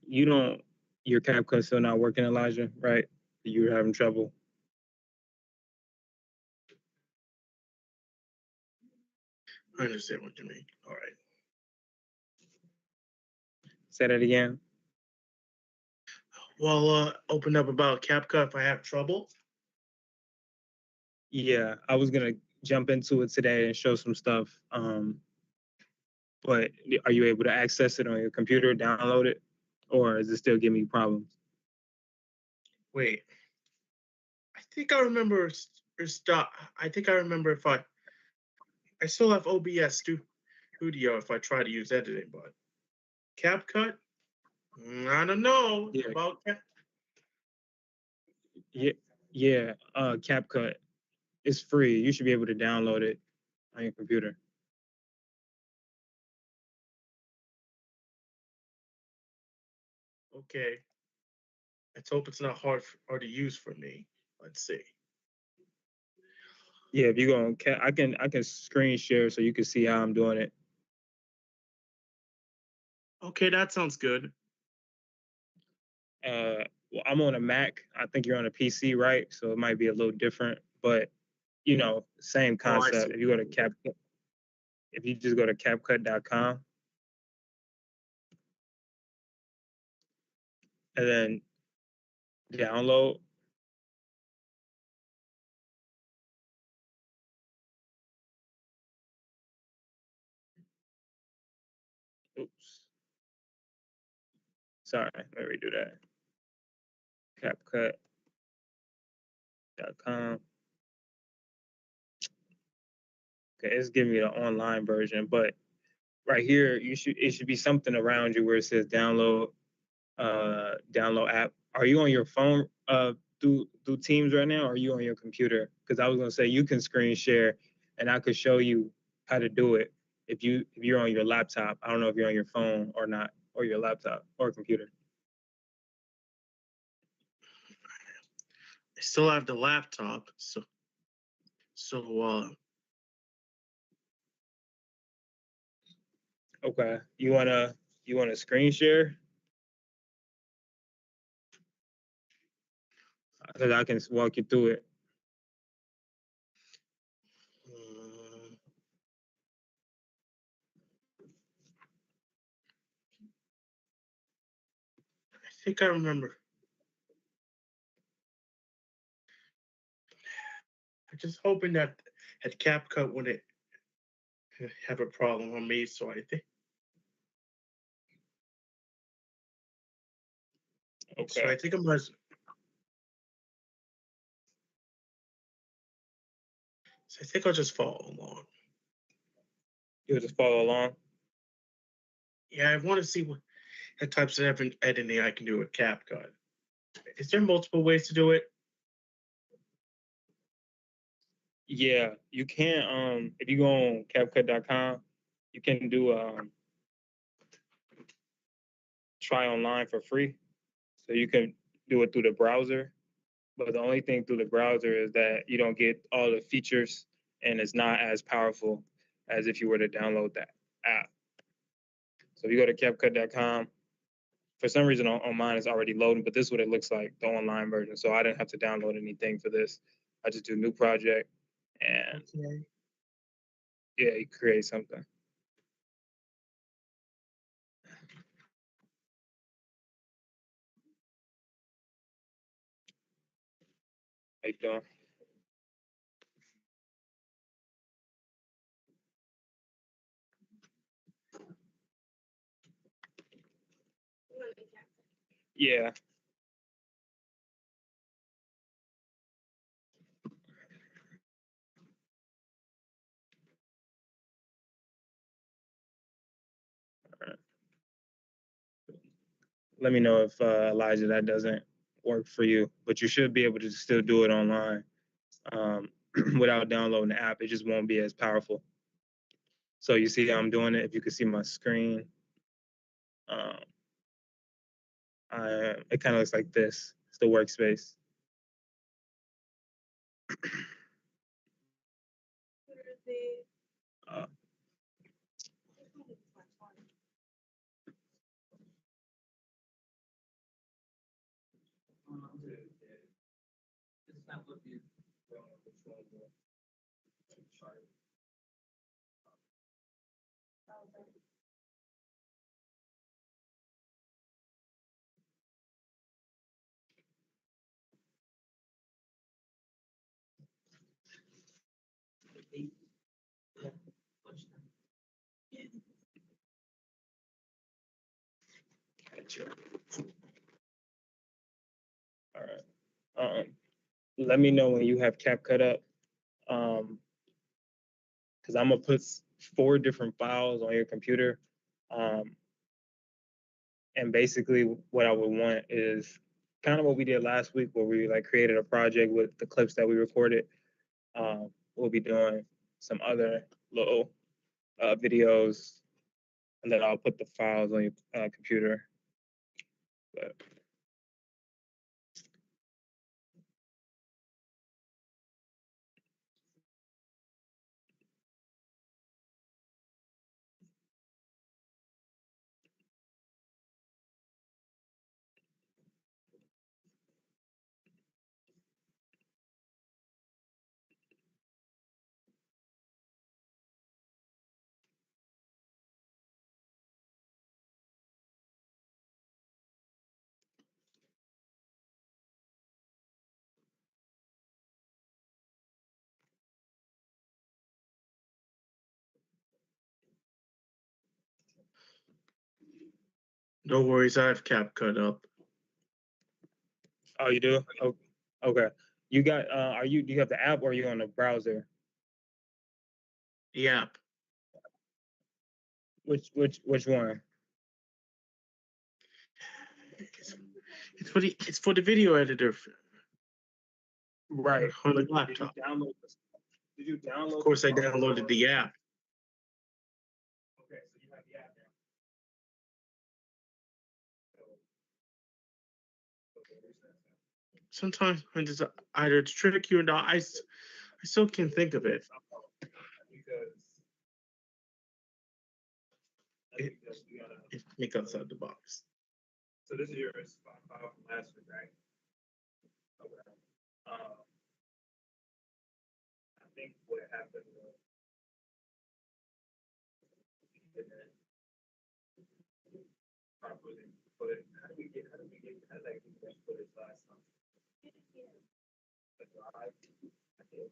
You don't, your CapCut's still not working, Elijah, right? You're having trouble. I understand what you mean. All right. Say that again. Well, open up about CapCut if I have trouble. Yeah, I was gonna jump into it today and show some stuff. But are you able to access it on your computer, download it, or is it still giving you problems? Wait, I think I remember. Stop. I think I remember if I still have OBS Studio if I try to use editing, but CapCut, I don't know Yeah, about that. yeah. CapCut, it's free. You should be able to download it on your computer. Okay, let's hope it's not hard to use for me. Let's see. Yeah, if you go on, I can screen share so you can see how I'm doing it. Okay, that sounds good. Well, I'm on a Mac. I think you're on a PC, right? So it might be a little different, but you know, same Oh, I concept. see. If you go to CapCut, if you just go to CapCut.com and then download, oops, sorry, let me redo that. CapCut.com. Okay, it's giving me the online version, but right here, it should be something around you where it says download app. Are you on your phone through Teams right now, or are you on your computer? Because I was gonna say you can screen share, and I could show you how to do it if you're on your laptop. I don't know if you're on your phone or not, or your laptop or computer. I still have the laptop, so Okay, you wanna screen share? Because I can walk you through it. um, I think I remember. I'm just hoping that at CapCut wouldn't have a problem on me. So I think. So Okay, I think I must. So I think I'll just follow along. you'll just follow along. Yeah, I want to see what types of editing I can do with CapCut. Is there multiple ways to do it? Yeah, you can. If you go on CapCut.com, you can do try online for free. So you can do it through the browser. But the only thing through the browser is that you don't get all the features and it's not as powerful as if you were to download that app. So if you go to CapCut.com, for some reason on mine it's already loading, but this is what it looks like, the online version. So I didn't have to download anything for this. I just do new project and Okay. yeah, you create something. How you doing? Yeah. Let me know if Elijah that doesn't work for you, but you should be able to still do it online um, without downloading the app. It just won't be as powerful. So you see how I'm doing it. If you can see my screen, um, it kind of looks like this. It's the workspace. Uh, All right. Let me know when you have CapCut up. Because I'm gonna put 4 different files on your computer. And basically what I would want is kind of what we did last week where we like created a project with the clips that we recorded. We'll be doing some other little videos, and then I'll put the files on your computer. But No worries, I have CapCut up. oh, you do? Oh, okay. You got do you have the app or are you on the browser? The app. Which one? It's for the video editor. Right. On the laptop. Did you download? Of course, I downloaded the app. Okay, so you have the app now. Sometimes when it's either it's tricky or not, I still can't think of it. It think outside the box. So this is your file from last week, right? Okay. I think what happened was he didn't properly put it. How did that get put it last time? The drive. I did.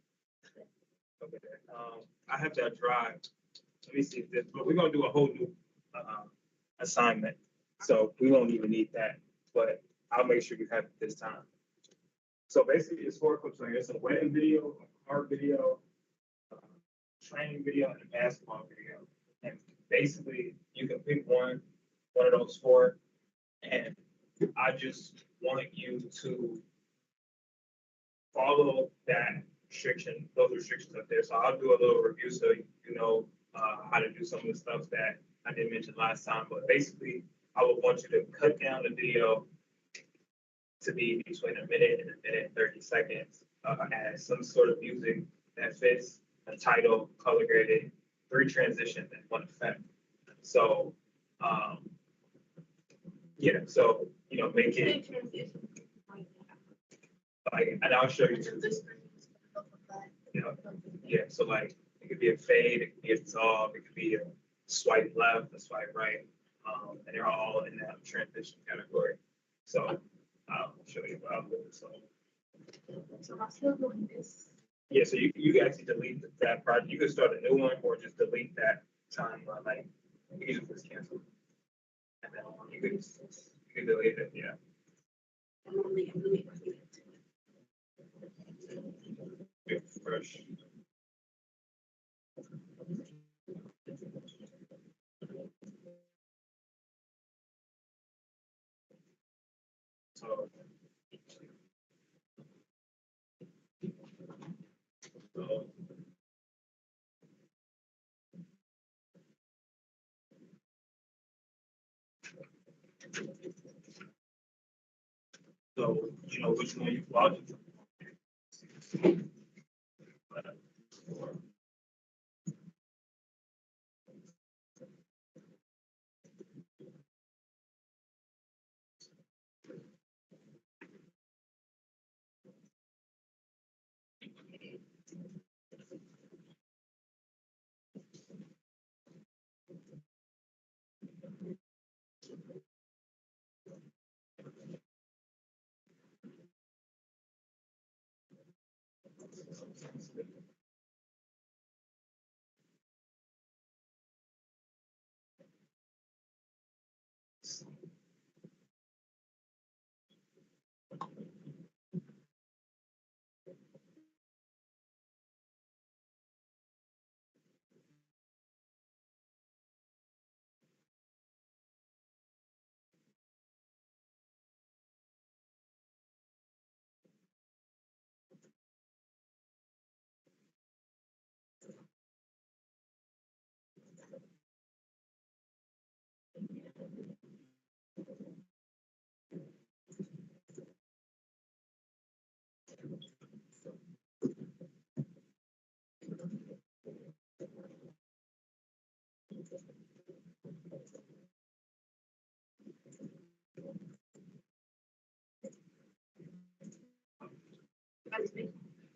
Okay. I have that drive. Let me see if this, but we're gonna do a whole new assignment. So we won't even need that, but I'll make sure you have it this time. So basically it's 4 clips on here. It's a wedding video, a car video, training video, and a basketball video. And basically you can pick one of those 4, and I just want you to follow that restriction, those restrictions up there. So I'll do a little review so you know how to do some of the stuff that I didn't mention last time. But basically, I would want you to cut down the video to be between a minute and a minute and 30 seconds. Add some sort of music that fits a title, color graded, 3 transitions, and 1 effect. So, yeah, so, make it like, and I'll show you too. Yeah, so like it could be a fade, it could be a dissolve, it could be a swipe left, a swipe right, and they're all in that transition category. So I'll show you what I'll do. So I'm still doing this. Yeah, so you can actually delete that project. You can start a new one or just delete that timeline. Like you can just cancel, and then you can delete it. Yeah. Fresh. So, so which one you log into.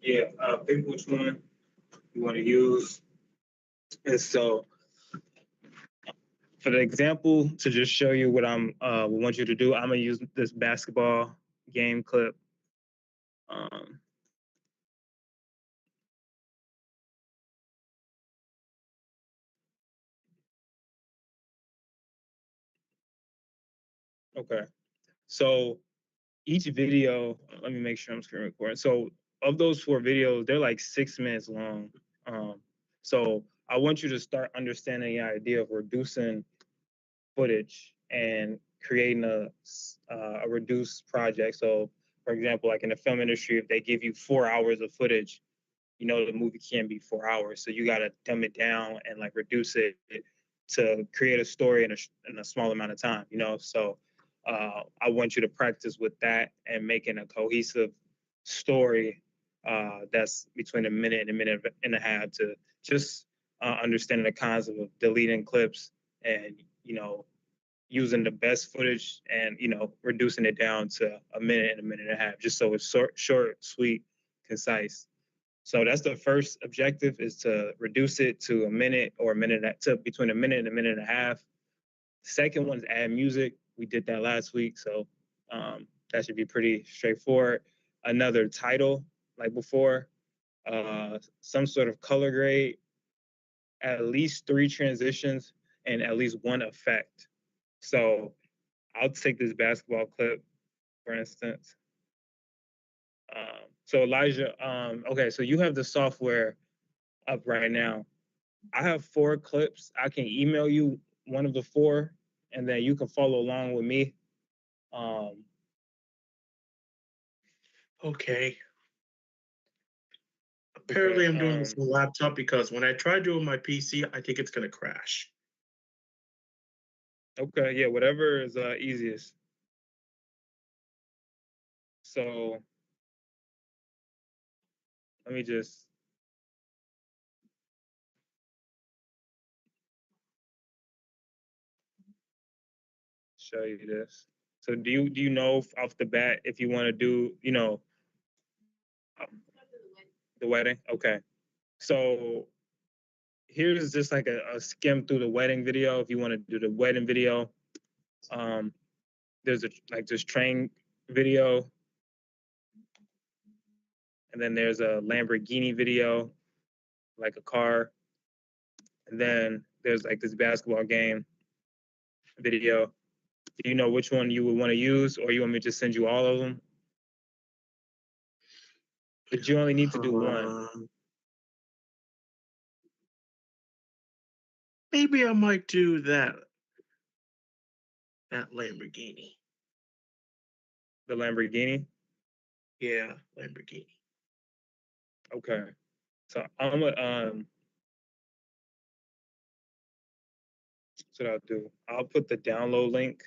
Yeah, pick which one you want to use. And so for the example, to just show you what want you to do, I'm gonna use this basketball game clip. Um, okay, so each video, let me make sure I'm screen recording. So of those 4 videos, they're like 6 minutes long. So I want you to start understanding the idea of reducing footage and creating a reduced project. So, for example, like in the film industry, if they give you 4 hours of footage, you know the movie can't be 4 hours, so you got to dumb it down and like reduce it to create a story in a small amount of time. You know, so I want you to practice with that and making a cohesive story that's between a minute and a minute and a half to just understanding the concept of deleting clips and using the best footage and reducing it down to a minute and a minute and a half, just so it's short, sweet, concise. So that's the first objective, is to reduce it to a minute or a minute to between a minute and a minute and a half. Second one is add music. We did that last week, so that should be pretty straightforward. Another title, like before, some sort of color grade, at least 3 transitions, and at least 1 effect. So I'll take this basketball clip, for instance. So Elijah, okay, so you have the software up right now. I have 4 clips. I can email you one of the 4, and then you can follow along with me. Okay. Apparently, Okay, I'm doing this on the laptop because when I try doing my PC, I think it's gonna crash. okay, yeah, whatever is easiest. So let me just show you this. So do you know off the bat if you want to do the wedding? Okay. So here's just like a skim through the wedding video. If you want to do the wedding video, there's like this train video, and then there's a Lamborghini video, like a car, and then there's like this basketball game video. Do you know which one you would want to use, or you want me to just send you all of them? But you only need to do one. Maybe I might do that Lamborghini. The Lamborghini. Yeah, Lamborghini. Okay. So I'm gonna that's what I'll do. I'll put the download link,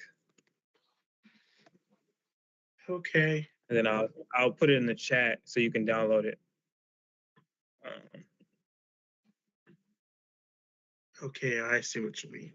Okay. and then I'll put it in the chat so you can download it. Okay, I see what you mean.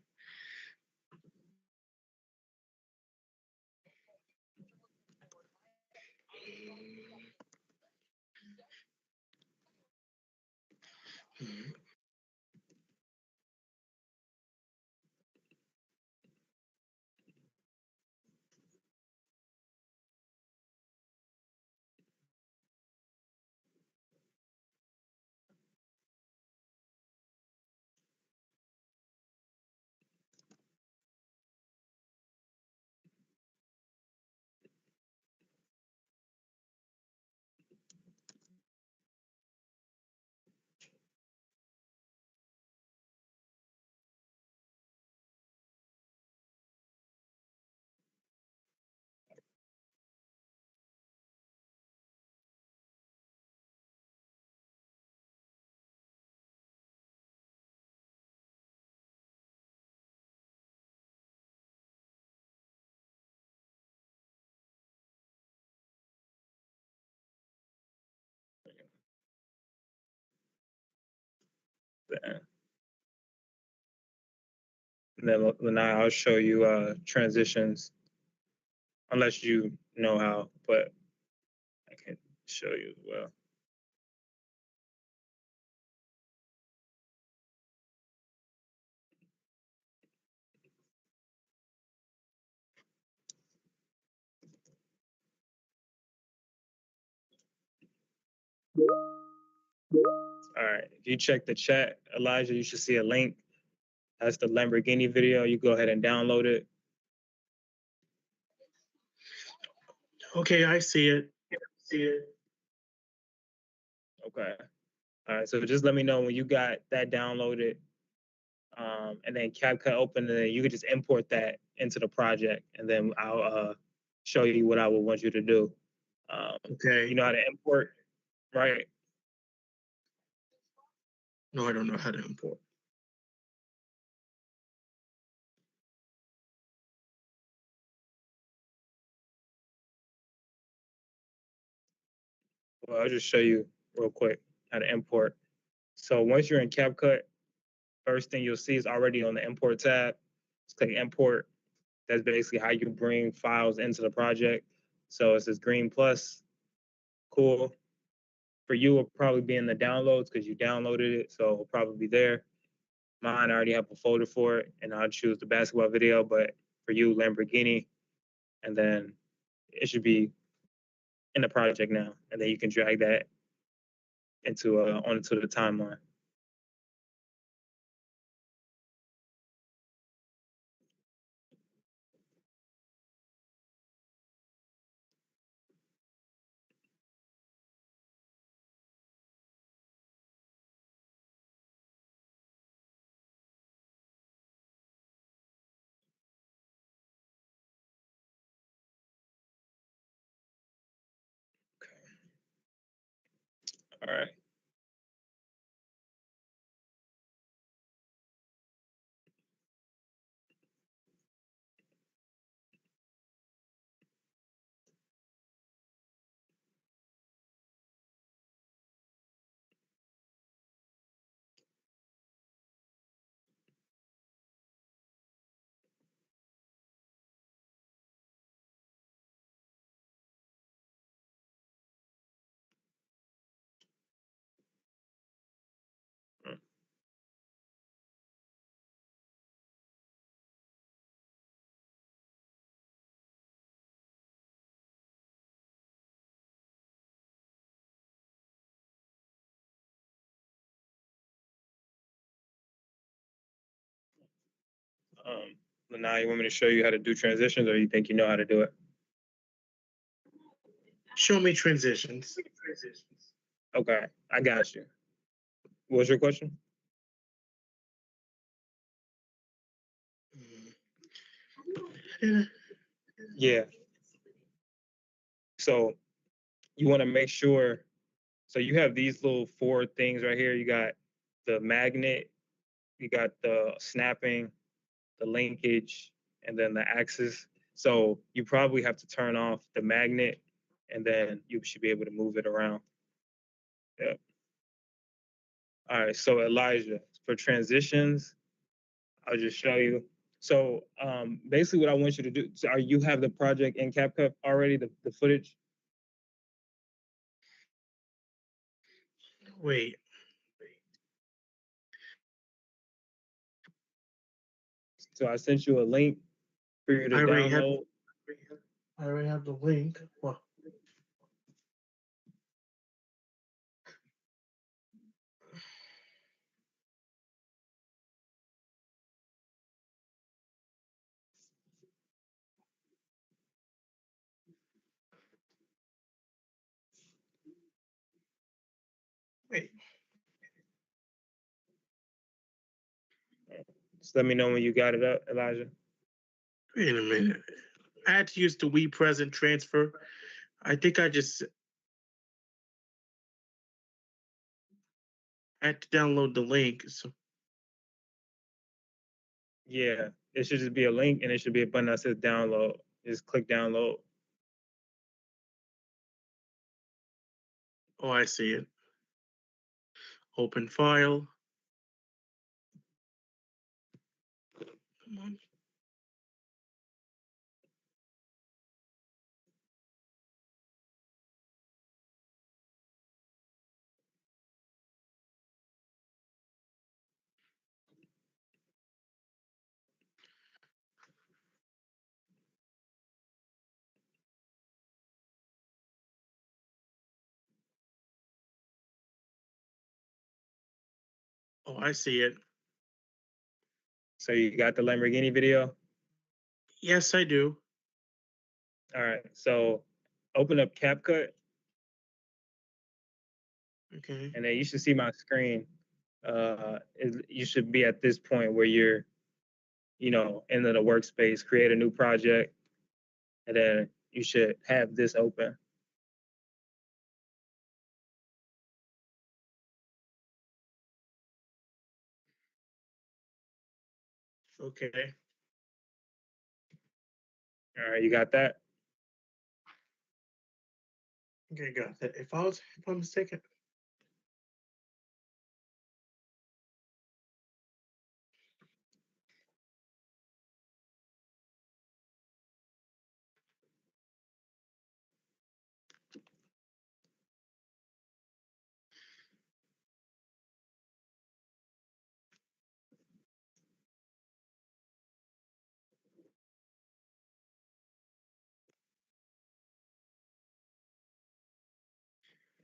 And then I'll show you transitions, unless you know how, but I can show you as well. All right. If you check the chat, Elijah, you should see a link. That's the Lamborghini video. You go ahead and download it. Okay, I see it. Okay. All right. So just let me know when you got that downloaded, and then CapCut open, and then you could just import that into the project, and then I'll show you what I would want you to do. Okay. You know how to import, right? No, I don't know how to import. Well, I'll just show you real quick how to import. So once you're in CapCut, first thing you'll see is already on the import tab. Just click import. That's basically how you bring files into the project. So it says green plus. Cool. For you, it'll probably be in the downloads because you downloaded it. So it'll probably be there. Mine, I already have a folder for it, and I'll choose the basketball video. But for you, Lamborghini, and then it should be in the project now. And then you can drag that into onto the timeline. All right. Now you want me to show you how to do transitions, or you think you know how to do it? Show me transitions. Okay, I got you. What's your question? Yeah. So you want to make sure. So you have these little four things right here. You got the magnet, you got the snapping, the linkage, and then the axis. So you probably have to turn off the magnet, and then you should be able to move it around. Yep. All right. So Elijah, for transitions, I'll just show you. So basically, what I want you to do. So, you have the project in CapCut already, the footage? Wait. So I sent you a link for you to download. I already have the link. Well, wait. Just let me know when you got it up, Elijah. Wait a minute. I had to use the We Present transfer. I think I had to download the link. So Yeah, it should just be a link, and it should be a button that says download. Just click download. oh, I see it. Open file. Come on. Oh, I see it. So you got the Lamborghini video? Yes, I do. All right. So open up CapCut, Okay. and then you should see my screen. You should be at this point where you're, in the workspace, create a new project, and then you should have this open. Okay. All right, you got that? Okay, got that. If I'm mistaken.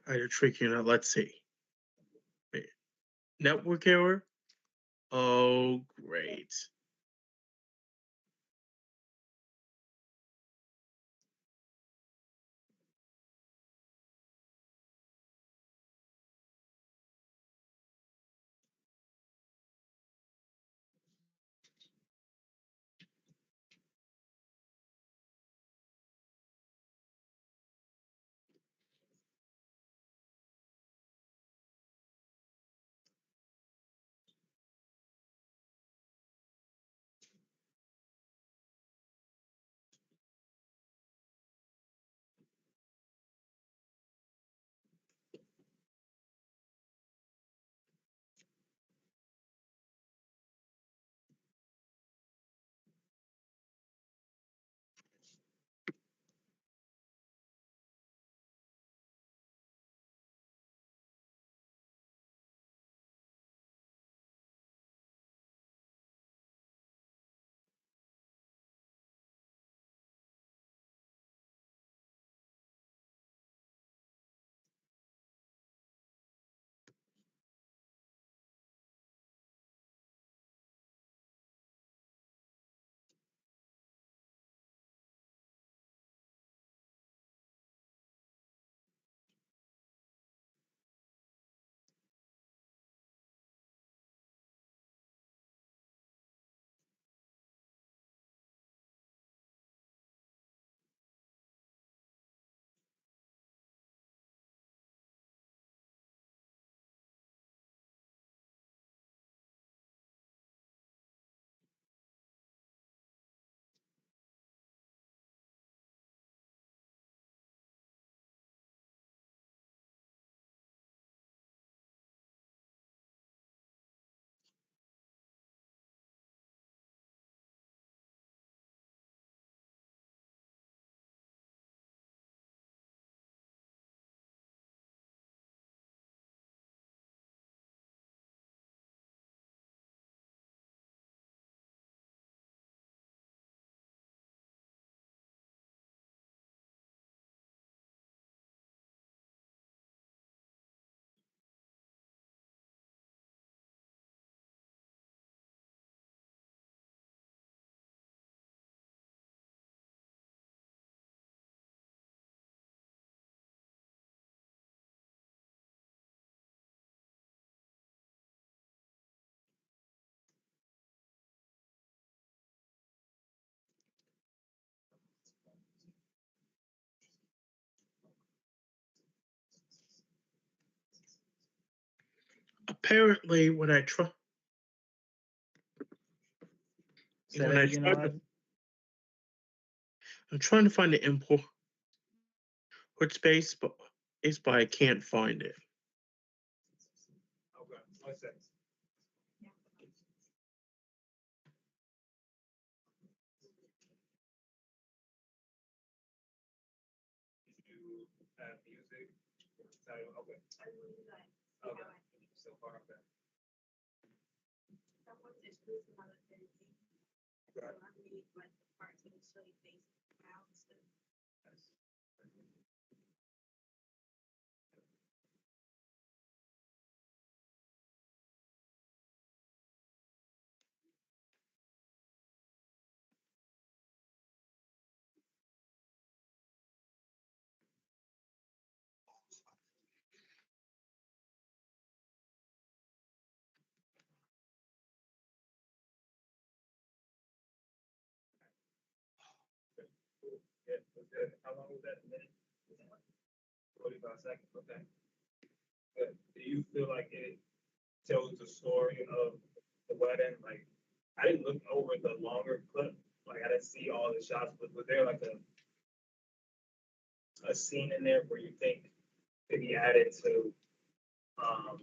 I had to trick you now. Let's see. Wait. Network error. Oh, great. Apparently, Say when that I again, tried Elijah. I'm trying to find the import space, but I can't find it. Okay, 1 second. Music. Title. Okay. Okay. So far, okay. Yeah, was that, how long was that? A minute? 45 seconds. Okay. Good. Do you feel like it tells the story of the wedding? Like, I didn't look over the longer clip. Like, I didn't see all the shots, but was there like a scene in there where you think could be added to um,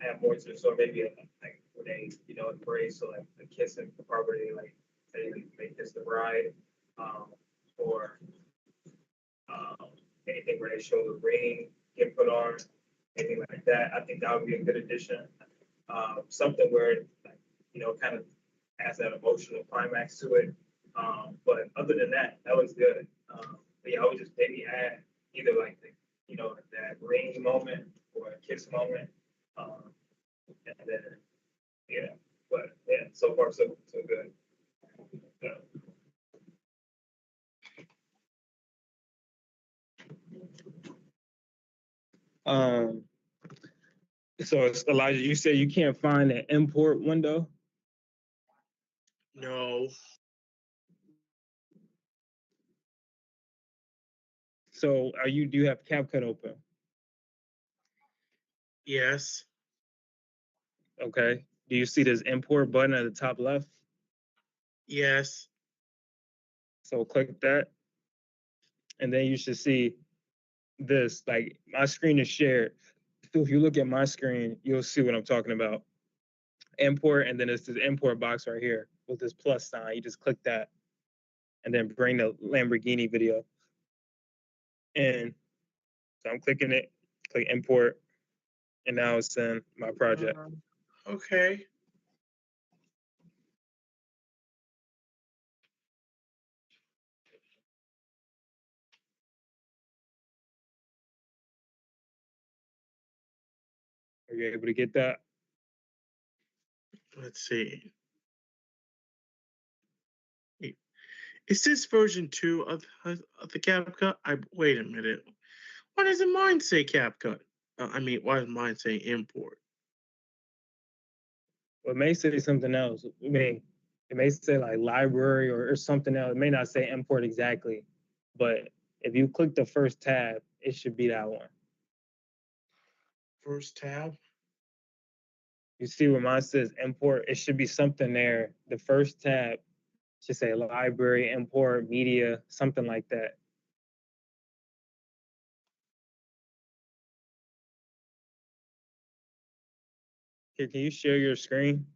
add more to the story? Maybe like when they, embrace, so like the kissing part where they like they kiss the bride, um, or um, anything where they show the ring get put on, anything like that. I think that would be a good addition. Something where it, like, kind of adds that emotional climax to it. But other than that, that was good. But yeah, I would just maybe add either like that ring moment or a kiss moment, and then yeah. But yeah, so far so good. Yeah. Um, so Elijah, you said you can't find an import window. No. So do you have CapCut open? Yes. Okay. Do you see this import button at the top left? Yes. So click that, and then you should see this. Like my screen is shared. So if you look at my screen, you'll see what I'm talking about. Import, and then it's this import box right here with this plus sign. You just click that, and then bring the Lamborghini video. And so I'm clicking it, click import, and now it's in my project. Okay. Are you able to get that? Let's see. Is this version 2 of the CapCut? Wait a minute. Why doesn't mine say CapCut? Why does mine say import? Well, it may say something else. I mean, it may say like library or something else. It may not say import exactly, but if you click the first tab, it should be that one. First tab. You see where mine says import, it should be something there. The first tab should say library, import, media, something like that. Here, can you share your screen?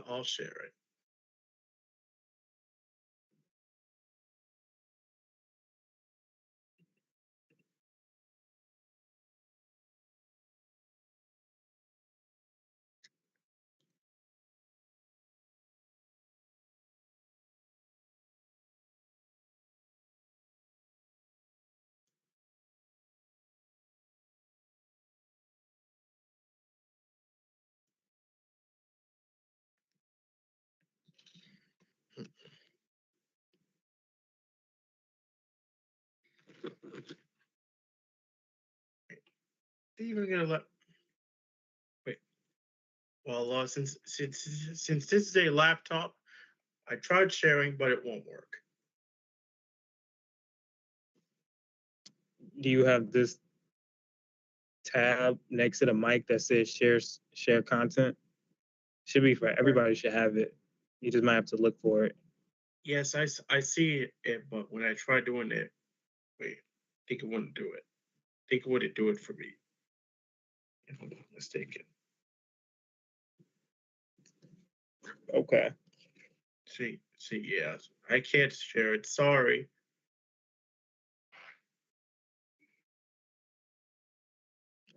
I'll share it. Even gonna let. Wait. Well, since this is a laptop, I tried sharing, but it won't work. Do you have this tab next to the mic that says share content? Should be for everybody, should have it. You just might have to look for it. Yes, I see it, but when I try doing it, wait, I think it wouldn't do it. I think it wouldn't do it for me, if I'm not mistaken. Okay. See, See, yeah, I can't share it. Sorry.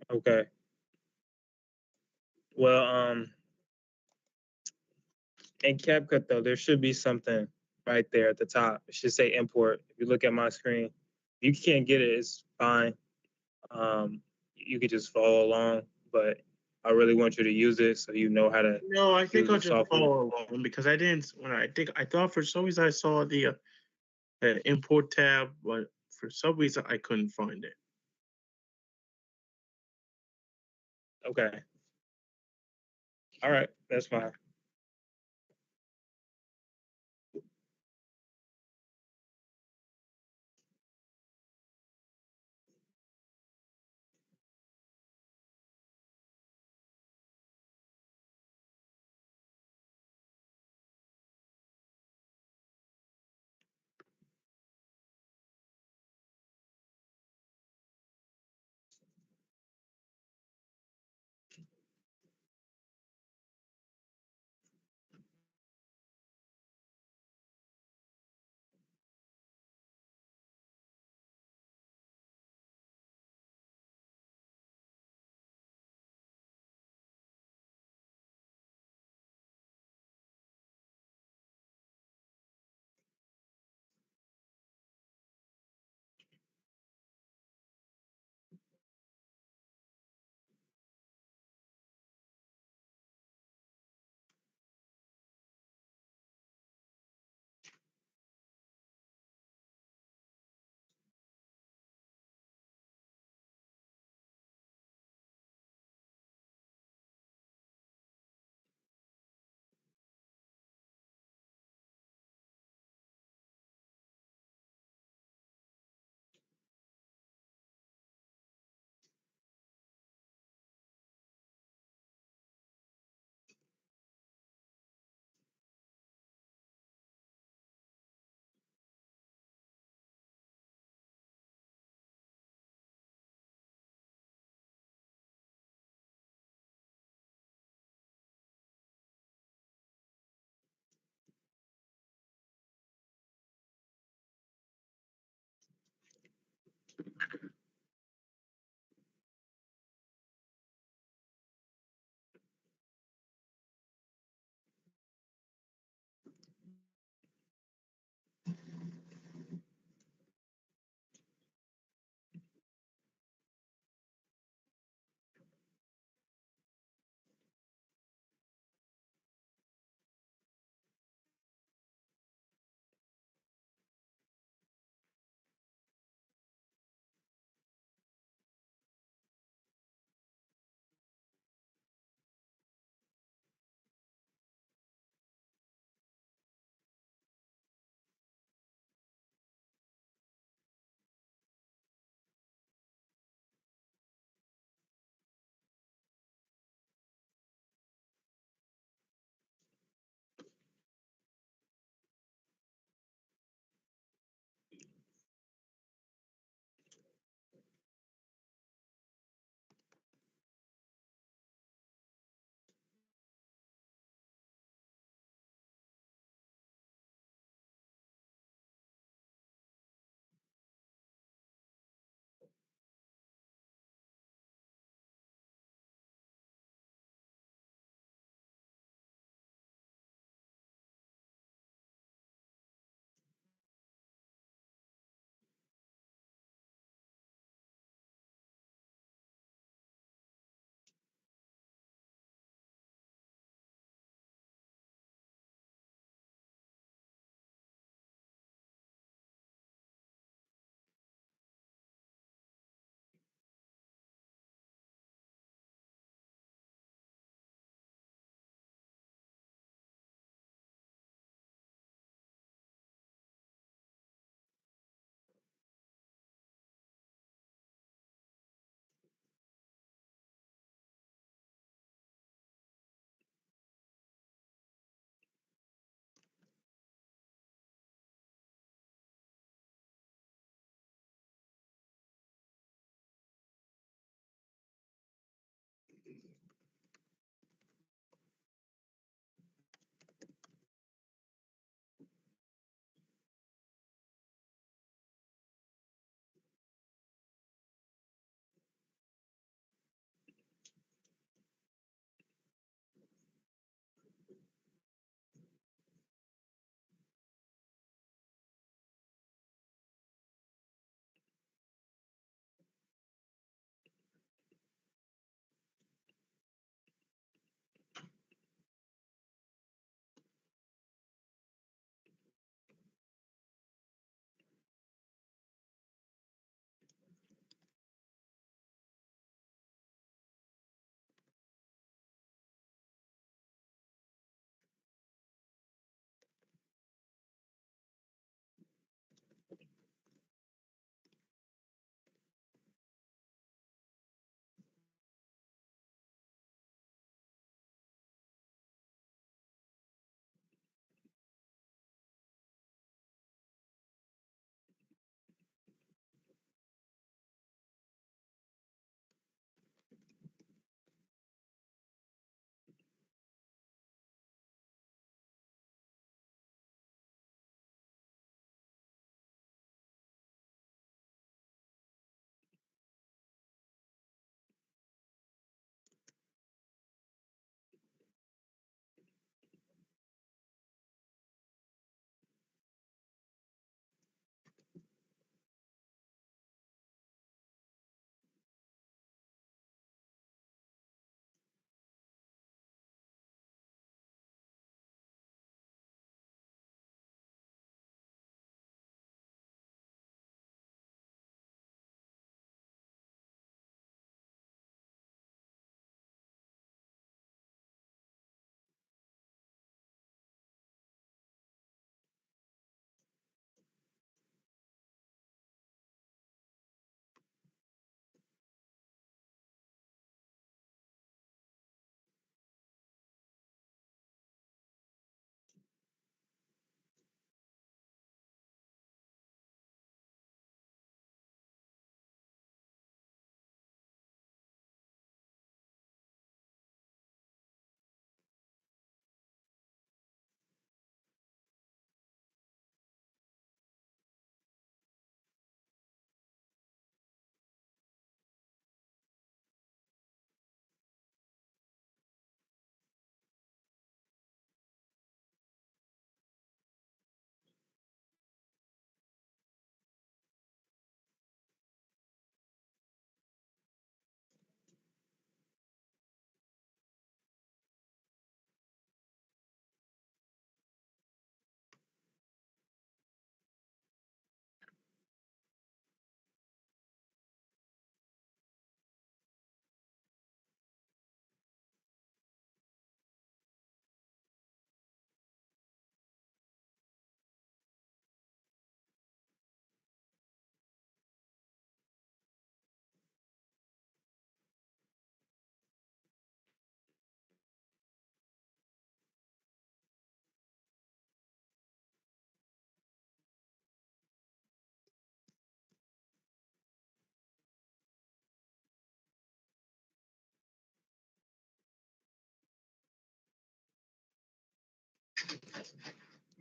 Okay. Well, in CapCut though, there should be something right there at the top. It should say import. If you look at my screen, if you can't get it, it's fine. Um, you could just follow along, but I really want you to use it so you know how to No, I think use I'll the just software. follow along because I didn't. When I thought for some reason I saw the import tab, but for some reason I couldn't find it. Okay. All right. That's fine.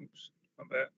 Oops, my bad.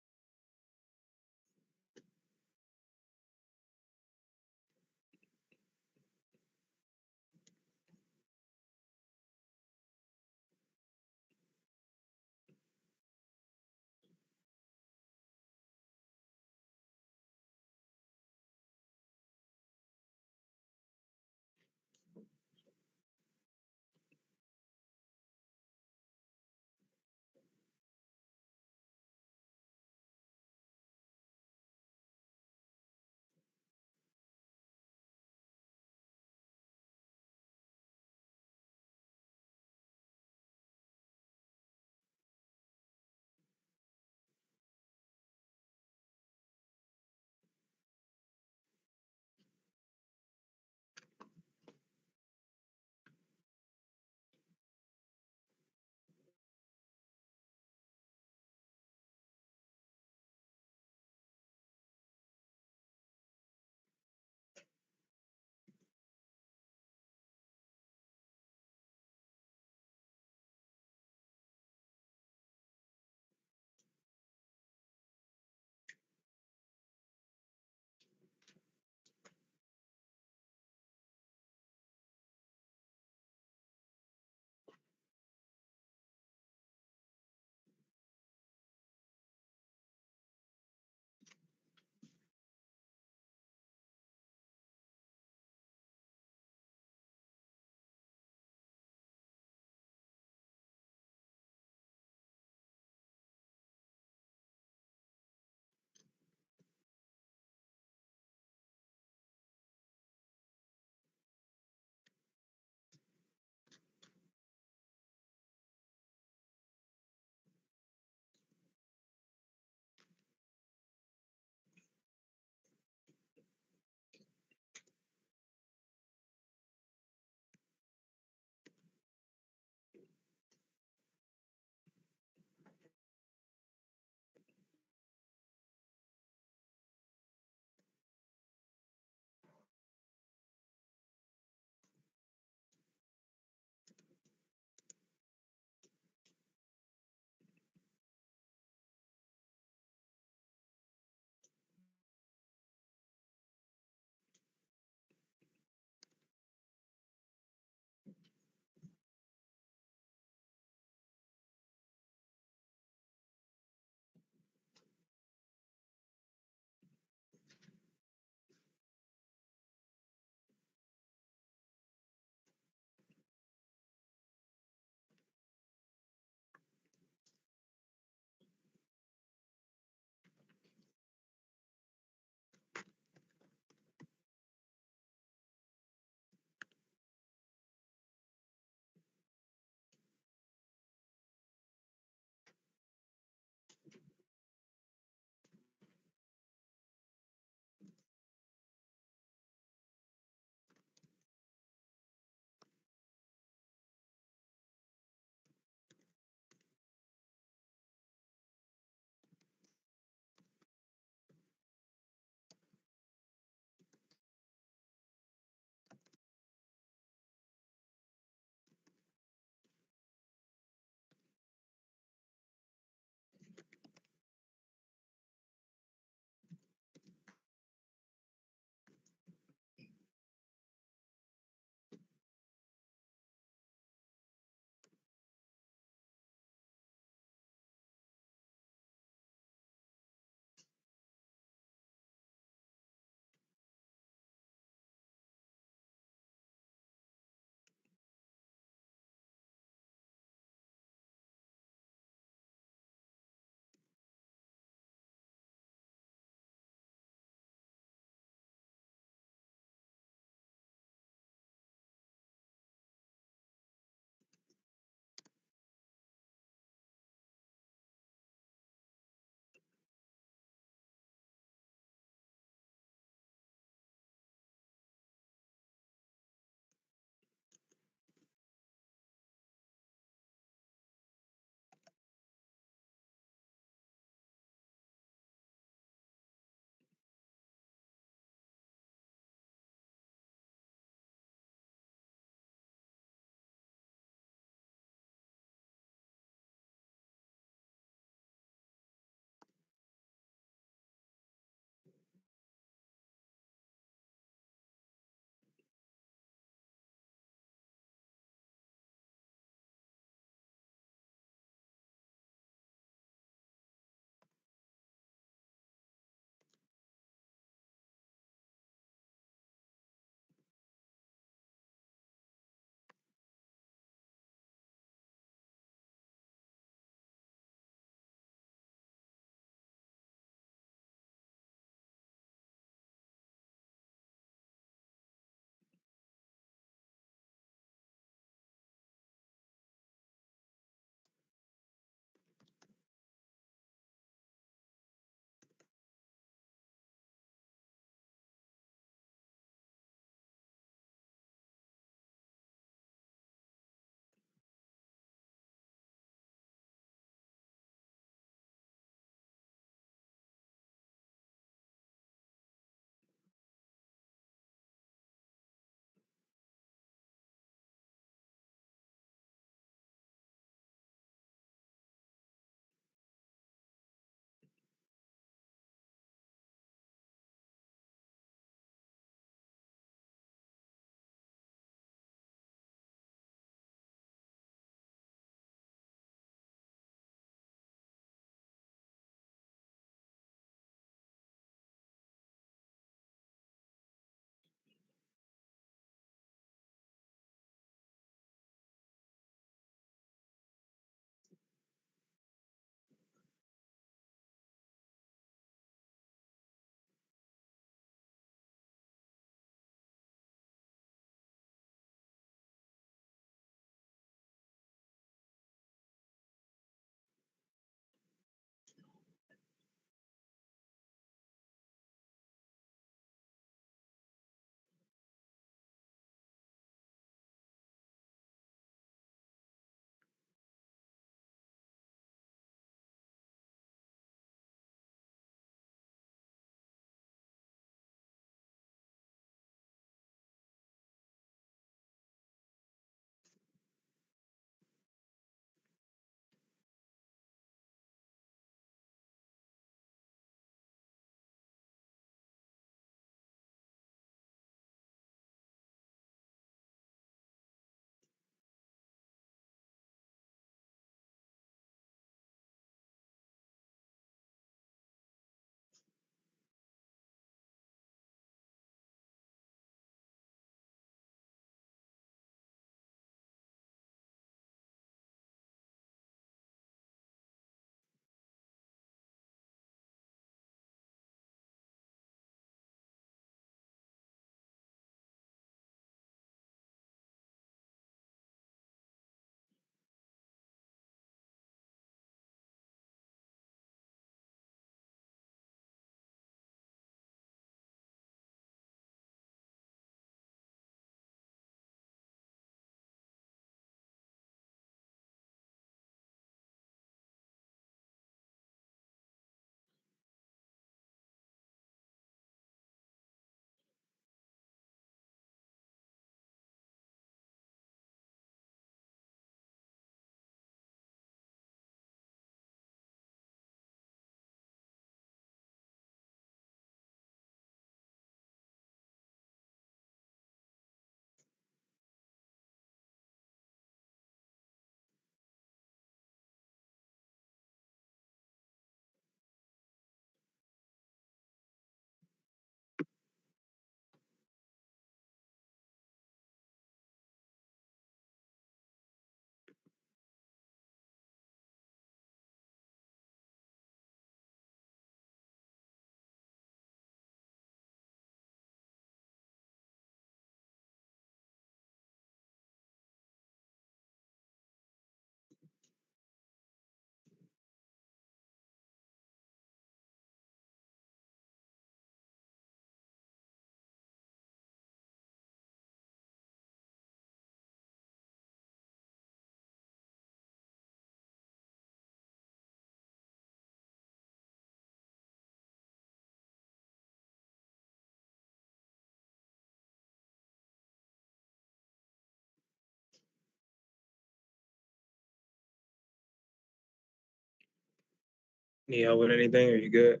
Need help with anything? Are you good?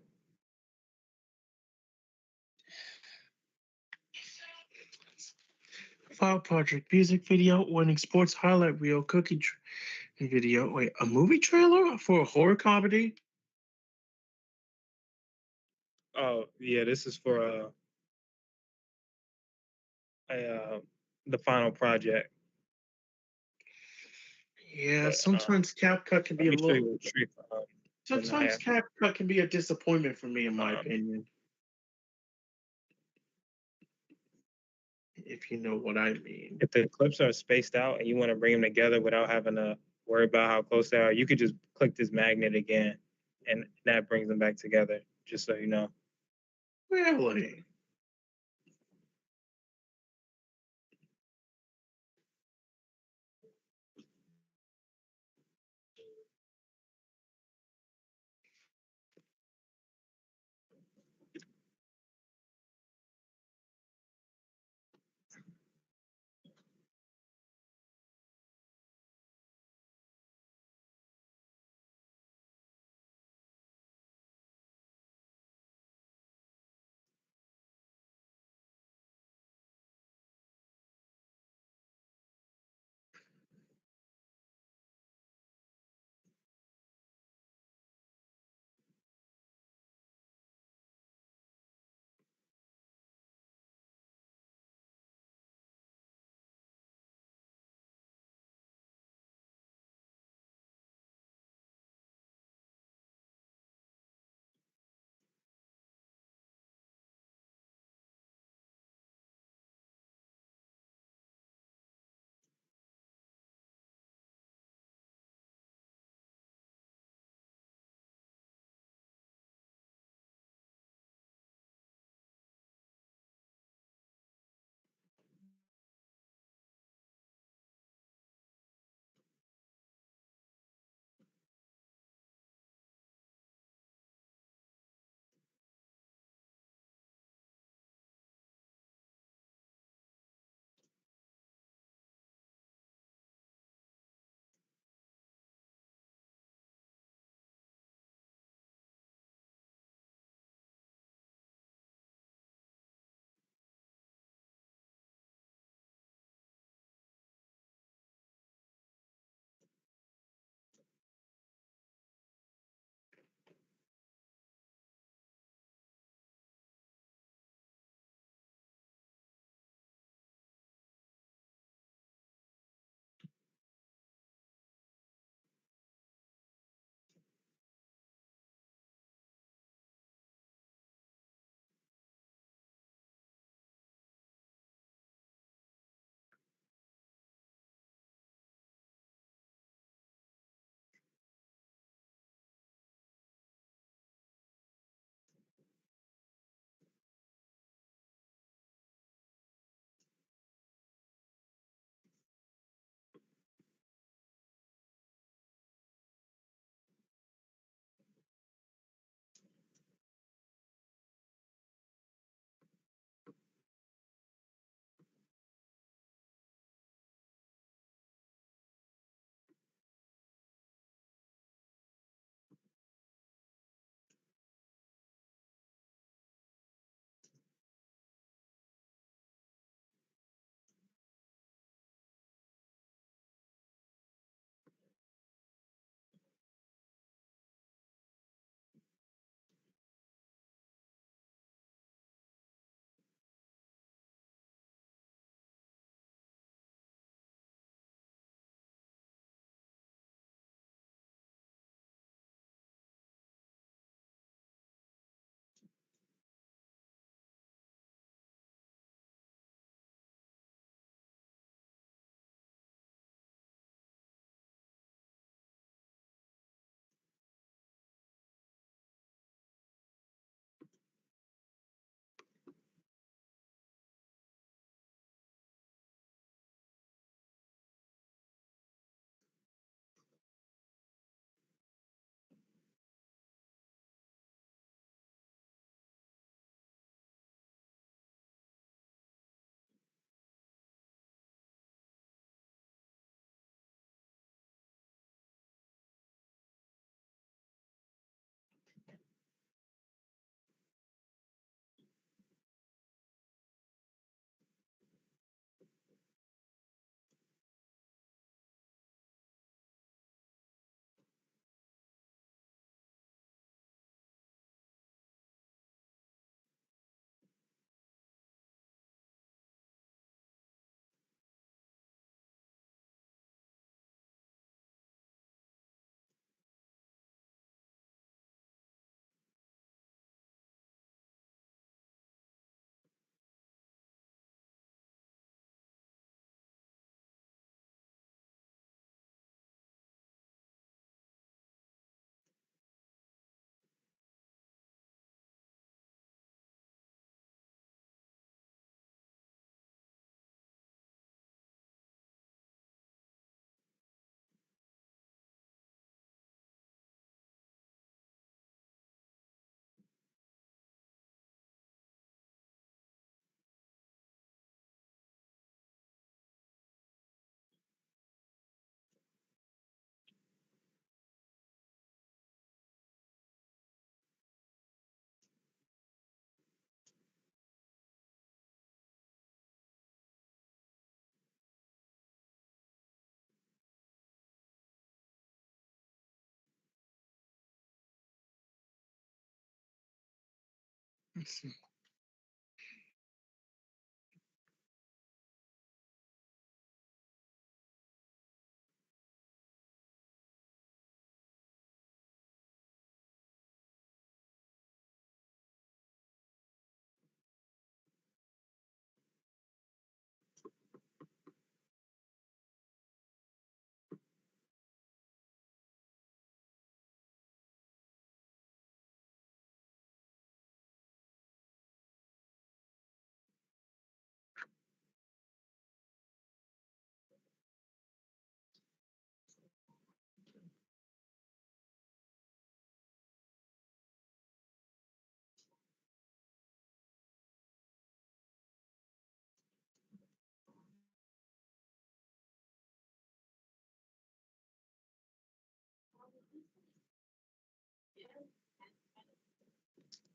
File project, music video, winning sports highlight reel, video. Wait, a movie trailer for a horror comedy? Oh yeah, this is for a the final project. Yeah, But sometimes CapCut can let be a me show little. you what Shrek when I Sometimes have. CapCut can be a disappointment for me, in my Um, opinion. If you know what I mean. if the clips are spaced out and you want to bring them together without having to worry about how close they are, you could just click this magnet again, and that brings them back together. Just so you know. Really?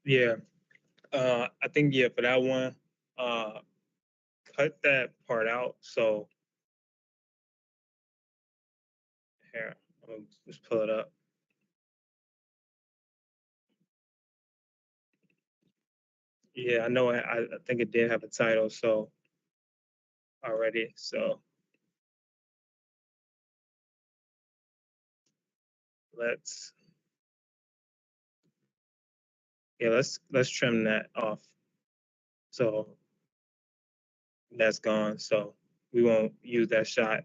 Yeah. I think yeah for that one, uh, cut that part out. So here, let's pull it up. Yeah, I know. I think it did have a title. So already. So let's let's trim that off. So that's gone. So we won't use that shot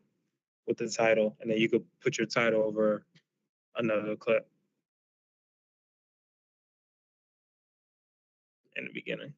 with the title, and then you could put your title over another clip in the beginning.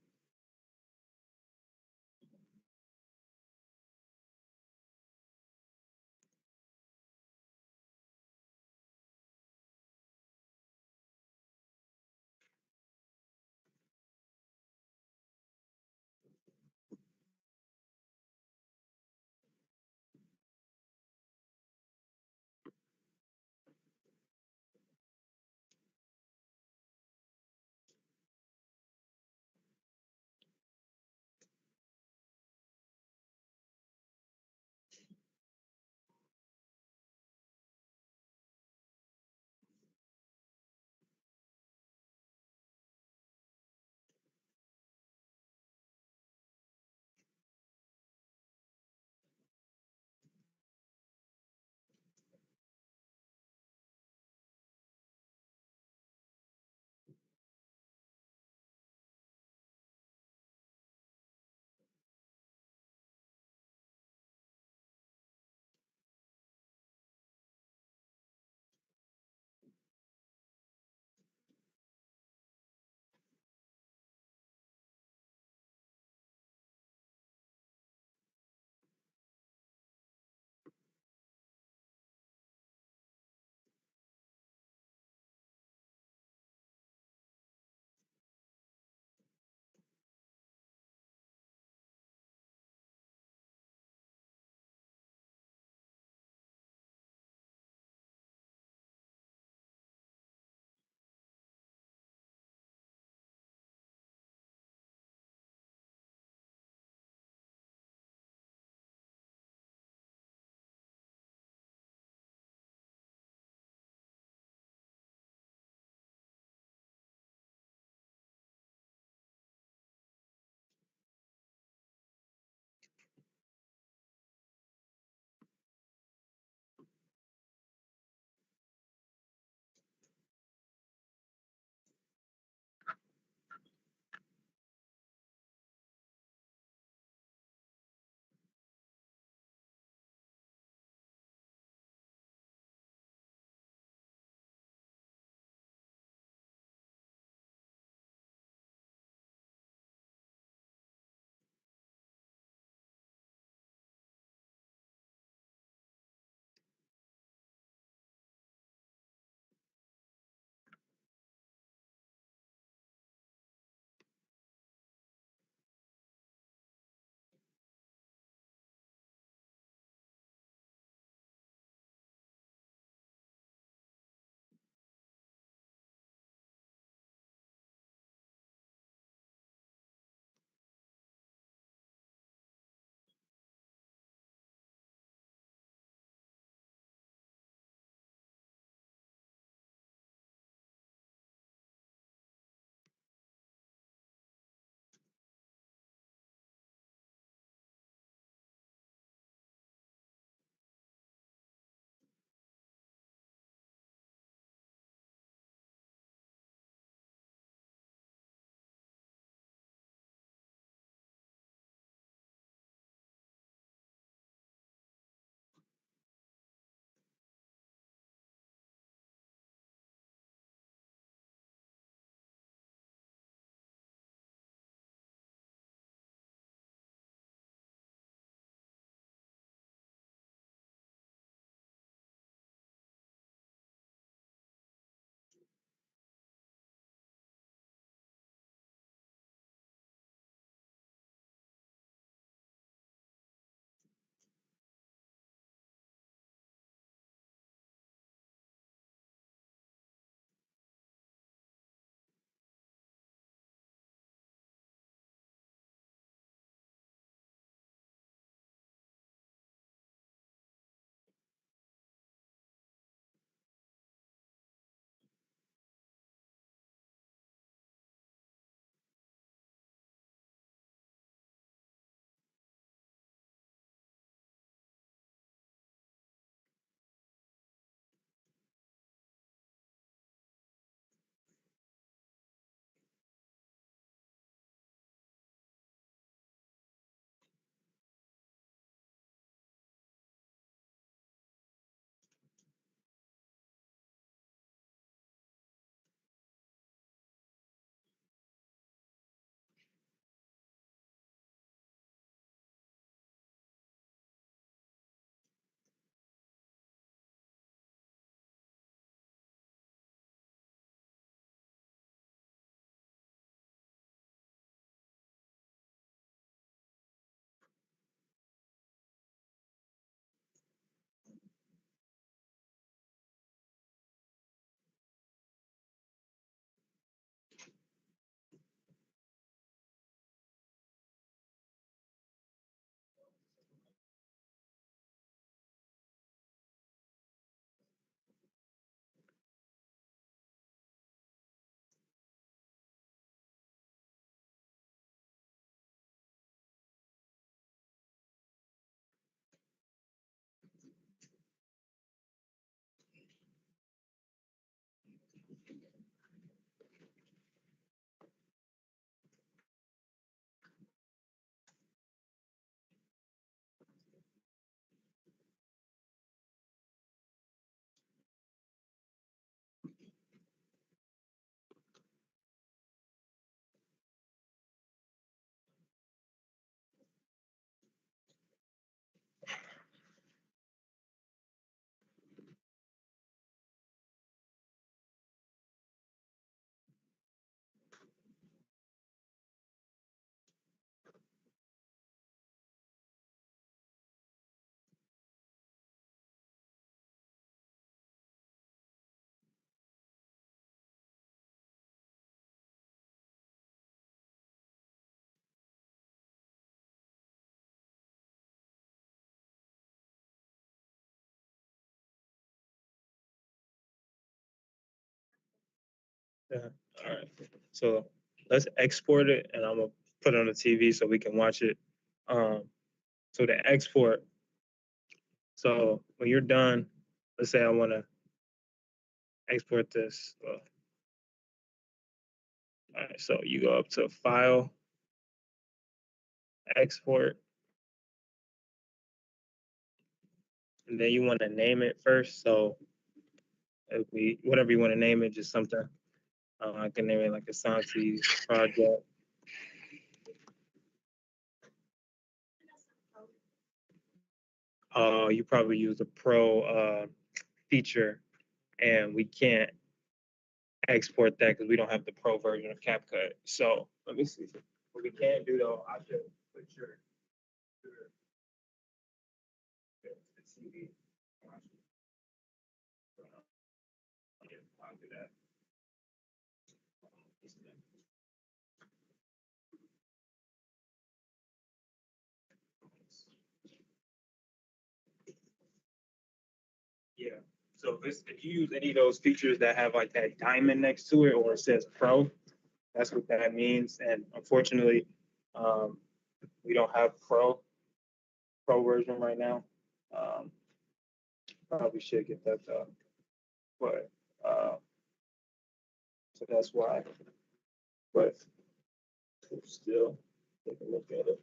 Yeah. All right. So let's export it, and I'm gonna put it on the TV so we can watch it. So the export. So when you're done, let's say I want to export this. All right. So you go up to File, Export, and then you want to name it first. So if we whatever you want to name it, just something. I can name it like Asante Project. You probably use the Pro feature, and we can't export that because we don't have the Pro version of CapCut. So let me see. What we can do though, I should put your the CV. I'll do that. Yeah. So if you use any of those features that have like that diamond next to it or it says Pro, that's what that means. And unfortunately, um, we don't have Pro version right now. Um, Probably should get that though, but so that's why. But still, take a look at it.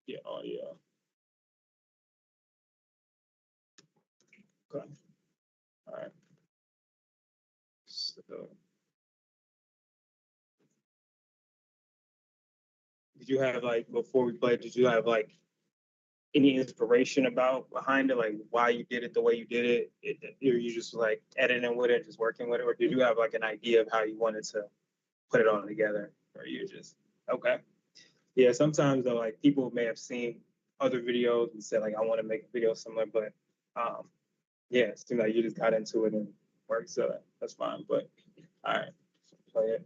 Yeah, oh yeah. Okay. All right. So, did you have like before we played? Did you have like any inspiration about behind it, like why you did it the way you did it? Or you just like editing with it, just working with it, or did you have like an idea of how you wanted to put it all together, or you just okay? Yeah, sometimes though, like people may have seen other videos and said like I want to make a video similar, but um, yeah, it seemed like you just got into it and worked, so that's fine. But all right, play it.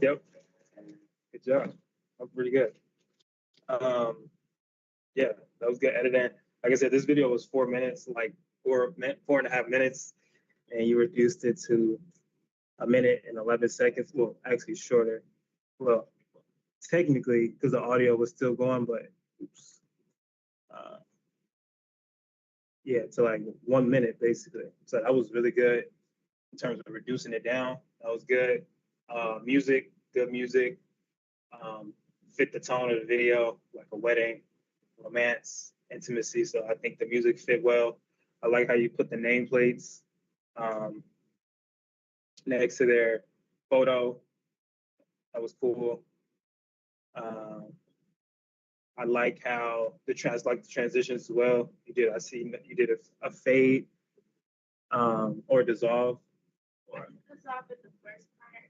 Yep, good job. I'm pretty good. Um, yeah, that was good editing. Like I said, this video was 4 minutes, like 4.5 minutes, and you reduced it to a minute and 11 seconds. Well, actually shorter. Well, technically, because the audio was still going, but oops. Uh, yeah, to like 1 minute basically. So that was really good in terms of reducing it down. That was good. Music, good music. Fit the tone of the video, like a wedding, romance, intimacy. So I think the music fit well. I like how you put the nameplates um, next to their photo. That was cool. Um, I like how like the transitions as well. You did. I see you did a fade or dissolve. Dissolve in the first part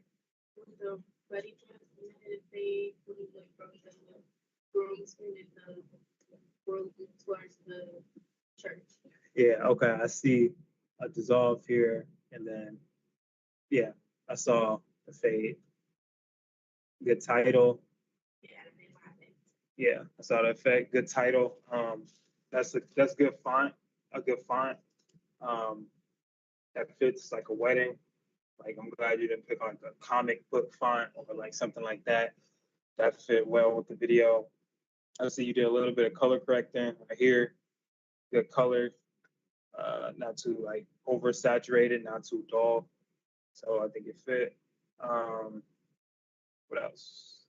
with the wedding dress, and then it fade when you went from the groom's and then the groom towards the church. Yeah, okay. I see a dissolve here, and then yeah, I saw the fade. Good title. Yeah, they might be. Yeah, I saw the effect. Good title. That's good font. A good font. Um, that fits like a wedding. Like I'm glad you didn't pick like a comic book font or like something like that. That fit well with the video. I see you did a little bit of color correcting right here. Good color. Not too like oversaturated, not too dull. So I think it fit. What else?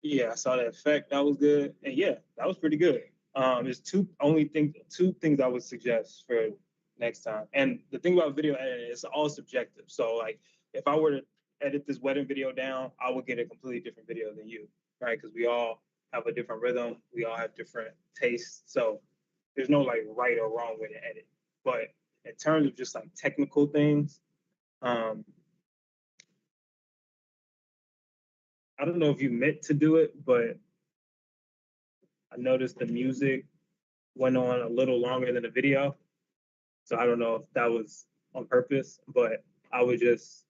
Yeah, I saw the effect. That was good. And yeah, that was pretty good. There's two things I would suggest for next time. And the thing about video editing, it's all subjective. So like if I were to edit this wedding video down, I would get a completely different video than you, right? Because we all have a different rhythm, we all have different tastes. So there's no like right or wrong way to edit. But in terms of just like technical things, um, I don't know if you meant to do it, but I noticed the music went on a little longer than the video. So I don't know if that was on purpose, but I would just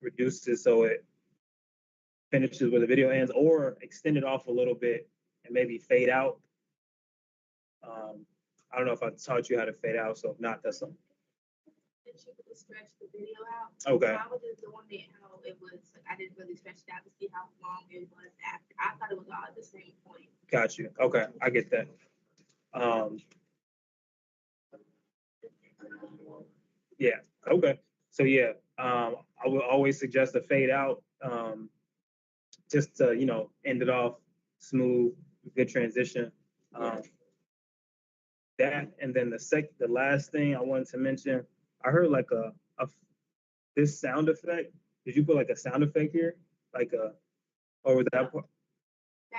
reduce it so it finishes where the video ends or extend it off a little bit and maybe fade out. I don't know if I taught you how to fade out, so if not, that's something. That you could stretch the video out. Okay. So I was just doing it how it was. Like, I didn't really stretch it out to see how long it was after. I thought it was all at the same point. Got you. Okay, I get that. Yeah. Okay. So yeah, I would always suggest a fade out, just to end it off smooth, good transition. That and then the last thing I wanted to mention, I heard like this sound effect. Did you put like a sound effect here, like or was that part? They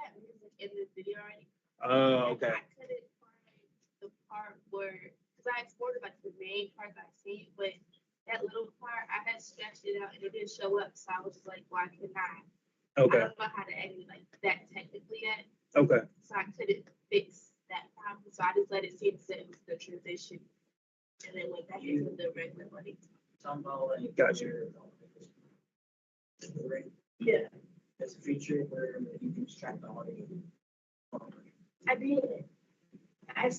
had music in the video already. Oh, okay. I couldn't find the part where, because I exported like the main part that I see, but that little part I had stretched it out and it didn't show up. So I was just like, why couldn't I? Okay. I don't know how to edit like that technically yet. Okay. So I couldn't fix that problem. So I just let it see and said it was the transition. And then went back into the regular body. Gotcha. Yeah. There's a feature where you can extract the audio. I did.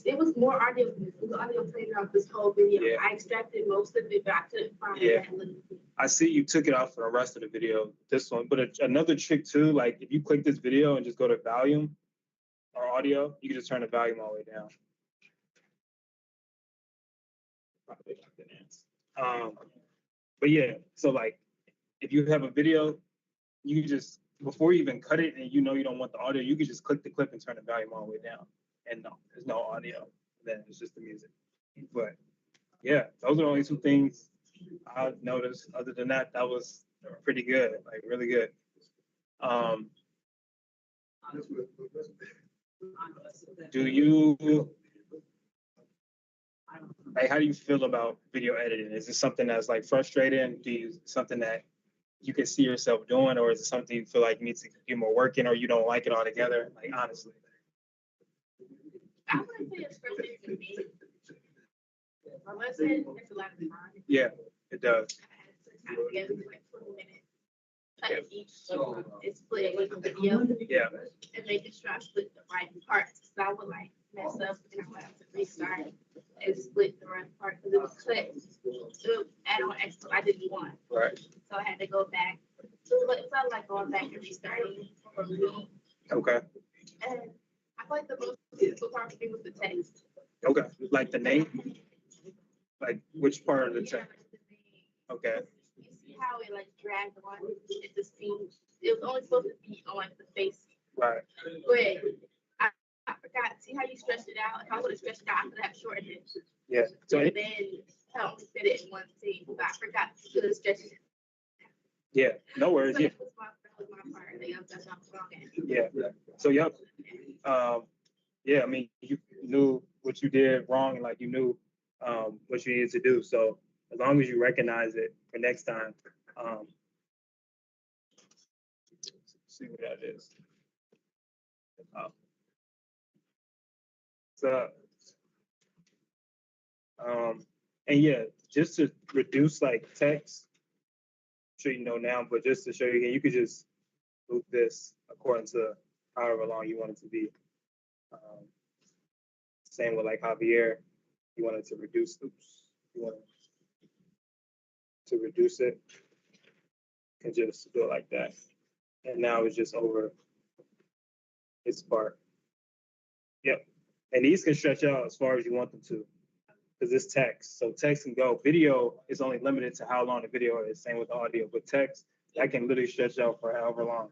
It was more audio. It was audio playing out this whole video. Yeah. I extracted most of it, but I couldn't find Yeah. that little thing. I see you took it out for the rest of the video, this one. But another trick too, like if you click this video and just go to volume or audio, you can just turn the volume all the way down. Probably not the answer. But yeah, so like if you have a video, you can just before you even cut it and you don't want the audio, you can just click the clip and turn the volume all the way down. And no, there's no audio. Then it's just the music. But yeah, those are the only two things I noticed. Other than that, that was pretty good, like really good. Do you like how do you feel about video editing? Is it something that's like frustrating? Do you something that you can see yourself doing, or is it something you feel like you need to get more work in, or you don't like it altogether? Like honestly. I wouldn't say it's frustrating for me. Unless it's a lot of time. Yeah, it does. I had to get like 20 minutes. Cut Yeah. each it's split with the video. Yeah. And making sure I split the right parts. So I would like mess up and I would have to restart and split the right part because it was cut. It would add on extra I didn't want. Right. So I had to go back. So it felt like going back and restarting for me. Okay. And I feel like the most difficult part for me was the text. Okay. Like the name? Like which part of the text? Okay. You see how it like dragged on? It just seemed it was only supposed to be on like the face. Right. But I forgot. See how you stretched it out? If I would have stretched it out, I could have shortened it. Yeah. So And then I only fit it in one scene. But I forgot to stretch it. yeah, no worries. So Yeah. that was my part. That's not wrong. Yeah. So yep. Yeah, I mean you knew what you did wrong and like you knew what you needed to do. So as long as you recognize it for next time, see what that is. So, and yeah, just to reduce like text, I'm sure you know now, but just to show you again, you could just loop this according to however long you want it to be. Same with like Javier, you want it to reduce, you want to reduce it, and just do it like that. And now it's just over its part. Yep. And these can stretch out as far as you want them to, because it's text. So text can go. Video is only limited to how long the video is. Same with audio, but text, that can literally stretch out for however long.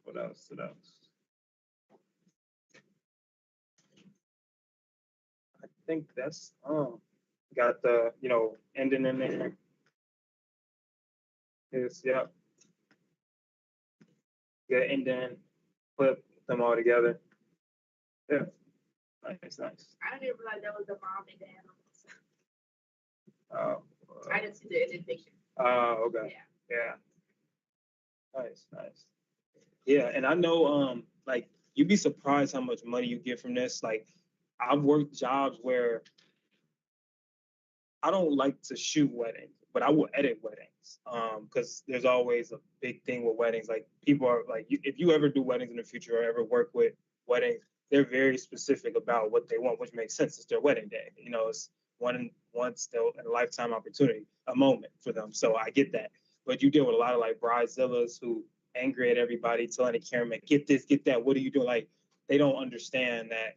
What else? What else? I think that's got the ending in there. Is yeah. Get ending, put them all together. Yeah. Nice, nice. I didn't realize that was the mom and dad. Oh. I didn't see the ending picture. Oh, okay. Yeah. Yeah. Nice, nice. Yeah, and I know like you'd be surprised how much money you get from this. Like I've worked jobs where I don't like to shoot weddings, but I will edit weddings. Because there's always a big thing with weddings. Like people are like, if you ever do weddings in the future or ever work with weddings, they're very specific about what they want, which makes sense. It's their wedding day. It's once in a lifetime opportunity, a moment for them. So I get that. But you deal with a lot of like bridezillas who angry at everybody, telling the cameraman, get this, get that. What are you doing? Like they don't understand that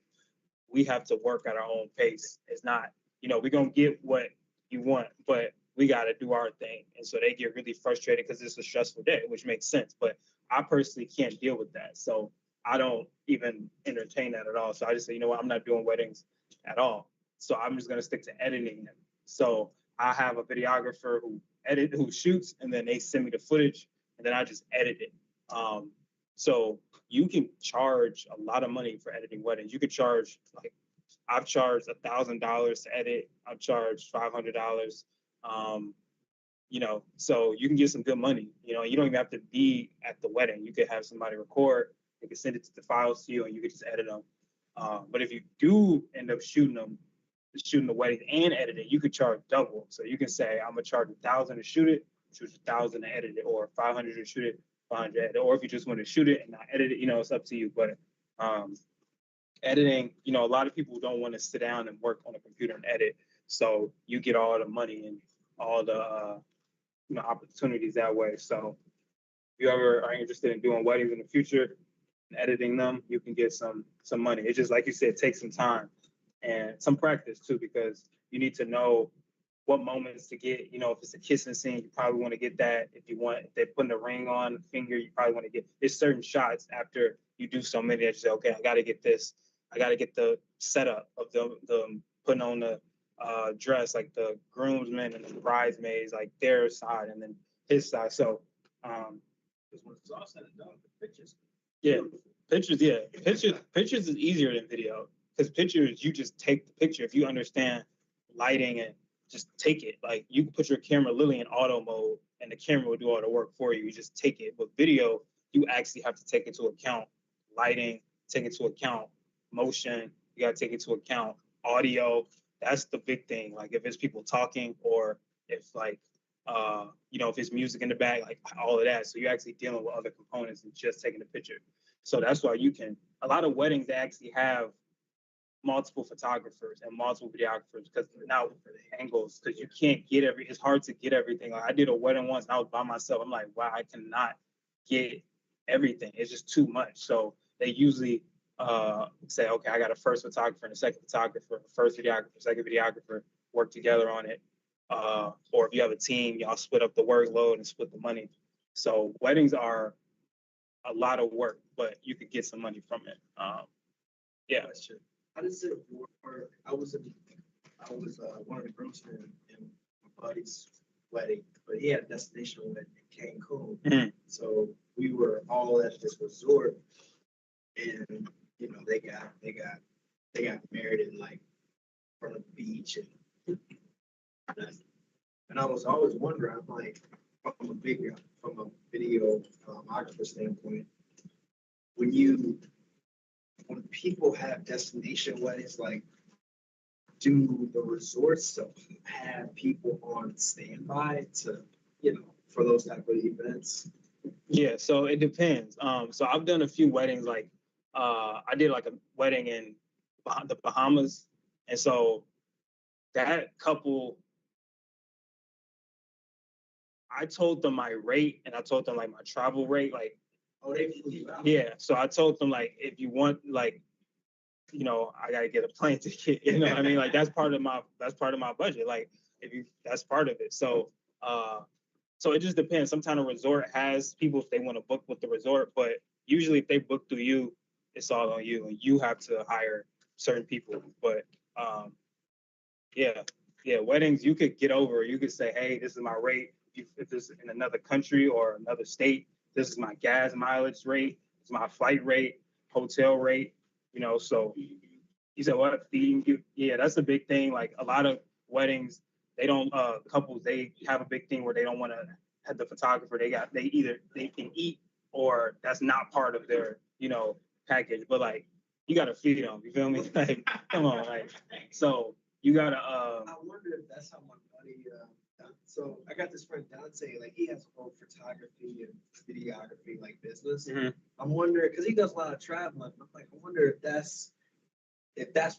we have to work at our own pace. It's not, we're gonna get what you want, but we gotta do our thing. And so they get really frustrated because it's a stressful day, which makes sense. But I personally can't deal with that. So I don't even entertain that at all. So I just say, you know what, I'm not doing weddings at all. So I'm just gonna stick to editing them. So I have a videographer who shoots, and then they send me the footage, and then I just edit it. So you can charge a lot of money for editing weddings. You could charge like I've charged $1,000 to edit. I've charged $500. So you can get some good money. You don't even have to be at the wedding. You could have somebody record. They could send it to the files to you, and you could just edit them. But if you do end up shooting the wedding and edit it, you could charge double. So you can say, I'm gonna charge $1,000 to shoot it, choose $1,000 to edit it, or $500 to shoot it, 500, or if you just want to shoot it and not edit it, it's up to you. But editing, a lot of people don't want to sit down and work on a computer and edit. So you get all the money and all the opportunities that way. So if you ever are interested in doing weddings in the future and editing them, you can get some money. It's just like you said, take some time and some practice too, because you need to know what moments to get. If it's a kissing scene, you probably want to get that. If they're putting a ring on the finger, you probably want to get. There's certain shots after you do so many that you say, okay, I got to get this. I got to get the setup of the putting on the dress, like the groomsmen and the bridesmaids, like their side, and then his side. So, Because when it's all said and done, the pictures. yeah, pictures is easier than video because pictures you just take the picture. If you understand lighting and just take it, like you can put your camera literally in auto mode and the camera will do all the work for you. You just take it. But video, you actually have to take into account lighting, take into account motion. You got to take into account audio. That's the big thing. Like if it's people talking or if like if it's music in the back, like all of that. So you're actually dealing with other components than just taking a picture. So that's why a lot of weddings actually have multiple photographers and multiple videographers because now angles, because you can't get it's hard to get everything. Like I did a wedding once and I was by myself. I'm like, wow, I cannot get everything. It's just too much. So they usually say, okay, I got a first photographer and a second photographer, first videographer, second videographer, work together on it. Or if you have a team, y'all split up the workload and split the money. So weddings are a lot of work, but you could get some money from it. Yeah. How does it work? I was one of the groomsmen in my buddy's wedding, but he had a destination wedding in Cancun. Mhm. So we were all at this resort, and they got married in like front of the beach, and I was always wondering, I'm like, from a videographer standpoint, when people have destination weddings, like, do the resorts have people on standby to, for those type of events? Yeah, so it depends. So I've done a few weddings, like I did like a wedding in the Bahamas, and so that couple, I told them my rate and I told them like my travel rate, like, Oh, they flew you out? yeah. So I told them like, if you want, like, I gotta get a plane ticket. You know what I mean? Like that's part of my budget. Like that's part of it. So so it just depends. Sometimes a resort has people if they want to book with the resort, but usually if they book through you, it's all on you, and you have to hire certain people. But yeah, weddings you could get over. You could say, hey, this is my rate. If it's in another country or another state, this is my gas mileage rate. It's my flight rate, hotel rate. So you said what? Yeah, that's a big thing. Like a lot of weddings, they don't couples they have a big thing where they don't want to have the photographer. They either they can eat or that's not part of their package. But like you gotta feed them. You feel me? Like come on, like so you gotta. I wonder if that's how my buddy. So I got this friend Dante. Like he has a whole photography and videography like business. Mm-hmm. I'm wondering because he does a lot of traveling. I'm like, I wonder if that's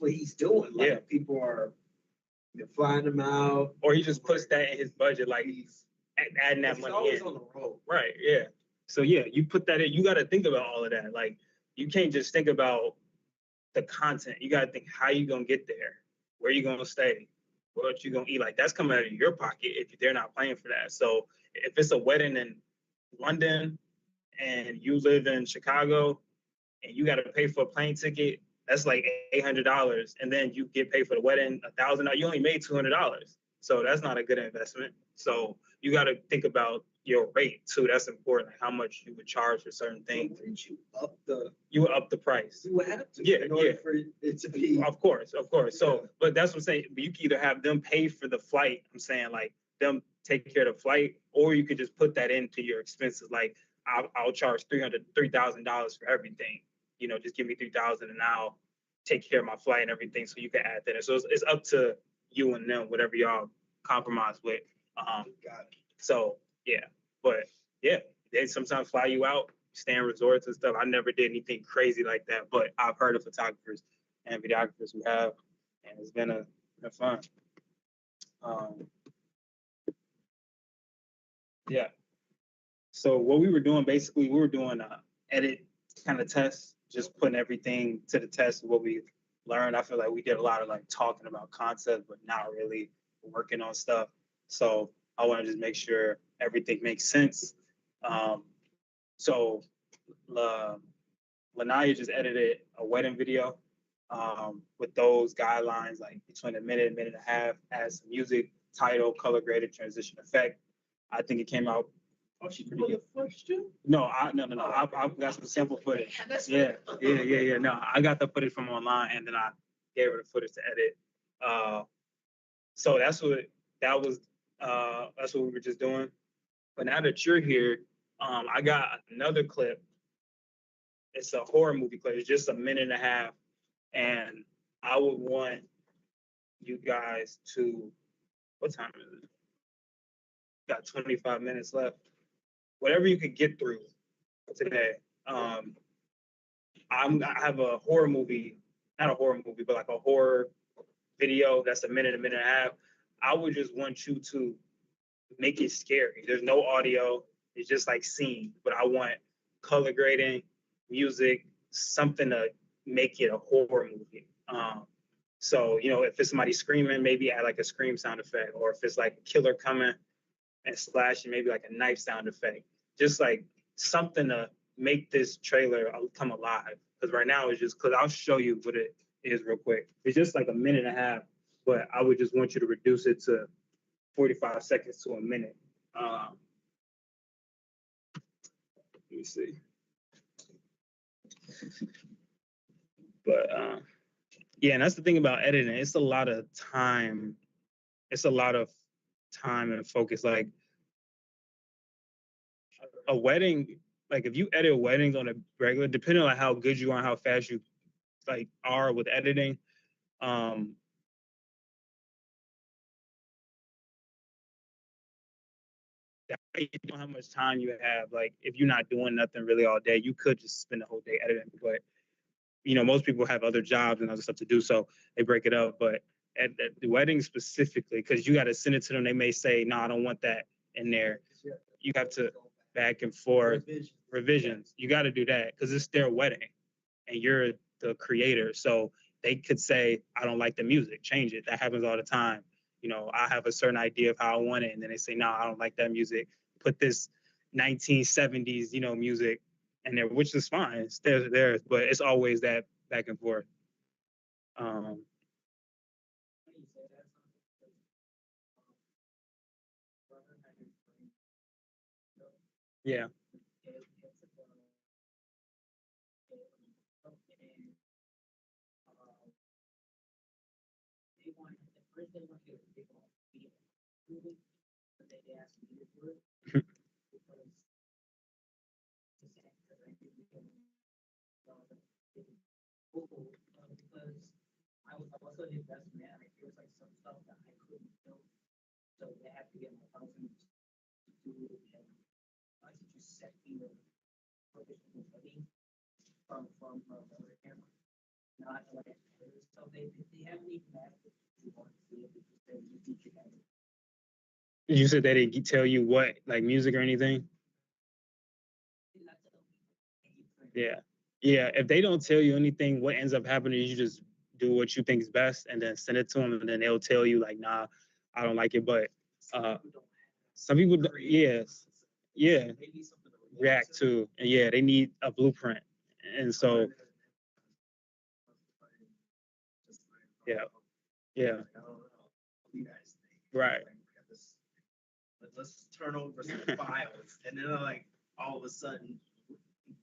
what he's doing. Like Yeah. people are flying him out, or he just puts that in his budget, like he's adding that he's money always in. on the road. Right. Yeah. So yeah, you put that in. You got to think about all of that. Like you can't just think about the content. You got to think how you gonna get there, where you gonna stay, what you gonna eat. Like that's coming out of your pocket if they're not paying for that. So if it's a wedding in London and you live in Chicago and you got to pay for a plane ticket, that's like $800, and then you get paid for the wedding $1,000. You only made $200, so that's not a good investment. So you got to think about your rate too. That's important. Like how much you would charge for certain things. Wouldn't you up the? You would up the price. You would have to. Yeah, in order yeah. for it to be. Of course. So, Yeah. but that's what I'm saying. But you can either have them pay for the flight. I'm saying like them take care of the flight, or you could just put that into your expenses. Like I'll charge $3,000 for everything. Just give me $3,000 and I'll take care of my flight and everything. So you can add that. So it's up to you and them, whatever y'all compromise with. Got it. So yeah, but yeah, they sometimes fly you out, stay in resorts and stuff. I never did anything crazy like that, but I've heard of photographers and videographers who have, and it's been fun. Yeah. So what we were doing basically, we were doing a edit kind of test, just putting everything to the test of what we learned. I feel like we did a lot of like talking about concepts, but not really working on stuff. So I want to just make sure everything makes sense. So Lanaya just edited a wedding video with those guidelines, like between a minute and a half, adds some music, title, color graded, transition effect. I think it came out. Oh, she pretty put good. the first two? No. I've got some sample footage. Yeah. No, I got the footage from online, and then I gave her the footage to edit. So that's what we were just doing. But now that you're here, I got another clip. It's a horror movie clip. It's just a minute and a half, and I would want you guys to. What time is it? Got 25 minutes left. Whatever you could get through today. I have a horror movie, not a horror movie, but like a horror video that's a minute and a half. I would just want you to make it scary. There's no audio. It's just like scenes, but I want color grading, music, something to make it a horror movie. So, if it's somebody screaming, maybe add like a scream sound effect, or if it's like a killer coming and slashing, maybe like a knife sound effect. Just like something to make this trailer come alive. Because right now it's just, because I'll show you what it is real quick. It's just like a minute and a half, but I would just want you to reduce it to 45 seconds to a minute. Let me see. But yeah, and that's the thing about editing. It's a lot of time. It's a lot of time and focus. Like a wedding, like if you edit weddings on a regular, depending on how good you are and how fast you like are with editing, um, you know how much time you have. Like if you're not doing nothing really all day, you could just spend the whole day editing. But most people have other jobs and other stuff to do, so they break it up. But at the wedding specifically, because you got to send it to them, they may say, "No, I don't want that in there." You have to back and forth revisions. You got to do that because it's their wedding, and you're the creator. So they could say, "I don't like the music, change it." That happens all the time. I have a certain idea of how I want it, and then they say, "No, I don't like that music. Put this 1970s, music in there," which is fine. It's theirs, but it's always that back and forth. Um, yeah. You said they didn't tell you what, like music or anything? Yeah. Yeah. If they don't tell you anything, what ends up happening is you just do what you think is best and then send it to them, and then they'll tell you, like, "Nah, I don't like it." But some people, yes. Yeah. React to, and yeah, they need a blueprint. And so, yeah. Yeah. Right. Let's turn over some files, and then like all of a sudden,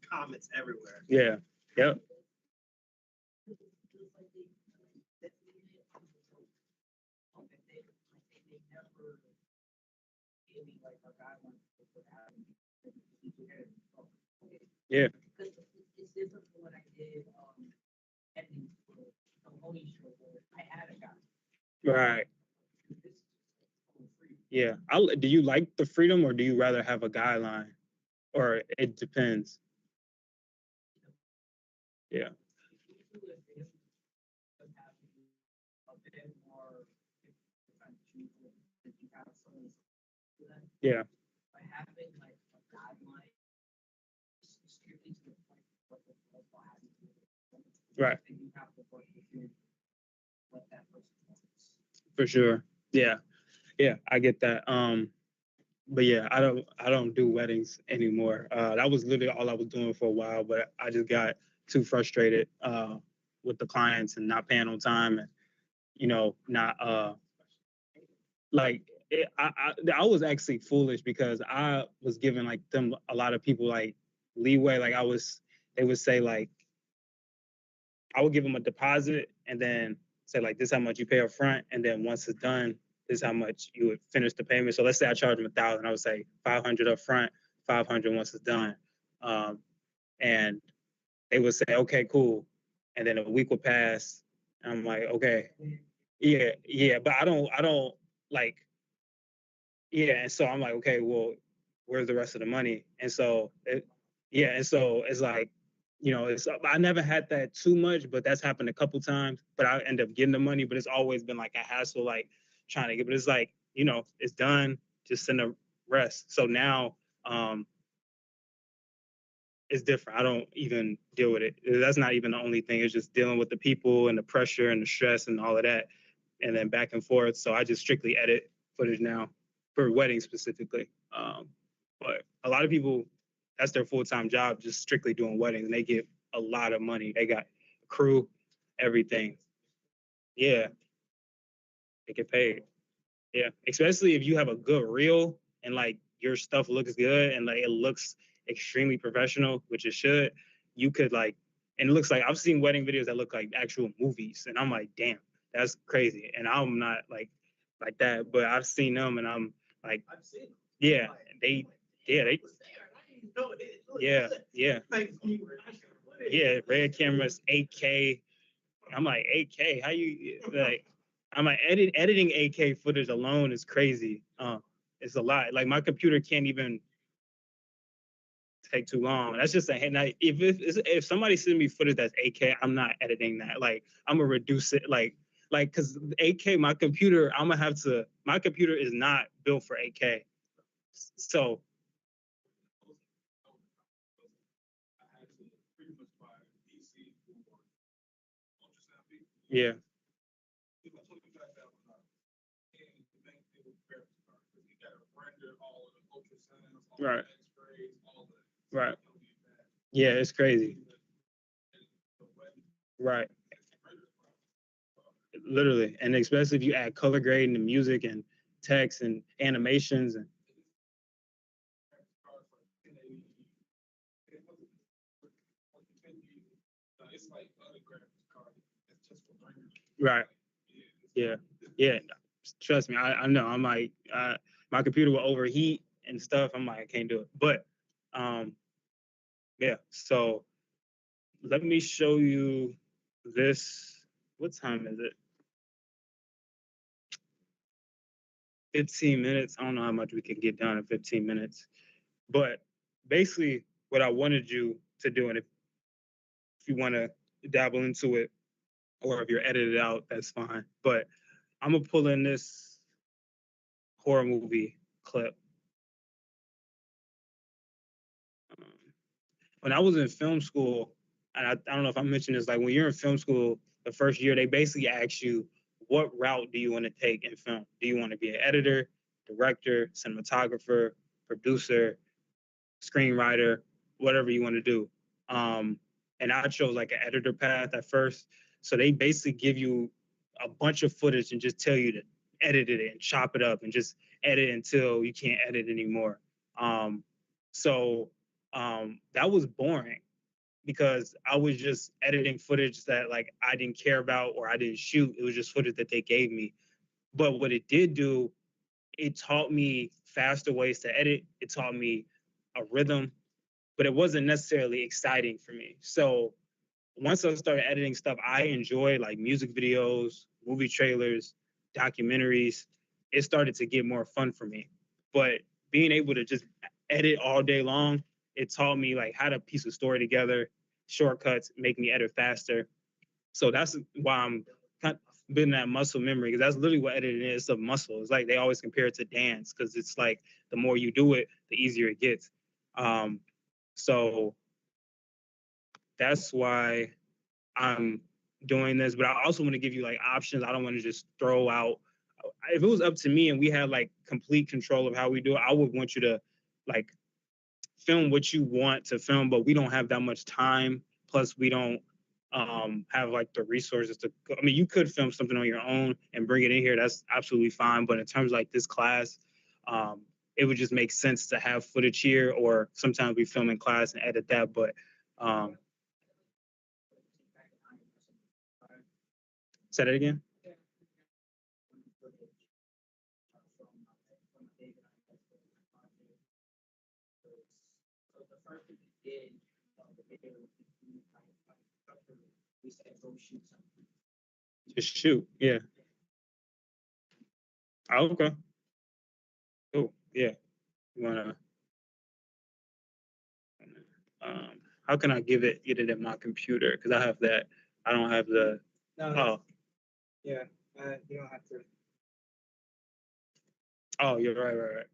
comments everywhere. Yeah. Yep. Yeah. Right. Yeah. Do you like the freedom, or do you rather have a guideline? Or it depends. Yeah. Yeah. Right. For sure. Yeah. Yeah. I get that. But yeah, I don't do weddings anymore. That was literally all I was doing for a while, but I just got too frustrated with the clients and not paying on time, and not like I was actually foolish because I was giving like them a lot of people like leeway. Like they would say like I would give them a deposit and then say like this is how much you pay up front, and then once it's done, this is how much you would finish the payment. So let's say I charge them 1,000, I would say 500 up front, 500 once it's done, and they would say okay, cool, and then a week would pass, and I'm like okay, yeah, yeah, but I don't like. Yeah, and so I'm like, okay, well, where's the rest of the money? And so, yeah, and so it's like, it's I never had that too much, but that's happened a couple times. But I end up getting the money, but it's always been like a hassle, like trying to get. But it's like, it's done. Just send the rest. So now, it's different. I don't even deal with it. That's not even the only thing. It's just dealing with the people and the pressure and the stress and all of that, and then back and forth. So I just strictly edit footage now for weddings specifically. But a lot of people, that's their full-time job, just strictly doing weddings, and they get a lot of money. They got a crew, everything. Yeah, they get paid. Yeah, especially if you have a good reel and like your stuff looks good and like it looks extremely professional, which it should. You could like, and it looks like I've seen wedding videos that look like actual movies, and I'm like, damn, that's crazy. And I'm not like that, but I've seen them, and I'm like, I've seen them. yeah, they, yeah, they, Yeah, yeah, yeah. Red cameras, 8K. I'm like 8K. How you like? I'm like editing 8K footage alone is crazy. It's a lot. Like my computer can't even take too long. That's just a hand. If somebody sends me footage that's 8K, I'm not editing that. Like I'm gonna reduce it. Like because 8K, my computer, I'm gonna have to. My computer is not built for 8K. So yeah, right, right. Yeah, it's crazy. Right. Literally, and especially if you add color grading and music and text and animations and right. Yeah, yeah. Trust me, I know. I'm like, my computer will overheat and stuff. I'm like, I can't do it. But, yeah. So let me show you this. What time is it? 15 minutes. I don't know how much we can get done in 15 minutes. But basically, what I wanted you to do, and if you want to dabble into it, or if you're edited out, that's fine. But I'm gonna pull in this horror movie clip. Um, when I was in film school, and I don't know if I mentioned this, like when you're in film school, the first year they basically ask you, what route do you want to take in film? Do you want to be an editor, director, cinematographer, producer, screenwriter, whatever you want to do? And I chose like an editor path at first. So they basically give you a bunch of footage and just tell you to edit it and chop it up and just edit until you can't edit anymore. So that was boring because I was just editing footage that like I didn't care about or I didn't shoot. It was just footage that they gave me. But what it did do, it taught me faster ways to edit. It taught me a rhythm, but it wasn't necessarily exciting for me. So once I started editing stuff I enjoy, like music videos, movie trailers, documentaries, it started to get more fun for me. But being able to just edit all day long, it taught me like how to piece a story together, shortcuts, make me edit faster. So that's why I'm kind of building that muscle memory, because that's literally what editing is, a muscle. It's like they always compare it to dance because it's like the more you do it, the easier it gets. So that's why I'm doing this, but I also want to give you like options. I don't want to just throw out. If it was up to me and we had like complete control of how we do it, I would want you to like film what you want to film, but we don't have that much time. Plus, we don't have like the resources to. I mean, you could film something on your own and bring it in here. That's absolutely fine. But in terms of like this class, it would just make sense to have footage here, or sometimes we film in class and edit that. But say that again. Just shoot. Yeah. Oh, okay. Cool. Yeah. You wanna? How can I get it in my computer? Because I have that. I don't have the. No, Oh. yeah, you don't have to. Oh, you're right.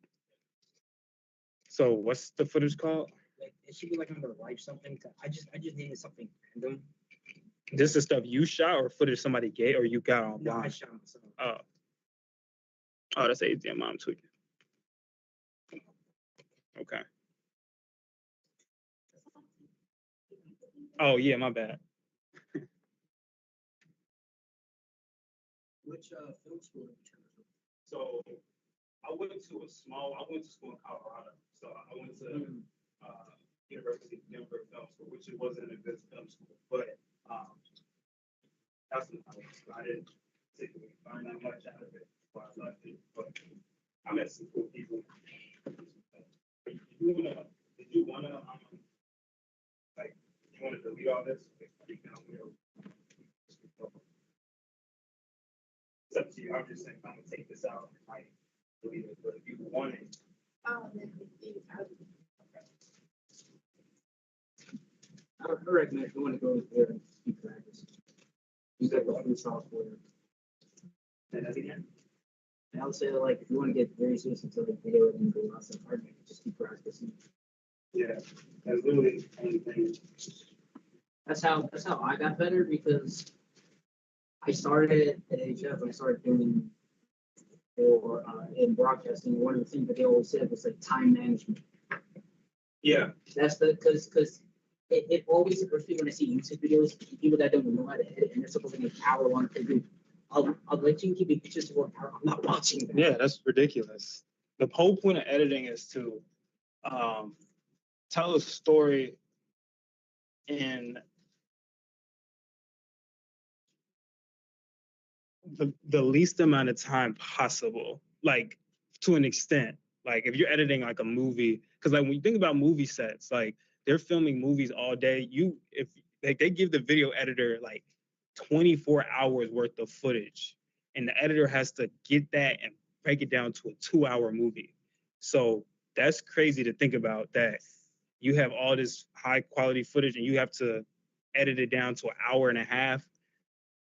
So what's the footage called? Like, it should be like under life something. I just needed something random. This is stuff you shot or footage somebody gave or you got online? No, I shot myself. Oh, that's easy. I'm tweaking. Okay. Oh yeah, my bad. Which film school did you go to? So I went to school in Colorado. So I went to University of Denver Film School, which it wasn't a good film school, but that's what I didn't particularly find that much out of it before I left it. But I met some cool people. Did you want It's up to you. I'm just saying, I'm gonna take this out and like delete it, but if you want it. I would recommend if you want to go there and keep practice. You got the free software. Say that again? And I would say like if you want to get very serious into the video and go outside hard, just keep practicing. Yeah, that's literally the only thing. That's how I got better because I started at HF and I started doing for in broadcasting. One of the things that they always said was like time management. Yeah, That's the because it always occurs to me when I see YouTube videos, people that don't know how to edit and they're supposed to make hour long video. I'll let you keep your pictures for an hour. I'm not watching that. yeah, that's ridiculous. The whole point of editing is to tell a story in the least amount of time possible, like to an extent. Like if you're editing like a movie, because like when you think about movie sets, like they're filming movies all day. If like they give the video editor like 24 hours worth of footage, and the editor has to get that and break it down to a 2-hour movie. So that's crazy to think about that you have all this high quality footage and you have to edit it down to an hour and a half.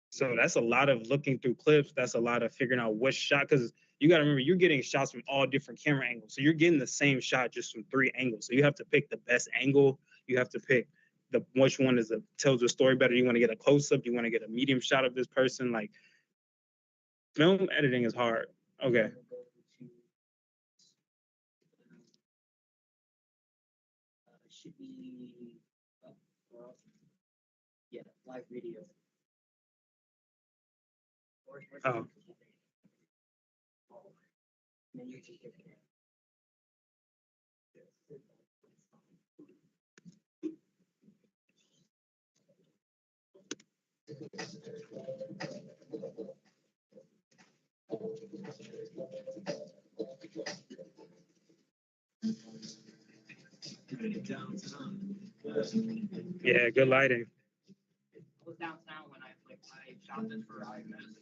So that's a lot of looking through clips. That's a lot of figuring out what shot, because you got to remember you're getting shots from all different camera angles. So you're getting the same shot just from 3 angles. So you have to pick the best angle. You have to pick which one tells the story better. You want to get a close up. You want to get a medium shot of this person. Like film editing is hard. Okay. Should be yeah, live video. Oh. Then you can get it. Yeah, good lighting. I was downtown when I shot this for IMS.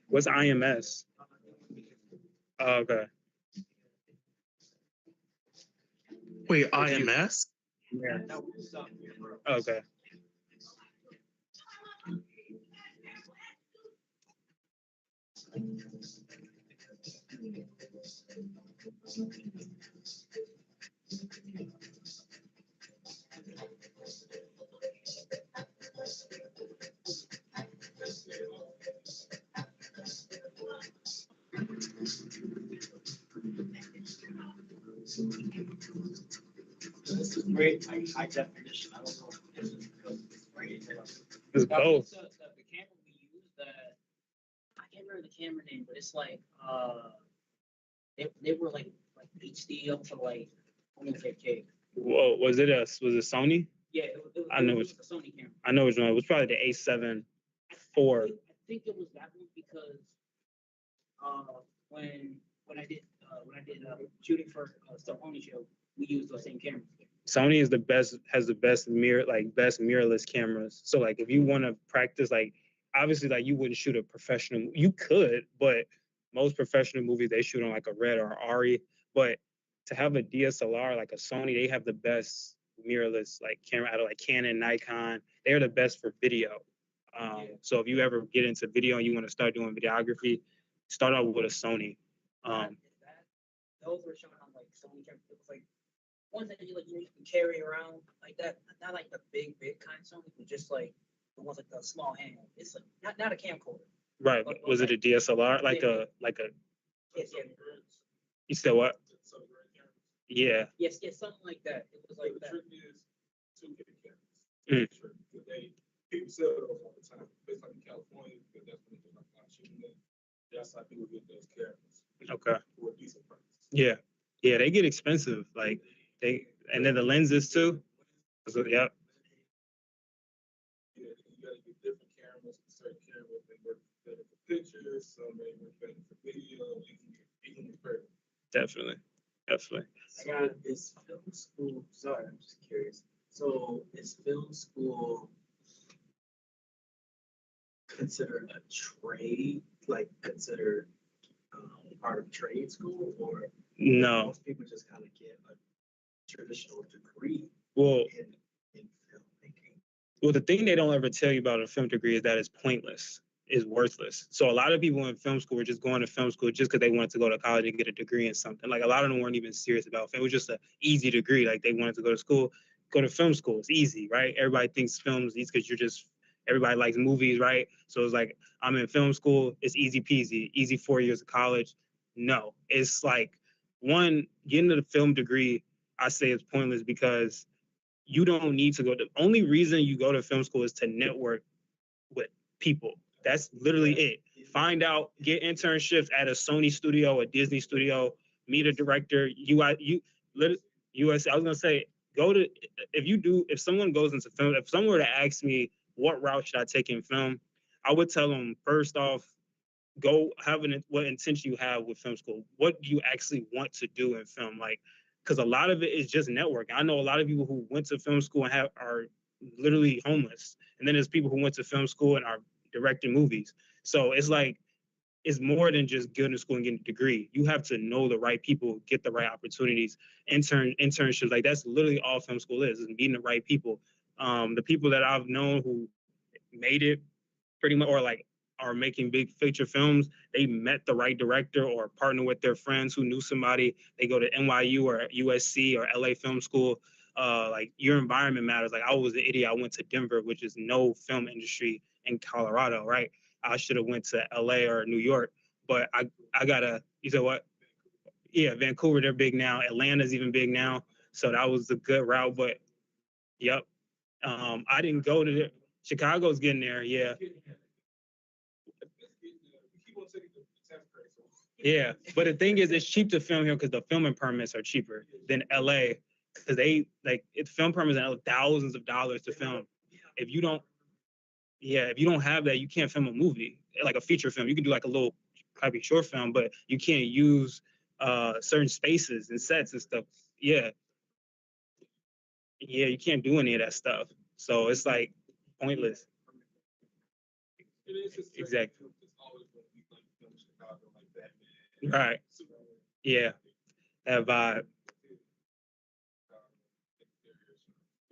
What's IMS? Oh, okay. Wait, IMS? Yeah. That was Okay. this is great. High definition. I don't know if this is because it's great. It's both. The camera we use that I can't remember the camera name, but it's like they were like HD up to like 25K. Whoa, was it Sony? Yeah, I know it was a Sony camera. I know which one. It was probably the A7 IV. I think it was that one because when I did shooting for Sony show, we used the same camera. Sony is has the best mirrorless cameras. So like if you want to practice, like obviously like you wouldn't shoot a professional, you could, but most professional movies they shoot on like a Red or Ari. But to have a DSLR like a Sony, they have the best mirrorless like camera out of like Canon, Nikon. They're the best for video. So if you ever get into video and you want to start doing videography, start out with a Sony. Those were shown on like Sony cameras. It was like ones that you can carry around like that, not like the big kind Sony, but just like the ones like the small hand. It's like not a camcorder. Right. But Was it a DSLR? Like yeah. a Yes, yeah. You said what? Yeah. Yes, something like that. It was like that. People sell those all the time, based like in California, because that's when they like shooting them. That's how people get those cameras. Okay. For a decent price. Yeah. Yeah, they get expensive. Like and then the lenses too. So, yep. Yeah, you gotta get different cameras. Certain cameras they work better for pictures, some may work better for video. You can compare them. Definitely. So is film school, sorry, I'm just curious. So is film school considered a trade, like considered part of trade school, or No. most people just kind of get a traditional degree Well, in filmmaking? well, the thing they don't ever tell you about a film degree is that it's pointless, is worthless. So a lot of people in film school were just going to film school just because they wanted to go to college and get a degree in something. Like a lot of them weren't even serious about film. It was just an easy degree. Like they wanted to go to school, go to film school. It's easy, right? Everybody thinks film's easy because everybody likes movies, right? So it's like, I'm in film school. It's easy peasy, easy 4 years of college. No, it's like, one, getting the film degree, I say is pointless because you don't need to go. The only reason you go to film school is to network with people. That's literally it. Find out, get internships at a Sony studio, a Disney studio, meet a director. US. I was gonna say, go to if someone goes into film, if someone were to ask me what route should I take in film, I would tell them first off, go have what intention you have with film school. What do you actually want to do in film? Like, because a lot of it is just networking. I know a lot of people who went to film school and are literally homeless, and then there's people who went to film school and are directing movies. So it's like, it's more than just going to school and getting a degree. You have to know the right people, get the right opportunities, internships. Like that's literally all film school is meeting the right people. The people that I've known who made it pretty much, or like are making big feature films, they met the right director or partner with their friends who knew somebody. They go to NYU or USC or LA Film School. Like your environment matters. Like I was an idiot. I went to Denver, which is no film industry in Colorado, right? I should have went to LA or New York, but I gotta. You said what? Yeah, Vancouver, they're big now. Atlanta's even big now. So that was a good route. But yep, I didn't go to Chicago's getting there. Yeah. Yeah, but the thing is, it's cheap to film here because the filming permits are cheaper than LA because film permits are thousands of dollars to film. If you don't, if you don't have that, you can't film a movie like a feature film. You can do like a little probably short film, but you can't use certain spaces and sets and stuff. Yeah, you can't do any of that stuff. So it's like pointless. Exactly. Right. Yeah. That vibe.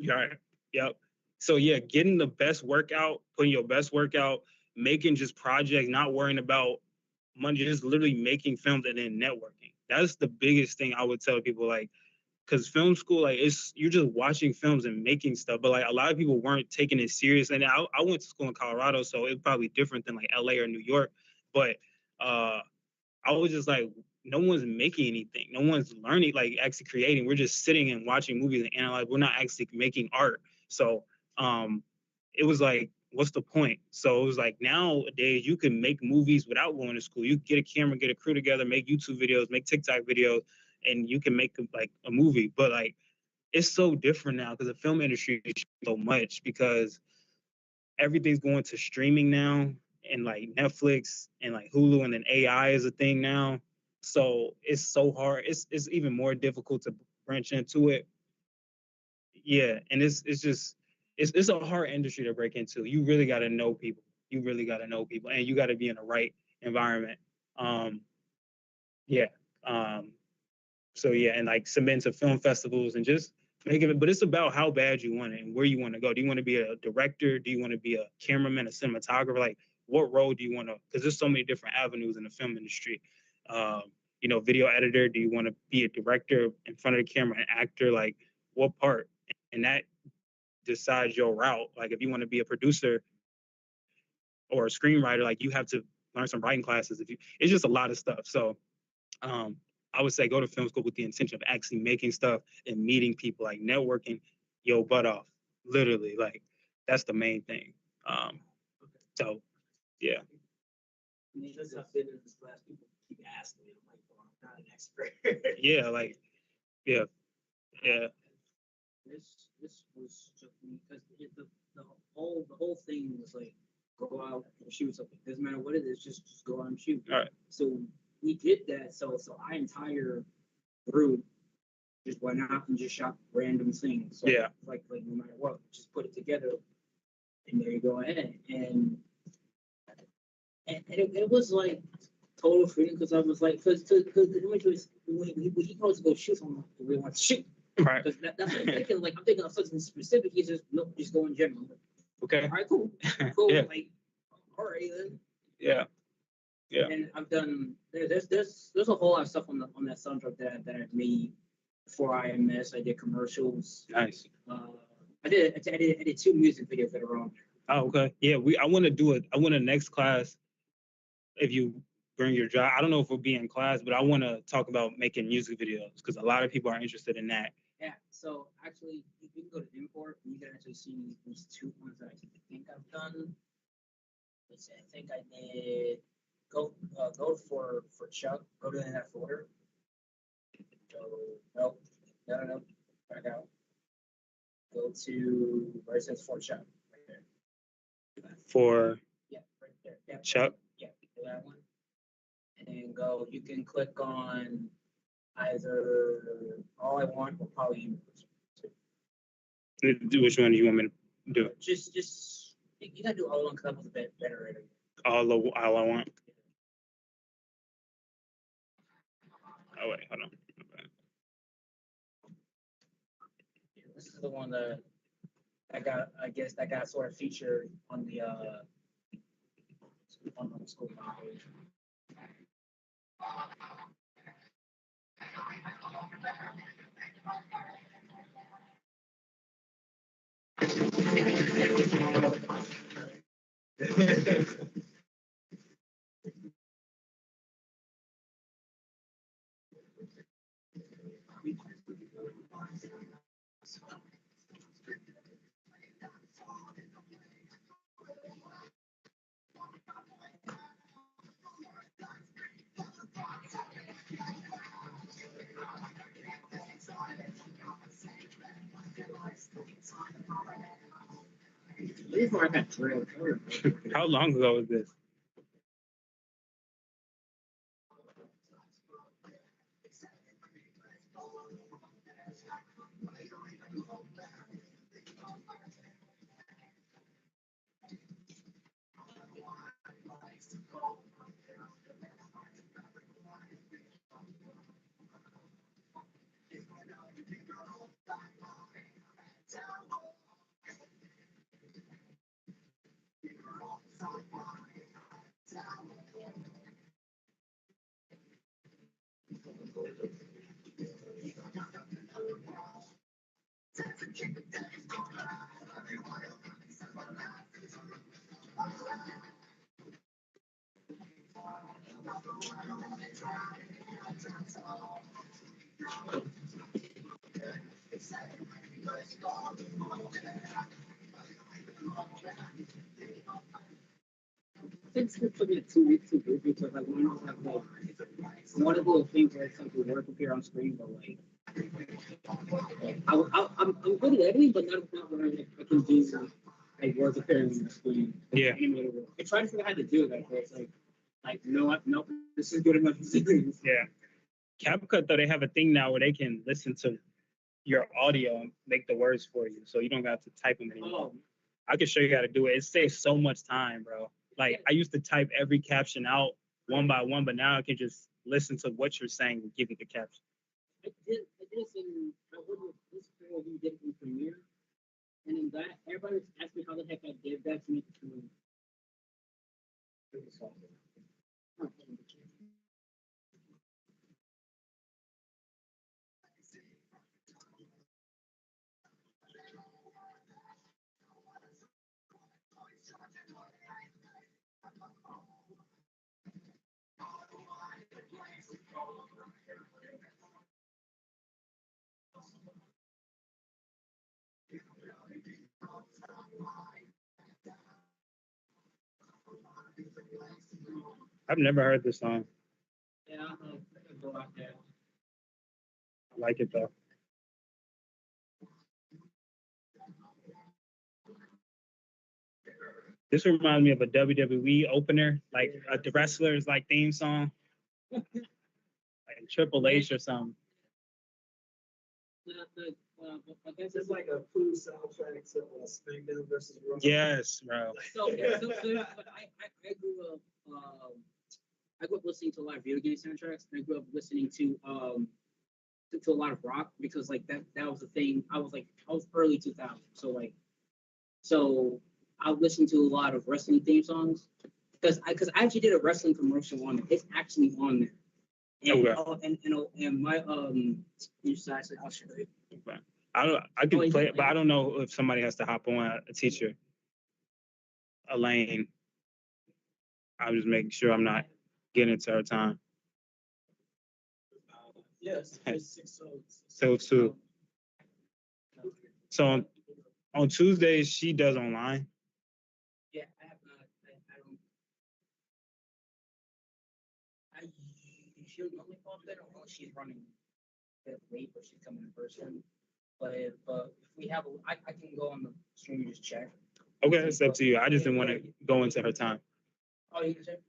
Right. Yep. So yeah, getting the best workout, putting your best workout, making just projects, not worrying about money, just literally making films and then networking. That's the biggest thing I would tell people, like, because film school, like, you're just watching films and making stuff, but like a lot of people weren't taking it serious. And I went to school in Colorado, so it's probably different than like LA or New York. But I was just like, no one's making anything. No one's learning, like actually creating. We're just sitting and watching movies and analyze. We're not actually making art. So it was like, what's the point? So it was like, nowadays you can make movies without going to school. You get a camera, get a crew together, make YouTube videos, make TikTok videos, and you can make like a movie. But like, it's so different now because the film industry is so much because everything's going to streaming now, and like Netflix and like Hulu, and then AI is a thing now. So it's so hard. It's even more difficult to branch into it. Yeah, and it's a hard industry to break into. You really got to know people. You really got to know people, and you got to be in the right environment. Yeah. So yeah, and like submit to film festivals and just make it. But it's about how bad you want it and where you want to go. Do you want to be a director? Do you want to be a cameraman, a cinematographer? Like, what role do you want to? Because there's so many different avenues in the film industry. Video editor. Do you want to be a director in front of the camera, an actor? Like, what part? And that decides your route. Like, if you want to be a producer or a screenwriter, like you have to learn some writing classes. It's just a lot of stuff. So I would say go to film school with the intention of actually making stuff and meeting people, like networking your butt off. Literally, like that's the main thing. So yeah. Because I've been in this class, people keep asking me, I'm like, well, I'm not an expert. Yeah, like yeah. This was just because the whole thing was like, go out and shoot something. Doesn't matter what it is, just go out and shoot. All right. So we did that. So our entire group just went out and just shot random things. So, Yeah. like no matter what, just put it together, and there you go ahead. And it was like total freedom because I was like, because the image was when he goes to go shoot someone, we want to shoot. Right. Because that's what I'm thinking. Like I'm thinking of something specific. He's just no, just go in general. Okay. All right, cool, cool. Yeah. Like, all right then. Yeah. Yeah. And I've done there's a whole lot of stuff on that soundtrack that I've made before IMS. I did commercials. Nice. I did 2 music videos that are on there. Oh, okay. Yeah, I want to do it. I want a next class. If you bring your job, I don't know if we'll be in class, but I want to talk about making music videos because a lot of people are interested in that. Yeah. So actually, you can go to import and you can actually see these 2 ones that I think I've done. Let's see. I think I did go for Chuck. Go to that folder. No. Back out. Go to where it says for Chuck. Right there. For Yeah, right there. Yeah, Chuck? Yeah, that one. And then go, you can click on either All I Want or Poly. Which one do you want me to do? Just, you gotta do all of them because that was a bit better at it. All I want. Oh wait, hold on. This is the one that I guess that got sort of featured on the school page. Before I got drilled. How long ago was this? It's took me 2 weeks to do because like when I was like, one of those things where something work appear on screen, but like I'm good at editing, but not where I can do like work appearing on the screen. Yeah. I tried to figure out how to do that, but it's like no, this is good enough. Yeah. CapCut though, they have a thing now where they can listen to your audio and make the words for you, so you don't have to type them anymore. I can show you how to do it. It saves so much time, bro. Like I used to type every caption out one by one, but now I can just listen to what you're saying and give you the caption. I did some. I worked with this girl who did it in Premiere, and in that everybody was asking how the heck I did that to make it to. I've never heard this song. Yeah, I'll go out there. I like it though. This reminds me of a WWE opener, like the wrestler's like theme song, like Triple H or something. Against It's like a food soundtrack to SmackDown versus Raw. Yes, bro. So, but I grew up listening to a lot of video game soundtracks, and I grew up listening to a lot of rock because like that was the thing. I was early 2000, so I listened to a lot of wrestling theme songs because I actually did a wrestling commercial on it. It's actually on there. And, Okay. and my you said actually I'll show you. Okay. I can play it, but I don't know if somebody has to hop on a teacher. Elaine. I'm just making sure I'm not getting into her time. Yes, it's 6 So too. So on Tuesdays she does online. Yeah, I have not. I don't. I she'll normally pop that unless she's running a bit late or she's coming in person. But if we have I can go on the stream and just check. Okay, it's up to you. I just didn't want to go into her time. Oh, you can check.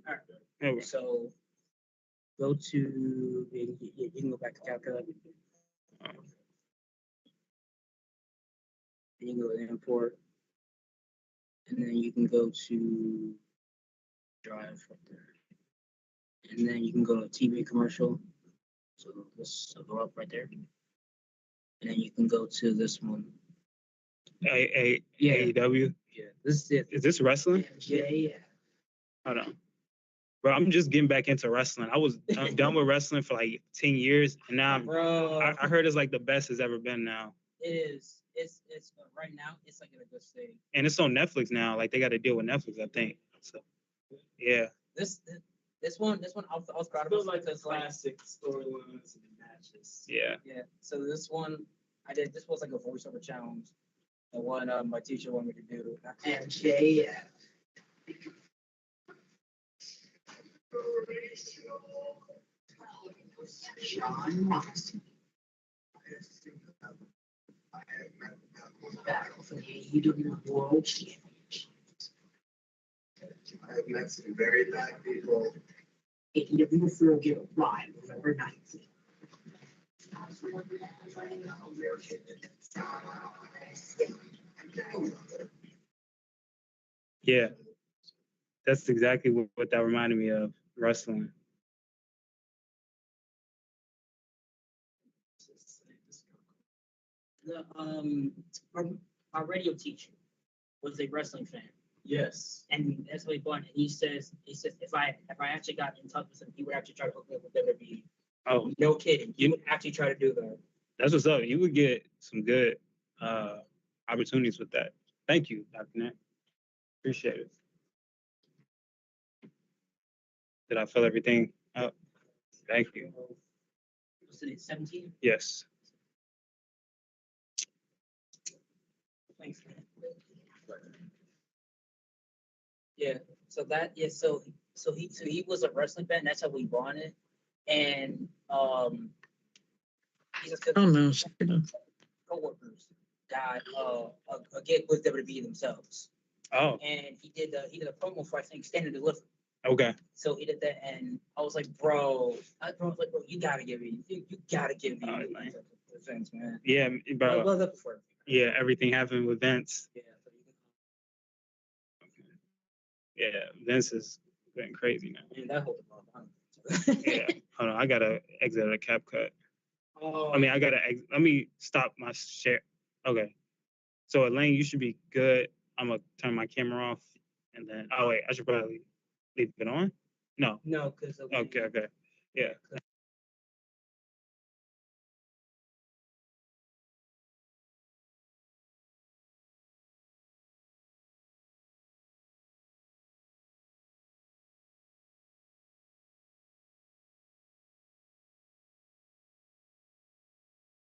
All right. Okay. So go to you can go back to CapCut. And you go to import, and then you can go to drive right there, and then you can go to TV commercial. So this will go up right there, and then you can go to this one. AEW. Yeah, this is it. Is this wrestling? Yeah. Hold on. Bro, I'm just getting back into wrestling. I'm done with wrestling for like 10 years, and now Bro, I heard it's like the best it's ever been now. it is. It's right now. It's like in a good state. And it's on Netflix now. Like they got to deal with Netflix, I think. So, yeah. This one I was proud of Still it like the because like classic storylines and matches. Yeah. yeah. So this one I did. This was like a voiceover challenge, and one my teacher wanted me to do. MJF. John Moxley. Battle for the AEW World Championship. I've met some very bad people. AEW Full Gear Live, November 19th. Yeah. That's exactly what that reminded me of, wrestling. The our radio teacher was a wrestling fan, Yes. and that's what he wanted. He says if I actually got in touch with him, he would actually try to hook me up with WWE. Oh, No kidding, he would actually try to do that. that's what's up. You would get some good opportunities with that. Thank you, Dr. Nat. Appreciate it. Did I fill everything up? Thank you. Was it 17? Yes. Thanks, man. Yeah. So he was a wrestling fan. That's how we bonded, and he's just coworkers got a gig with WWE themselves, Oh, and he did a promo for I think Standard Delivery. okay. So he did that, and I was like, bro, you gotta give me defense, man. Yeah, bro. Well, that's before. Yeah, everything happened with Vince. Yeah. Yeah, Vince has been crazy now. And that whole thing. Yeah. Hold on, I gotta exit a CapCut. Oh, I mean, let me stop my share. Okay. So Elaine, you should be good. I'm gonna turn my camera off, and then oh wait, I should probably leave it on. No. no, because Okay. Yeah.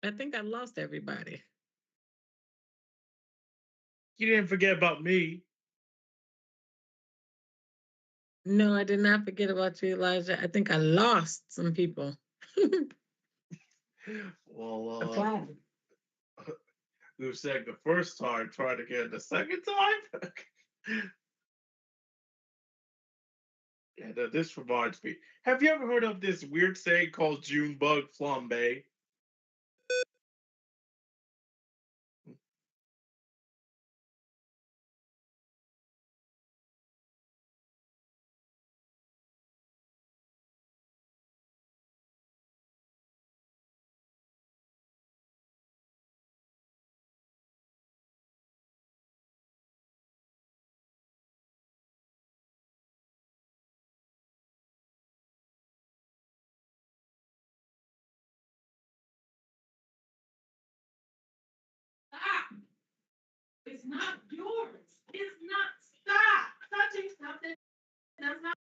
I think I lost everybody. You didn't forget about me. No, I did not forget about you, Elijah. I think I lost some people. Well, who said the first time, try to get it the second time? Yeah, this reminds me. Have you ever heard of this weird saying called June bug flambe? Stop. It's not yours. It's not. Stop touching something that's not.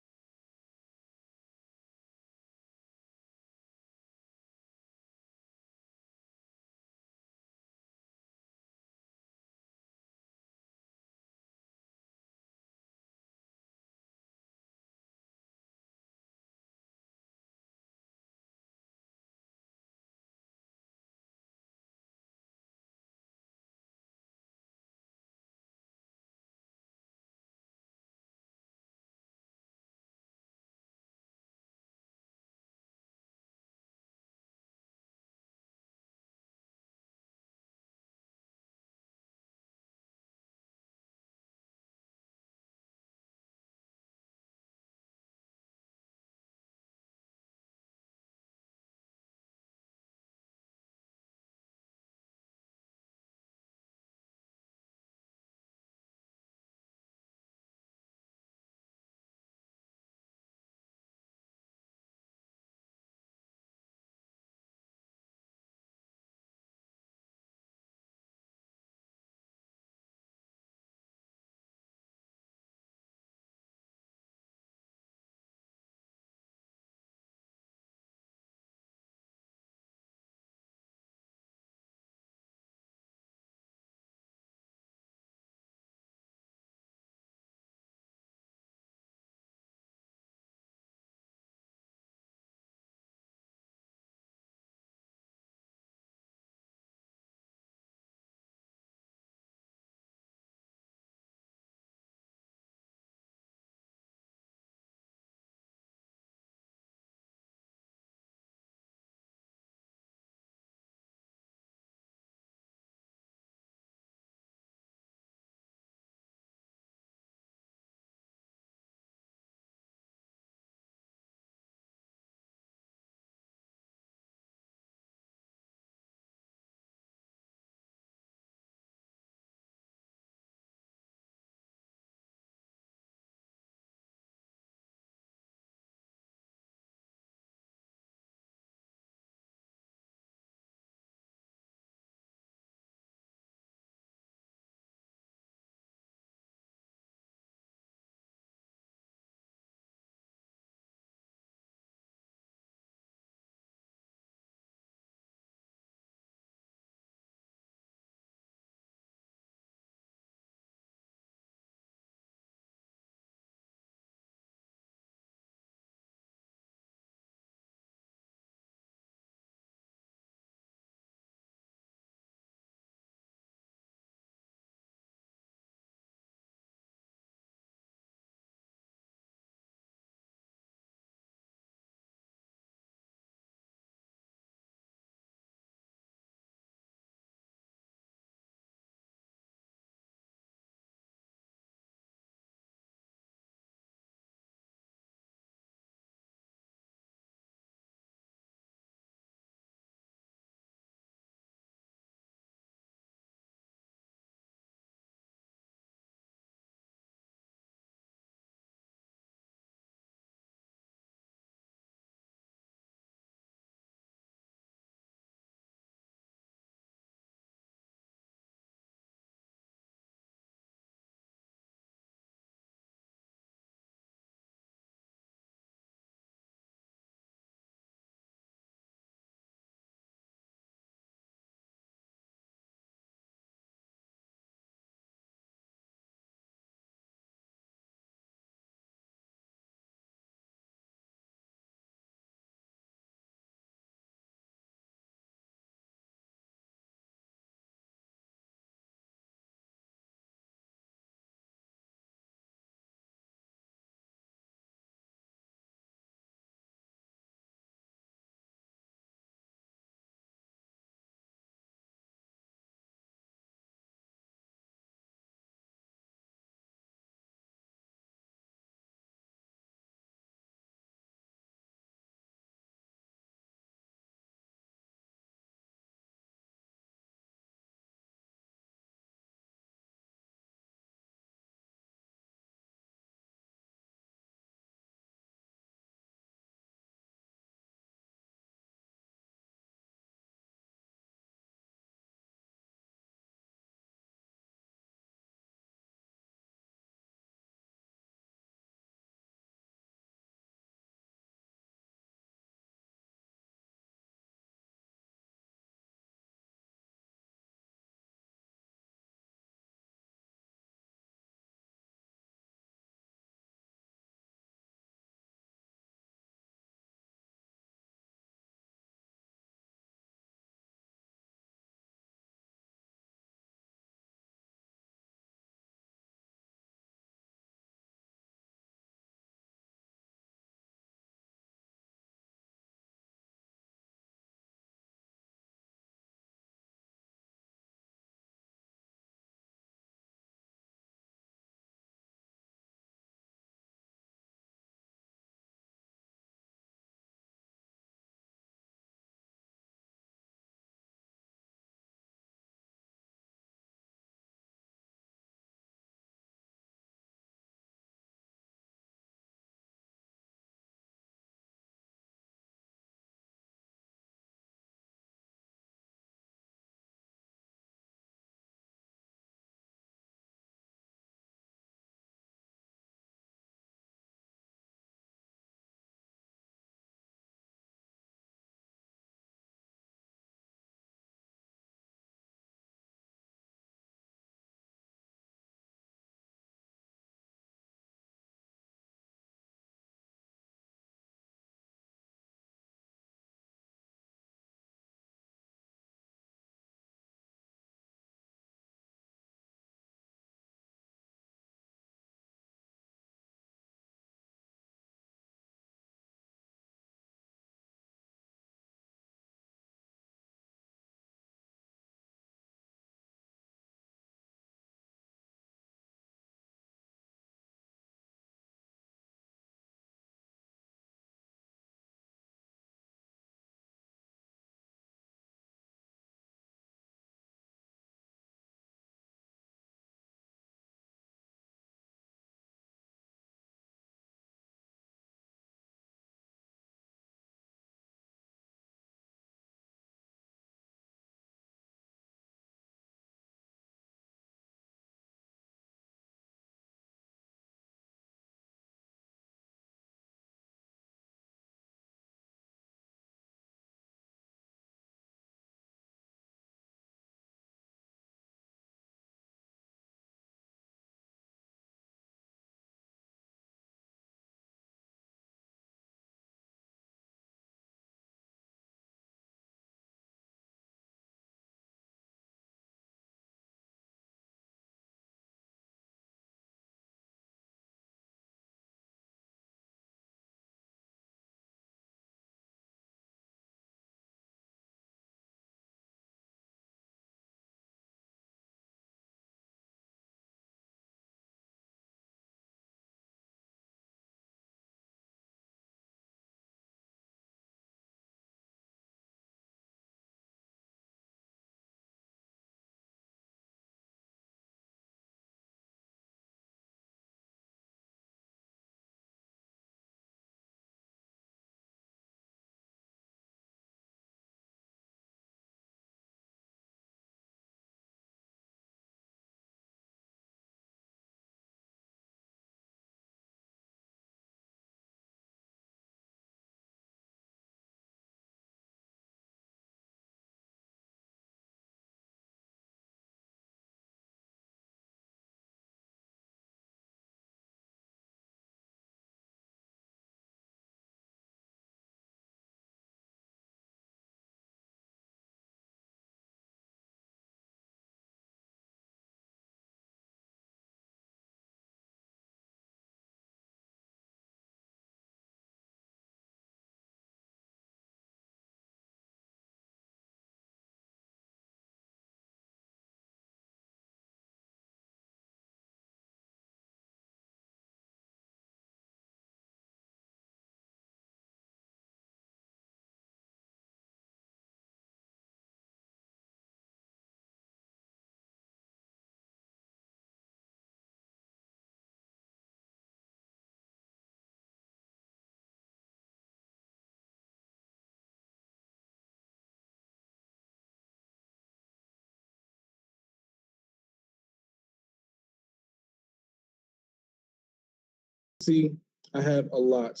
see, I have a lot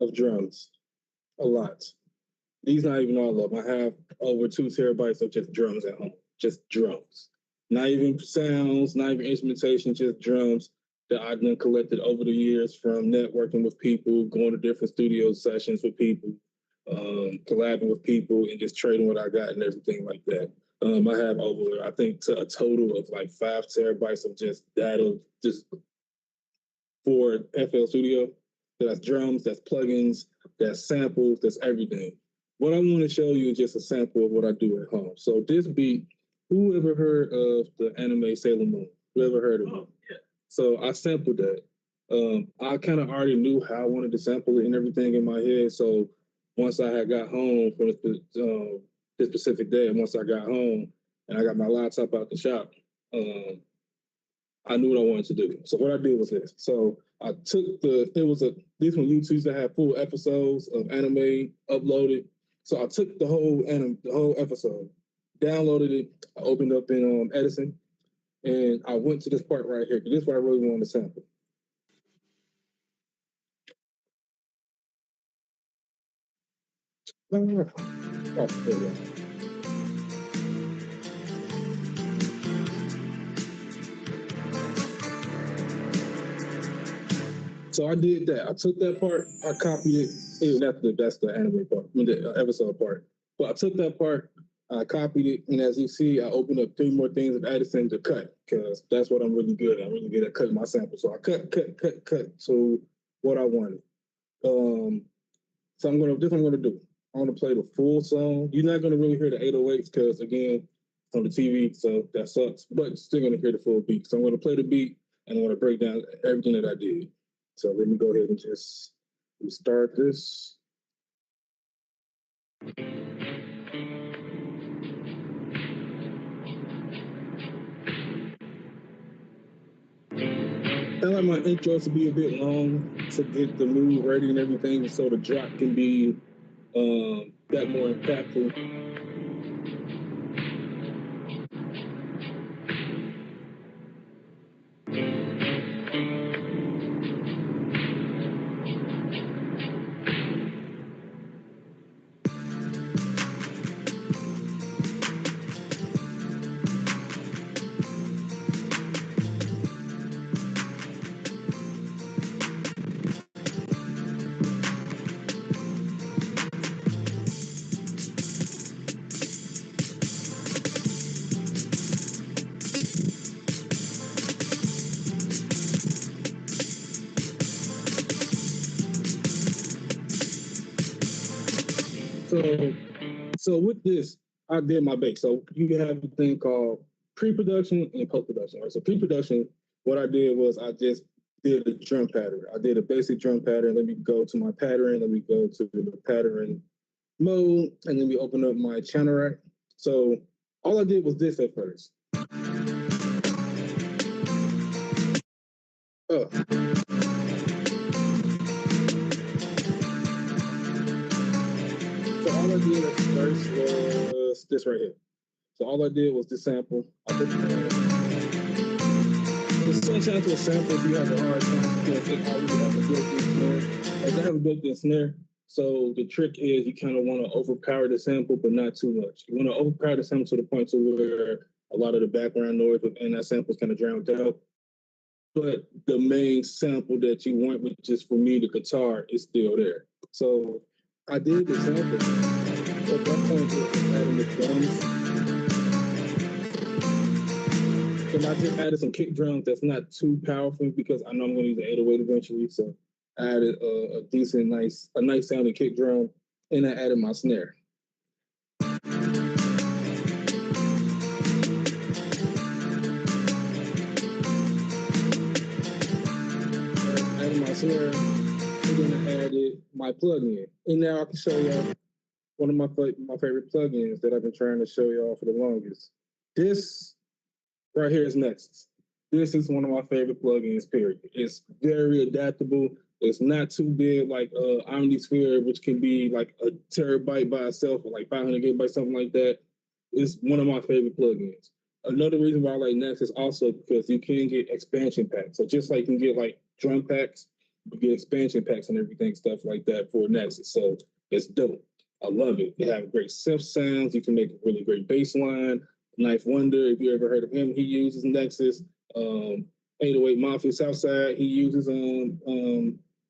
of drums. A lot. These not even all of them. I have over 2 terabytes of just drums at home. Just drums. Not even sounds, not even instrumentation, just drums that I've done collected over the years from networking with people, going to different studio sessions with people, collabing with people, and just trading what I got and everything like that. I have over, I think, a total of like 5 terabytes of just data, just for FL Studio. That's drums, that's plugins, that's samples, that's everything. What I want to show you is just a sample of what I do at home. So this beat, who ever heard of the anime Sailor Moon? Who ever heard of it? Yeah. So I sampled that. I kind of already knew how I wanted to sample it and everything in my head. So once I had got home from this specific day, and once I got home and I got my laptop out the shop, I knew what I wanted to do. So what I did was this. So I took this one used to have full episodes of anime uploaded. So I took the whole episode, downloaded it, I opened up in Edison, and I went to this part right here. This is what I really wanted to sample. Oh, there we go. So I did that. I took that part, I copied it. That's the anime part, the episode part. But I took that part, I copied it, and as you see, I opened up 3 more things of Edison to cut, because that's what I'm really good at. I'm really good at cutting my samples. So I cut to what I wanted. So this is what I'm gonna do. I'm gonna play the full song. You're not gonna really hear the 808s because again, on the TV, so that sucks. But you're still gonna hear the full beat. So I'm gonna play the beat and I'm gonna break down everything that I did. So let me go ahead and just restart this. I like my intros to be a bit long to get the mood ready and everything, so the drop can be that more impactful. So with this, I did my base. So you have a thing called pre-production and post-production. Right? So pre-production, what I did was I just did a drum pattern. I did a basic drum pattern. Let me go to my pattern. Let me go to the pattern mode, and then we open up my channel rack. So all I did was this at first. Oh. So all I did at first was this right here. So all I did was this sample. I put sometimes with samples you have a hard time because it already have a built-in snare. Like they have a built-in snare. So the trick is you kind of want to overpower the sample, but not too much. You want to overpower the sample to the point to where a lot of the background noise within that sample is kind of drowned out. But the main sample that you want, which is for me, the guitar, is still there. So I did the sample. At that point, it was adding the drums. And I just added some kick drums that's not too powerful because I know I'm going to use an 808 eventually. So I added a decent, nice sounding kick drum, and I added my snare. I added my snare, and then I added my plug-in. And now I can show y'all one of my favorite plugins that I've been trying to show y'all for the longest. This right here is Nexus. This is one of my favorite plugins, period. It's very adaptable. It's not too big like Omnisphere, which can be like a terabyte by itself or like 500 gigabytes, something like that. It's one of my favorite plugins. Another reason why I like Nexus also because you can get expansion packs. So just like you can get like drum packs, You get expansion packs and everything, stuff like that for Nexus. So it's dope. I love it. They have great synth sounds. You can make a really great bass line. Knife Wonder, if you ever heard of him, he uses Nexus. 808 Mafia Southside, he uses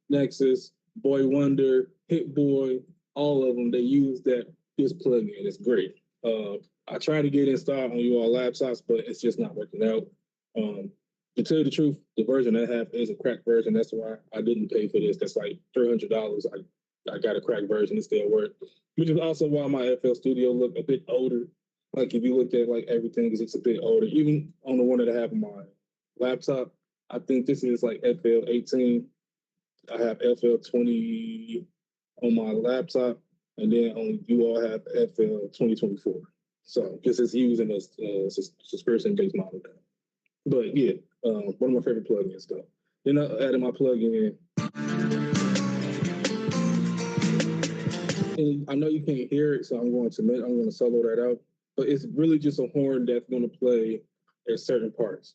Nexus. Boy Wonder, Hit Boy, all of them, they use this plugin. It's great. I try to get it installed on you all laptops, but it's just not working out. To tell you the truth, the version I have is a cracked version. That's why I didn't pay for this. That's like $300. I got a cracked version. It still works, which is also why my FL Studio look a bit older. Like if you look at like everything, it's a bit older. Even on the one that I have on my laptop, I think this is like FL 18. I have FL 20 on my laptop, and then you all have FL 2024. So this is using a subscription-based model now. But yeah, one of my favorite plugins though. Then I added my plugin in. And I know you can't hear it, so I'm going to solo that out. But it's really just a horn that's going to play at certain parts.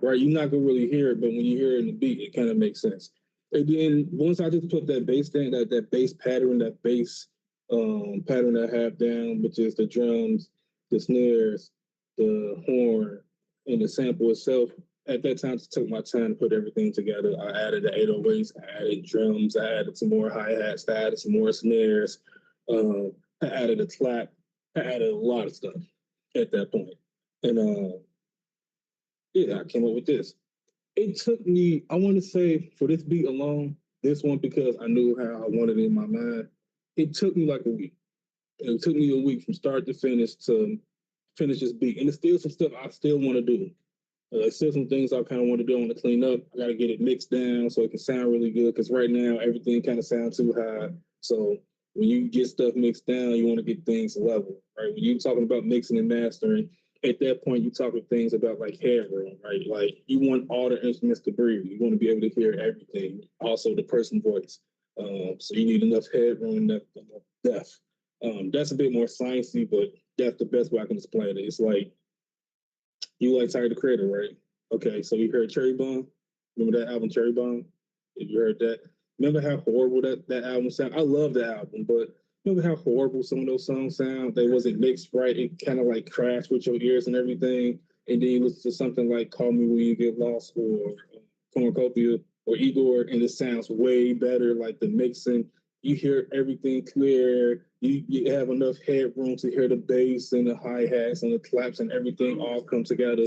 Right, you're not gonna really hear it, but when you hear it in the beat, it kind of makes sense. And then once I just put that bass down, that bass pattern, that bass pattern I have down, which is the drums, the snares, the horn, and the sample itself. At that time, I took my time to put everything together. I added the 808s, I added drums, I added some more hi-hats, I added some more snares, I added a clap, I added a lot of stuff at that point. And yeah, I came up with this. It took me, I want to say, for this beat alone, this one, because I knew how I wanted it in my mind, it took me like a week. It took me a week from start to finish this beat. And there's still some stuff I still want to do. There's still some things I kind of want to do. I want to clean up. I got to get it mixed down so it can sound really good, because right now everything kind of sounds too high. So when you get stuff mixed down, you want to get things level, right? When you're talking about mixing and mastering, at that point, you're talking things about like headroom, right? Like you want all the instruments to breathe. You want to be able to hear everything, also the person's voice. So you need enough headroom, enough depth. That's a bit more sciencey, but that's the best way I can explain it. It's like you like Tyler the Creator, right? Okay, so you heard Cherry Bomb. Remember that album, Cherry Bomb? If you heard that, remember how horrible that album sounded? I love the album, but remember how horrible some of those songs sound? They wasn't mixed right. It kind of like crashed with your ears and everything. And then you listen to something like Call Me When You Get Lost or Cornucopia or Igor, and it sounds way better. Like the mixing, you hear everything clear. You have enough headroom to hear the bass and the hi-hats and the claps and everything all come together.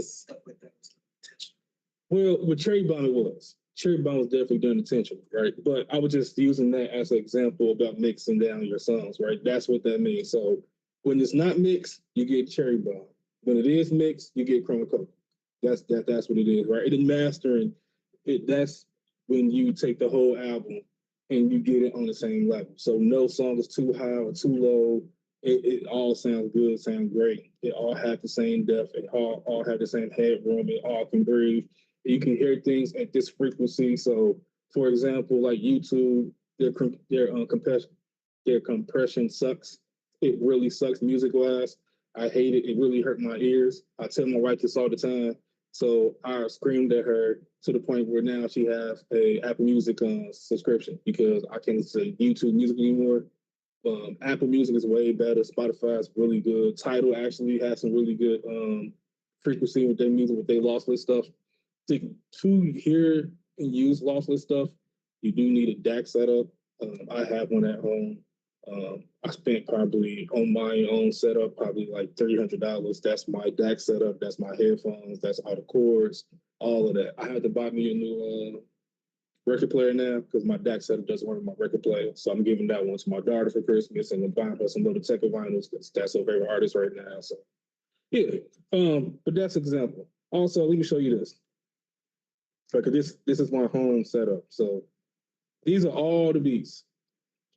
Well, with Cherry Bomb, it was. Cherry Bomb was definitely done intentionally, right? But I was just using that as an example about mixing down your songs, right? That's what that means. So when it's not mixed, you get Cherry Bomb. When it is mixed, you get Chroma Code. That's what it is, right? And then mastering, that's when you take the whole album and you get it on the same level. So no song is too high or too low. It all sounds good, sounds great. It all have the same depth. It all have the same headroom. It all can breathe. You can hear things at this frequency. So, for example, like YouTube, their compression sucks. It really sucks music-wise. I hate it. It really hurt my ears. I tell my wife this all the time. So I screamed at her to the point where now she has a Apple Music subscription, because I can't say YouTube Music anymore. Apple Music is way better. Spotify is really good. Tidal actually has some really good frequency with their music, with their lossless stuff. To hear and use lossless stuff, you do need a DAC setup. I have one at home. I spent probably on my own setup probably like $300. That's my DAC setup. That's my headphones. That's all the cords, all of that. I had to buy me a new record player now because my DAC setup doesn't work with my record player. So I'm giving that one to my daughter for Christmas, and I'm buying her some little tech vinyls because that's her favorite artist right now. So yeah, but that's an example. Also, let me show you this. Because this is my home setup. So these are all the beats.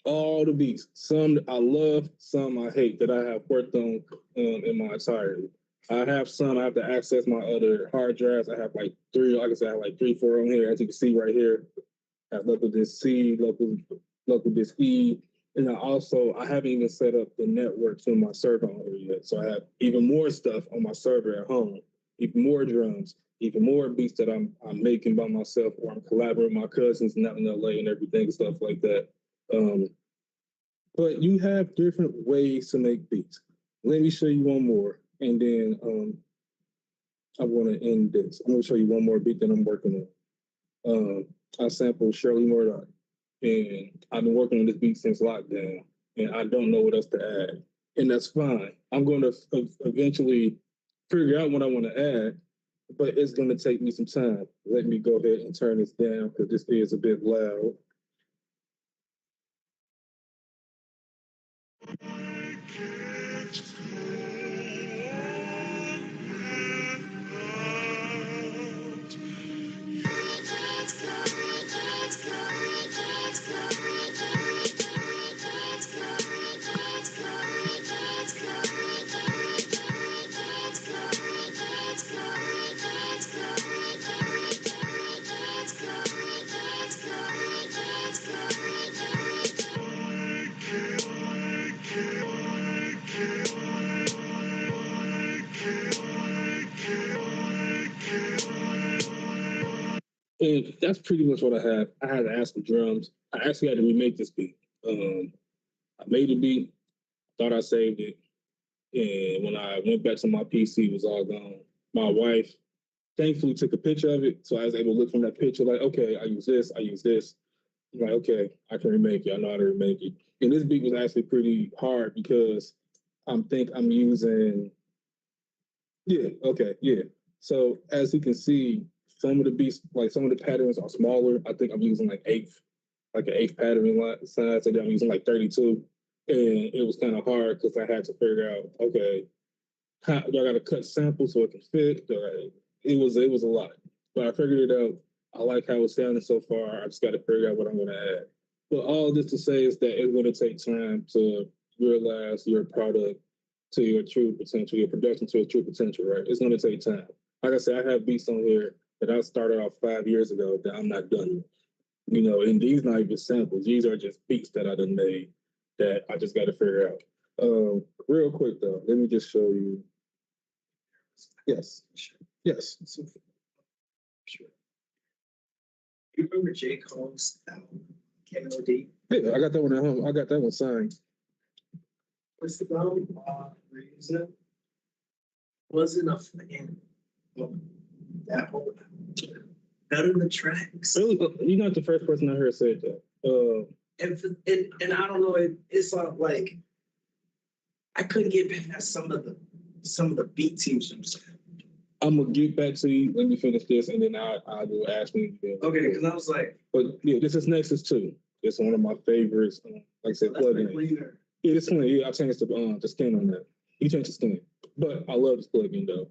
All the beats. Some I love, some I hate that I have worked on in my entirety. I have some I have to access my other hard drives. I have like three, like I said, I have like 3, 4 on here. As you can see right here, I have local disk C, local disk E. And I haven't even set up the network to my server on here yet. So I have even more stuff on my server at home. even more drums, even more beats that I'm making by myself, or I'm collaborating with my cousins and out in LA and everything, stuff like that. But you have different ways to make beats. Let me show you one more, and then I want to end this. I'm going to show you one more beat that I'm working on. I sampled Shirley Murdoch, and I've been working on this beat since lockdown, and I don't know what else to add, and that's fine. I'm going to eventually figure out what I want to add, but it's going to take me some time. Let me go ahead and turn this down because this is a bit loud. And that's pretty much what I had. I had to ask for drums. I actually had to remake this beat. I made the beat, thought I saved it, and when I went back to my PC, it was all gone. My wife thankfully took a picture of it, so I was able to look from that picture like, okay, I use this, I use this. I'm like, okay, I can remake it. I know how to remake it. And this beat was actually pretty hard because I'm using, yeah, okay, yeah. So as you can see, some of the beats, like some of the patterns are smaller. I think I'm using like an eighth pattern size. So I'm using like 32. And it was kind of hard because I had to figure out, okay, how do I got to cut samples so it can fit? It was a lot, but I figured it out. I like how it's sounding so far. I just got to figure out what I'm going to add. But all this to say is that it's going to take time to realize your product to your true potential, your production to its true potential, right? It's going to take time. Like I said, I have beats on here that I started off 5 years ago that I'm not done with. You know, and these not even samples. These are just beats that I done made that I just got to figure out. Real quick though, let me just show you. Yes, yes. Sure. You remember J. Cole's album, KOD? Yeah, I got that one at home. I got that one signed. What's the album? Reason wasn't a fan of that whole none of the tracks. Really, you're not the first person I heard say that. And I don't know, it's not like I couldn't get past some of the beat teams themselves. I'm gonna get back to you. Let me finish this, and then I will ask you. Okay, because I was like, but yeah, this is Nexus 2. It's one of my favorites. Like I said, plugin. Yeah, it's clean. Yeah, I changed the skin on that. You changed the skin, but I love this plugin though.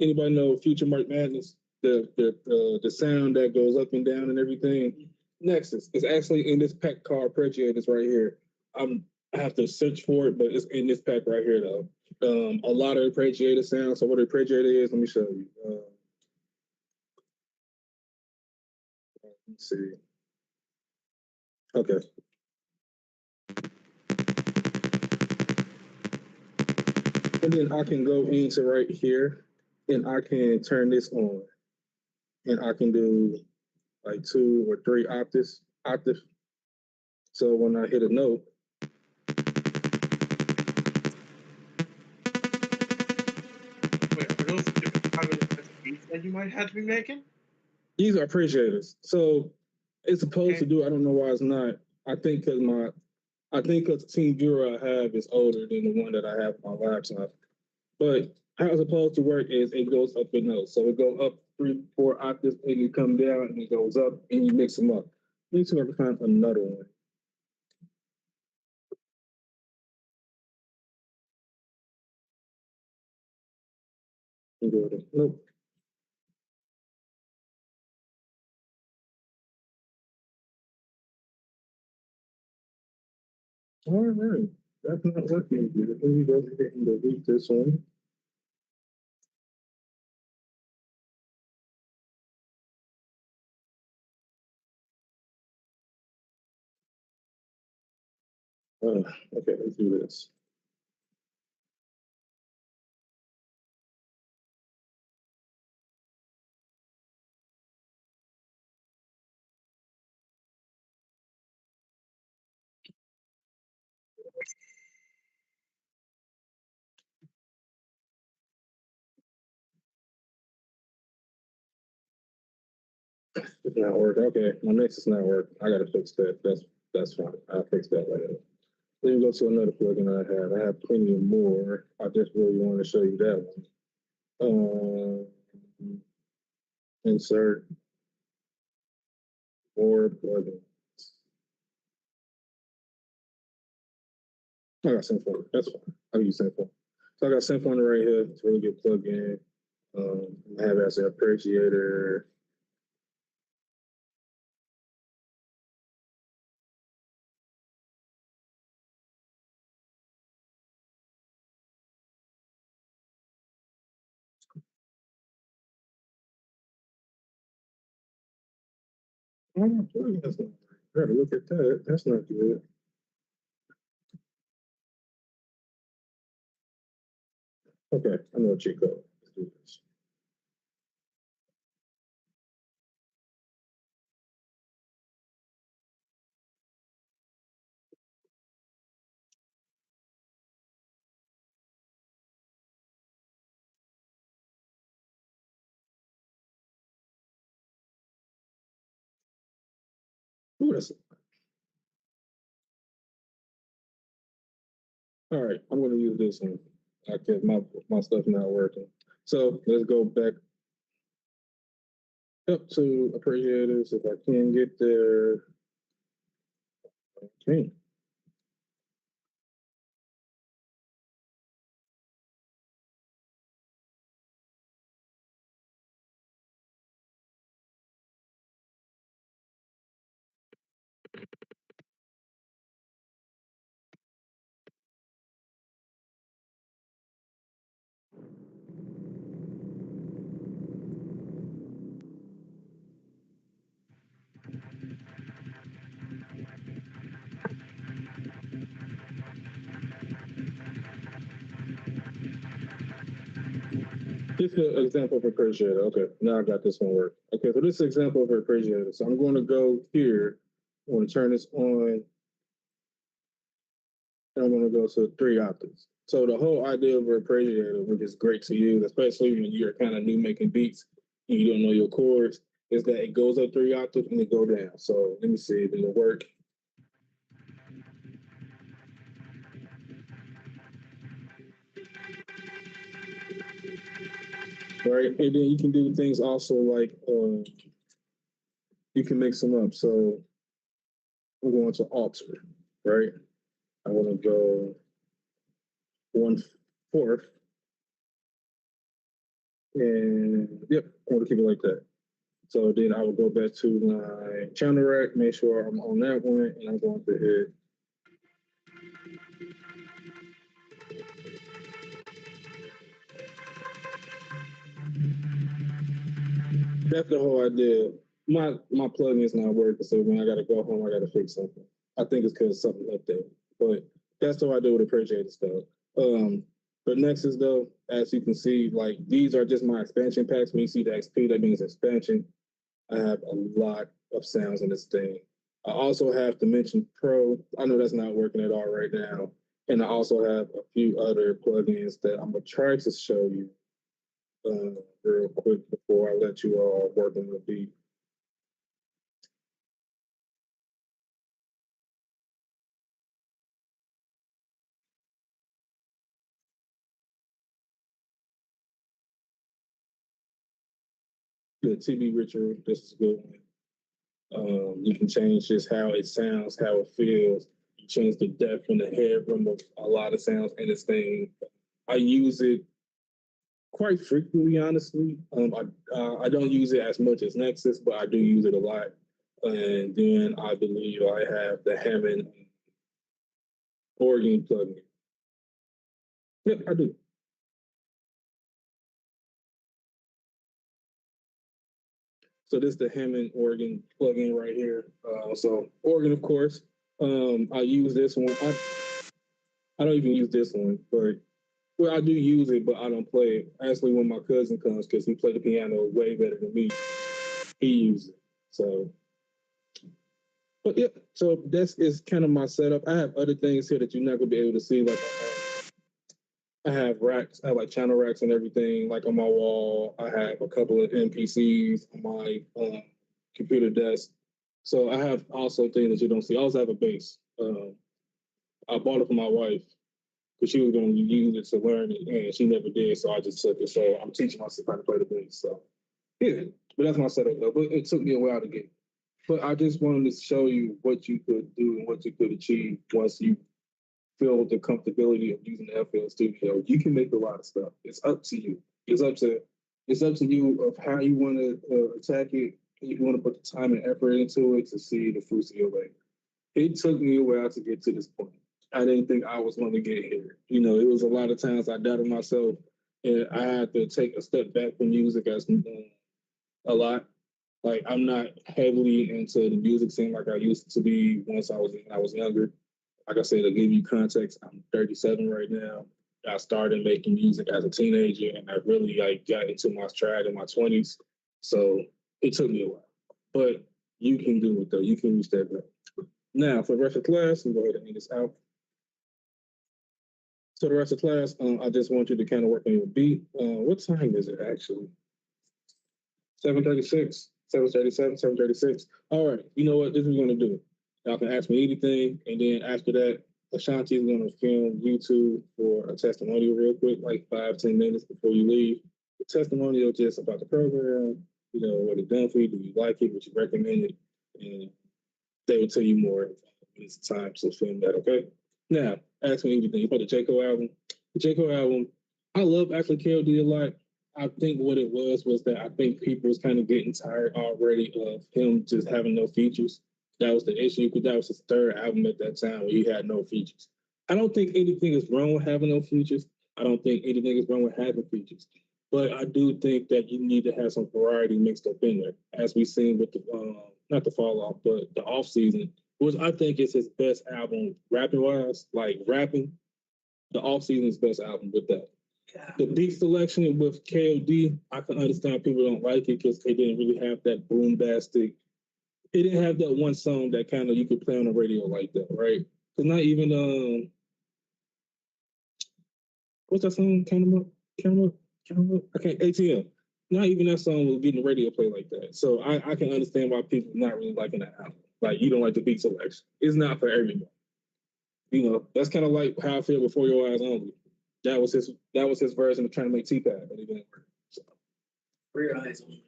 Anybody know Future Mark Madness? The sound that goes up and down and everything. Nexus is actually in this pack called Arpeggiators right here. I have to search for it, but it's in this pack right here though. A lot of arpeggiator sounds. So what an arpeggiator is, let me show you. Let's see. Okay. And then I can go into right here and I can turn this on. And I can do like 2 or 3 octaves. So when I hit a note, Wait, are those different kind of beats that you might have to be making? these are appreciators. So it's supposed to do, I don't know why it's not. I think because the Team Viewer I have is older than the one that I have on my laptop. But how it's supposed to work is it goes up in notes. So it goes up 3, 4 octaves, and you come down, and it goes up, and you mix them up. Let me see if I can find another one. Nope. All right, that's not working. Let me go ahead and delete this one. Okay, let's do this. It's not working. Okay, my next is not working. I gotta fix that. That's fine. I'll fix that later. Let me go to another plugin I have. I have plenty of more. I just really want to show you that one. Insert more plugins. I got Symfony. That's fine. I'll use Symfony. So I got Symfony right here. It's a really good plugin. I have it as an appreciator. Oh, my plugins don't work. Gotta look at that. That's not good. Okay, I know what you go. Let's do this. Ooh, that's all right. I'm gonna use this one. I kept my stuff not working. So let's go back up to appreciators if I can get there. Okay. This is an example of appreciator. Okay, now I got this one work. Okay, so this is an example of appreciator. So I'm going to go here. I'm going to turn this on. And I'm going to go to 3 octaves. So the whole idea of appreciator, which is great to use, especially when you're kind of new making beats and you don't know your chords, is that it goes up 3 octaves and it go down. So let me see if it'll work. Right, and then you can do things also like you can mix them up. So I'm going to alter, right? I want to go 1/4, and yep, I want to keep it like that. So then I will go back to my channel rack, make sure I'm on that one, and I'm going to hit. That's the whole idea. My plugin is not working, so when I gotta go home, I gotta fix something. I think it's because something up there, but that's the whole idea with appreciated stuff. But next is though, as you can see, like these are just my expansion packs. When you see the XP, that means expansion. I have a lot of sounds in this thing. I also have Dimension Pro. I know that's not working at all right now, and I also have a few other plugins that I'm gonna try to show you real quick before I let you all work on the beat. The TV Ritual, this is a good one. You can change just how it sounds, how it feels. You change the depth and the headroom of a lot of sounds in this thing. I use it quite frequently, honestly. I don't use it as much as Nexus, but I do use it a lot. And then I believe I have the Hammond organ plugin. Yep, I do. So this is the Hammond organ plugin right here. So organ, of course. I use this one. I don't even use this one, but well, I do use it, but I don't play it. Actually, when my cousin comes, because he played the piano way better than me, he uses it. So But yeah, so that's is kind of my setup. I have other things here that you're not gonna be able to see. Like I have racks, I have like channel racks and everything, like on my wall. I have a couple of NPCs on my computer desk. So I have also things that you don't see. I also have a bass. I bought it for my wife because she was going to use it to learn it, and she never did. So I just took it. So I'm teaching myself how to play the bass. So yeah, but that's my setup though. But it took me a while to get. But I just wanted to show you what you could do and what you could achieve once you feel the comfortability of using the FL Studio. You can make a lot of stuff. It's up to you. It's up to you of how you want to attack it. If you want to put the time and effort into it to see the fruits of your labor. It took me a while to get to this point. I didn't think I was going to get here. You know, it was a lot of times I doubted myself, and I had to take a step back from music as a lot. Like I'm not heavily into the music scene like I used to be once when I was younger. Like I said, to give you context, I'm 37 right now. I started making music as a teenager, and I really like got into my stride in my 20s. So it took me a while, but you can do it though. You can reach that goal. Now, for the rest of the class, I'm going to go ahead and end this out. So the rest of the class, I just want you to kind of work on your beat. What time is it actually? 7:36, 7:37, 7:36. All right, you know what? This is what we're going to do. Y'all can ask me anything, and then after that, Ashanti is going to film YouTube for a testimonial real quick, like 5-10 minutes before you leave. The testimonial just about the program, you know, what it done for you, do you like it, would you recommend it, and they will tell you more when it's time to film that, okay? Now, ask me anything about the J. Cole album. The J. Cole album, I love actually KOD a lot. I think what it was that I think people was kind of getting tired already of him just having no features. That was the issue because that was his third album at that time where he had no features. I don't think anything is wrong with having no features. I don't think anything is wrong with having features. But I do think that you need to have some variety mixed up in there, as we've seen with the not the fall off, but the off season, which I think is his best album rapping wise, like rapping. The off season is best album with that. Yeah. The beat selection with KOD, I can understand people don't like it because they didn't really have that bombastic. It didn't have that one song that kind of you could play on the radio like that, right? Because not even what's that song? Count 'em up, I can't ATM. Not even that song was getting radio play like that. So I can understand why people not really liking that album. Like you don't like the beat selection. It's not for everyone. You know, that's kind of like how I feel before your eyes only. That was his version of trying to make T-Pad, but it didn't work. So. For your eyes only.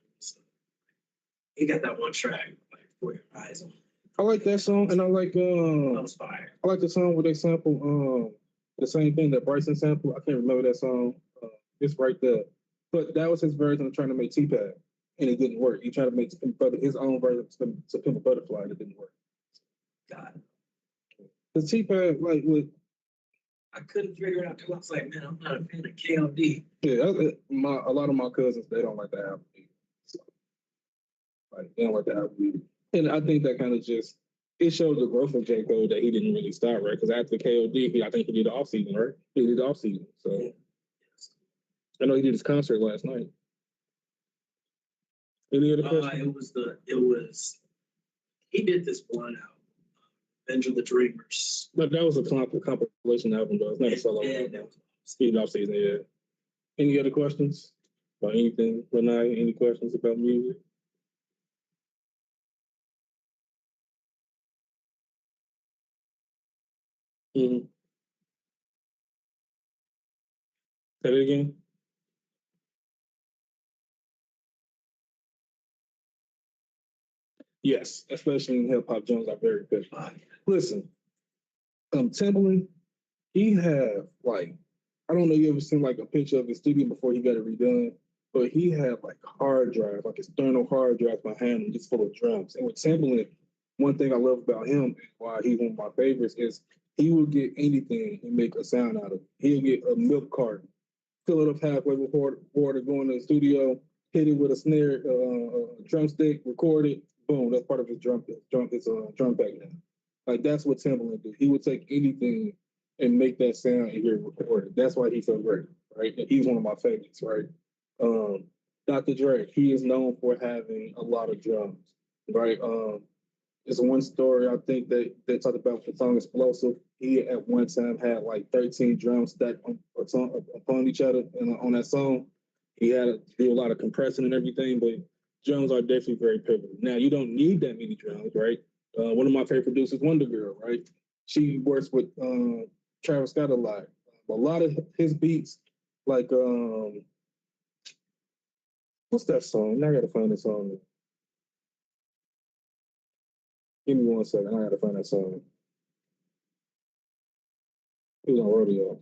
He got that one track, like for your eyes only. I like that song, and I like That was fire. I like the song where they sample the same thing that Bryson sampled. I can't remember that song. It's right there. But that was his version of trying to make T-Pad, and it didn't work. He tried to make his own version to Pimp a Butterfly, and it didn't work. God. The T-Pad, like with I couldn't figure it out. I was like, man, I'm not a fan of KLD. Yeah, a lot of my cousins, they don't like the album. So, like, they don't like the album. And I think that kind of just, it showed the growth of J. Cole that he didn't really start, right? Because after KOD, I think he did the off season, right? He did the off season. So yeah. I know he did his concert last night. Any other questions? He did this one album, Revenge of the Dreamers. But that was a compilation album, though. It's not a solo album. He did off season, yeah. Any other questions about anything? Renee, any questions about music? Mm-hmm. Say it again. Yes, especially in hip hop, Jones are very good. Listen, Timbaland, he have like, I don't know, you ever seen like a picture of his studio before he got it redone, but he had like hard drive, like external hard drive behind him, just full of drums. And with Timbaland, one thing I love about him and why he's one of my favorites is he will get anything and make a sound out of it. He'll get a milk carton, fill it up halfway with water, go in the studio, hit it with a snare, drumstick, record it, boom, that's part of his drum pack now. Like that's what Timbaland did. He would take anything and make that sound and hear it recorded. That's why he's so great, right? And he's one of my favorites, right? Dr. Dre, he is known for having a lot of drums, right? It's one story I think that they talked about the song Explosive. He at one time had like 13 drums stacked upon each other and on that song. He had to do a lot of compressing and everything, but drums are definitely very pivotal. Now you don't need that many drums, right? One of my favorite producers, Wonder Girl, right? She works with Travis Scott a lot. A lot of his beats, like what's that song? Now I gotta find the song. Give me 1 second. I gotta find that song. He was on Rodeo.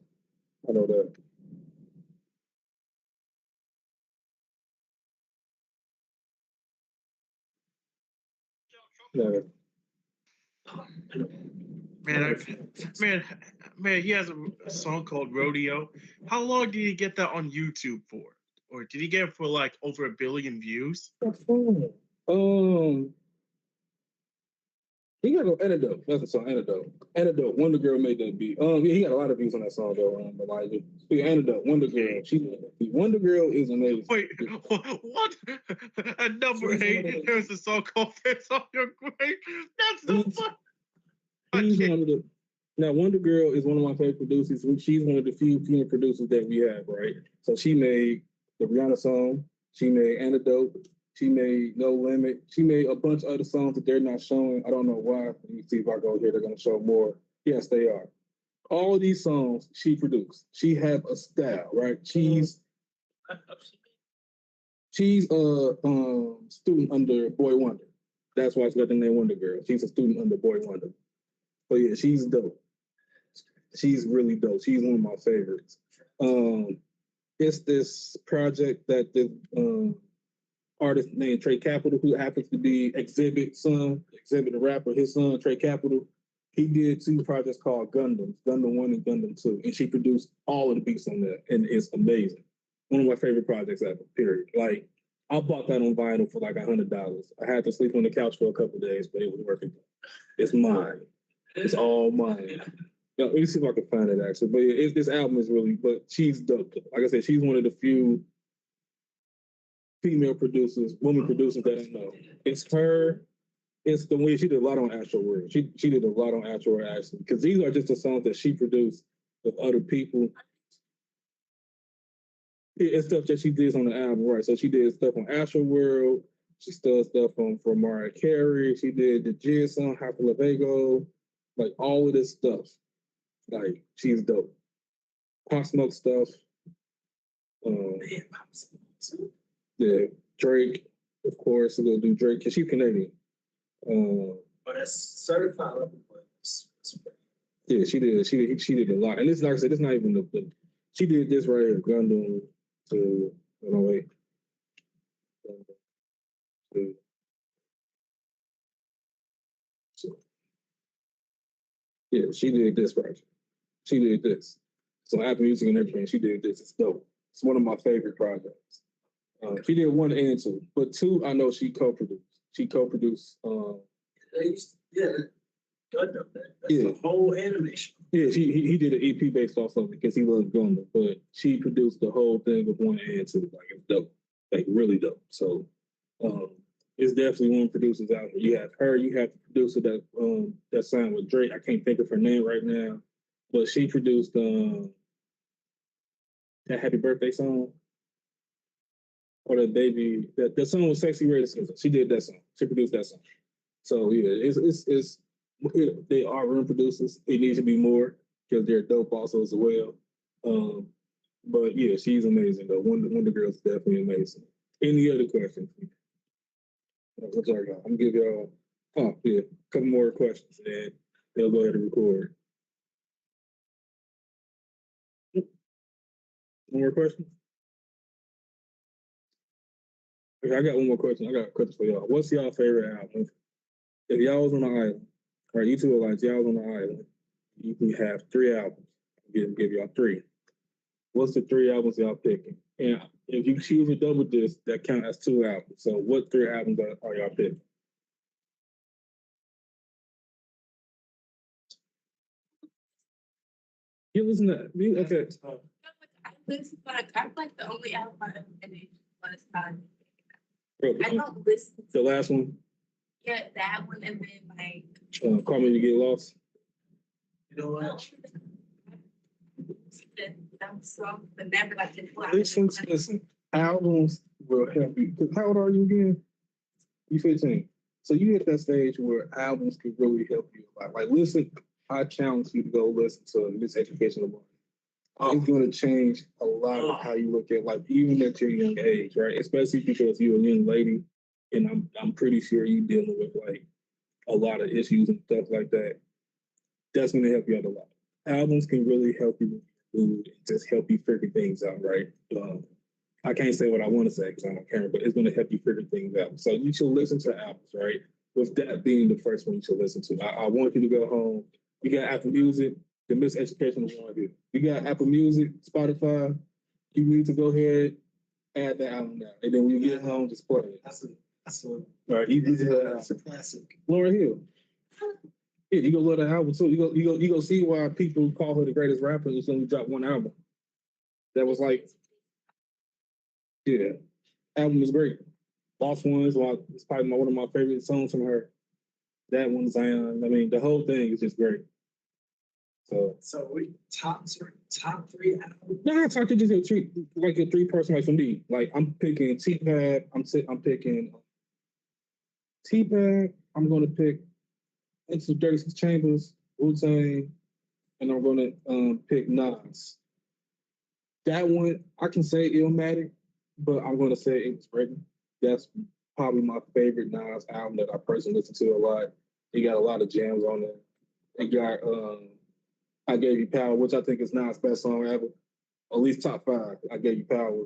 I know that. Yeah. Man, he has a song called Rodeo. How long did he get that on YouTube for? Or did he get it for like over 1 billion views? He got an antidote. That's the song, antidote. Antidote. Wonder Girl made that beat. Yeah, he got a lot of views on that song though. Elijah. Yeah, antidote. Wonder Girl. Wonder Girl is amazing. Wait, what? At number 8, there's a song called "Face on Your Grave." That's so fun. Now, Wonder Girl is one of my favorite producers. She's one of the few female producers that we have, right? So she made the Rihanna song. She made Antidote. She made No Limit. She made a bunch of other songs that they're not showing. I don't know why. Let me see if I go here. They're going to show more. Yes, they are. All of these songs she produced. She have a style, right? She's a student under Boy Wonder. That's why it's got the name Wonder Girl. She's a student under Boy Wonder. But yeah, she's dope. She's really dope. She's one of my favorites. It's this project that the artist named Trey Capital, who happens to be Exhibit the rapper, his son, Trey Capital. He did 2 projects called Gundams, Gundam 1 and Gundam 2. And she produced all of the beats on that. And it's amazing. One of my favorite projects ever, period. Like, I bought that on vinyl for like $100. I had to sleep on the couch for a couple of days, but it was worth it. It's mine. It's all mine. Let me see if I can find it actually. But yeah, this album is really, but she's dope. Like I said, she's one of the few female producers, women producers that I know. It's her. It's the way she did a lot on Astro World. She did a lot on Astro World actually, because these are just the songs that she produced with other people. It's stuff that she did on the album, right? So she did stuff on Astro World. She does stuff for Mariah Carey. She did the Jizz song, Happy Lavago, like all of this stuff. Like, she's dope. Pop Smoke stuff. Yeah, Drake, of course, we're gonna do Drake because she's Canadian. But that's certified. Yeah, she did a lot. And this, like I said, it's not even the she did this right here, Gundam to wait. So, yeah, she did this project. She did this. So Apple Music and everything, she did this. It's dope. It's one of my favorite projects. She did 1 and 2, but 2 I know she co-produced. She co-produced. Gundam. That's the whole animation. Yeah, he did an EP based off of it because he loves Gundam, but she produced the whole thing of 1 and 2. Like, it's dope, like really dope. So, it's definitely one of the producers out there. You have her. You have the producer that signed with Drake. I can't think of her name right now, but she produced that Happy Birthday song. Or the baby, that song was Sexy Red. She did that song. She produced that song. So yeah, it's they are room producers. It needs to be more because they're dope also as well. But yeah, she's amazing though. Wonder Girl's definitely amazing. Any other questions? I'm sorry, I'm gonna give y'all a couple more questions and then they'll go ahead and record. One more question? Okay, I got one more question. I got a question for y'all. What's y'all favorite album? If y'all was on an island, or you two are like y'all was on an island, you can have 3 albums. Give y'all 3. What's the 3 albums y'all picking? And if you choose a double disc, that count as 2 albums. So what 3 albums are y'all picking? You listen to that. Okay. I listen, but I'm like the only album I ever finished was time. Bro, I don't listen. The last one? Yeah, that one, and then like. Call Me to Get Lost. You know what? That song, but never like the Listen, albums will help you. 'Cause how old are you again? You 15. So you hit that stage where albums can really help you a lot. Like, listen, I challenge you to go listen to Miseducation of Life. It's going to change a lot of how you look at life, even at your young age, right? Especially because you're a young lady, and I'm pretty sure you're dealing with like a lot of issues and stuff like that. That's going to help you out a lot. Albums can really help you with your mood and just help you figure things out, right? I can't say what I want to say because I don't care, but it's going to help you figure things out. So you should listen to albums, right? With that being the first one you should listen to. I want you to go home. You got Apple Music, the Miseducation of One here. You got Apple Music, Spotify. You need to go ahead, add the album now. And then when you get home, just play it. That's a All right, you that's a classic. Lauryn Hill. Yeah, you gonna love the album too. You go see why people call her the greatest rapper. It's only dropped one album. That was like, yeah, album is great. Lost Ones, it's probably one of my favorite songs from her. That one, Zion. I mean, the whole thing is just great. So we top three albums. No, it's like just a three-person like for me. Like I'm picking T-Pack. I'm picking T-Pack. I'm gonna pick Into 36 Chambers, Wu-Tang, and I'm gonna pick Nas. That one I can say Illmatic, but I'm gonna say It Was Written. That's probably my favorite Nas album that I personally listen to a lot. It got a lot of jams on it. It got I Gave You Power, which I think is Nas' best song ever. At least top 5. I Gave You Power.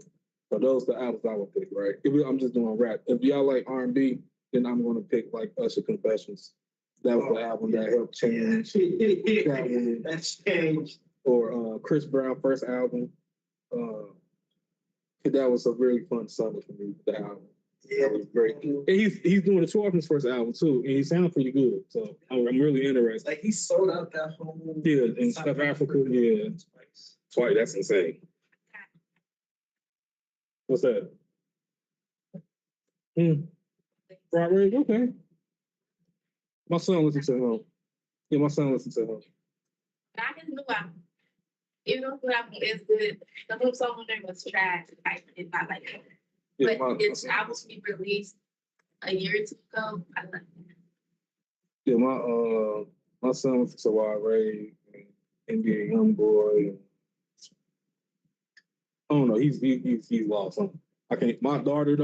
So those are the albums I would pick, right? I'm just doing rap. If y'all like R&B, then I'm gonna pick like Usher Confessions. That was the album that helped change that one. That's changed. Or Chris Brown first album. That was a really fun summer for me. The album. Yeah. That was great. And he's doing the tour of his first album too, and he sounds pretty good. So I'm really interested. Like he sold out that whole. Yeah, in South Africa, yeah. Twice. That's insane. What's that? Right, okay. My son listens to him. Yeah, my son listens to him. I just knew even though the album is good, the whole song on there was trash. Like, it's not like it. Yeah, But it's album to be released a year or two ago. I like that. Yeah, my son listens to Wild Ray, NBA YoungBoy. I don't know. He's lost something. I can't. My daughter,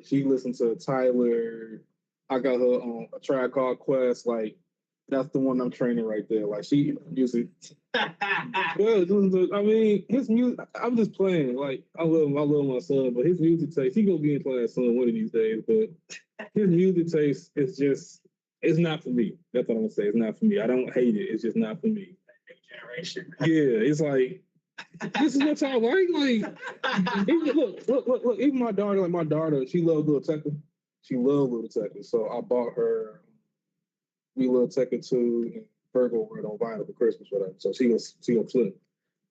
she listens to Tyler. I got her on A Tribe Called Quest. Like that's the one I'm training right there. Like she music. I mean, his music. I'm just playing. Like I love my son, but his music taste. He gonna be in class soon one of these days. But his music taste is just. It's not for me. That's what I'm gonna say. It's not for me. I don't hate it. It's just not for me. Generation. Yeah, it's like. This is what y'all like. Even, look. Even my daughter, she loves Little Tucker. She loves Little Tucker. So I bought her We Little Tucker 2 and Virgo Word on vinyl for Christmas for her. So she gonna flip.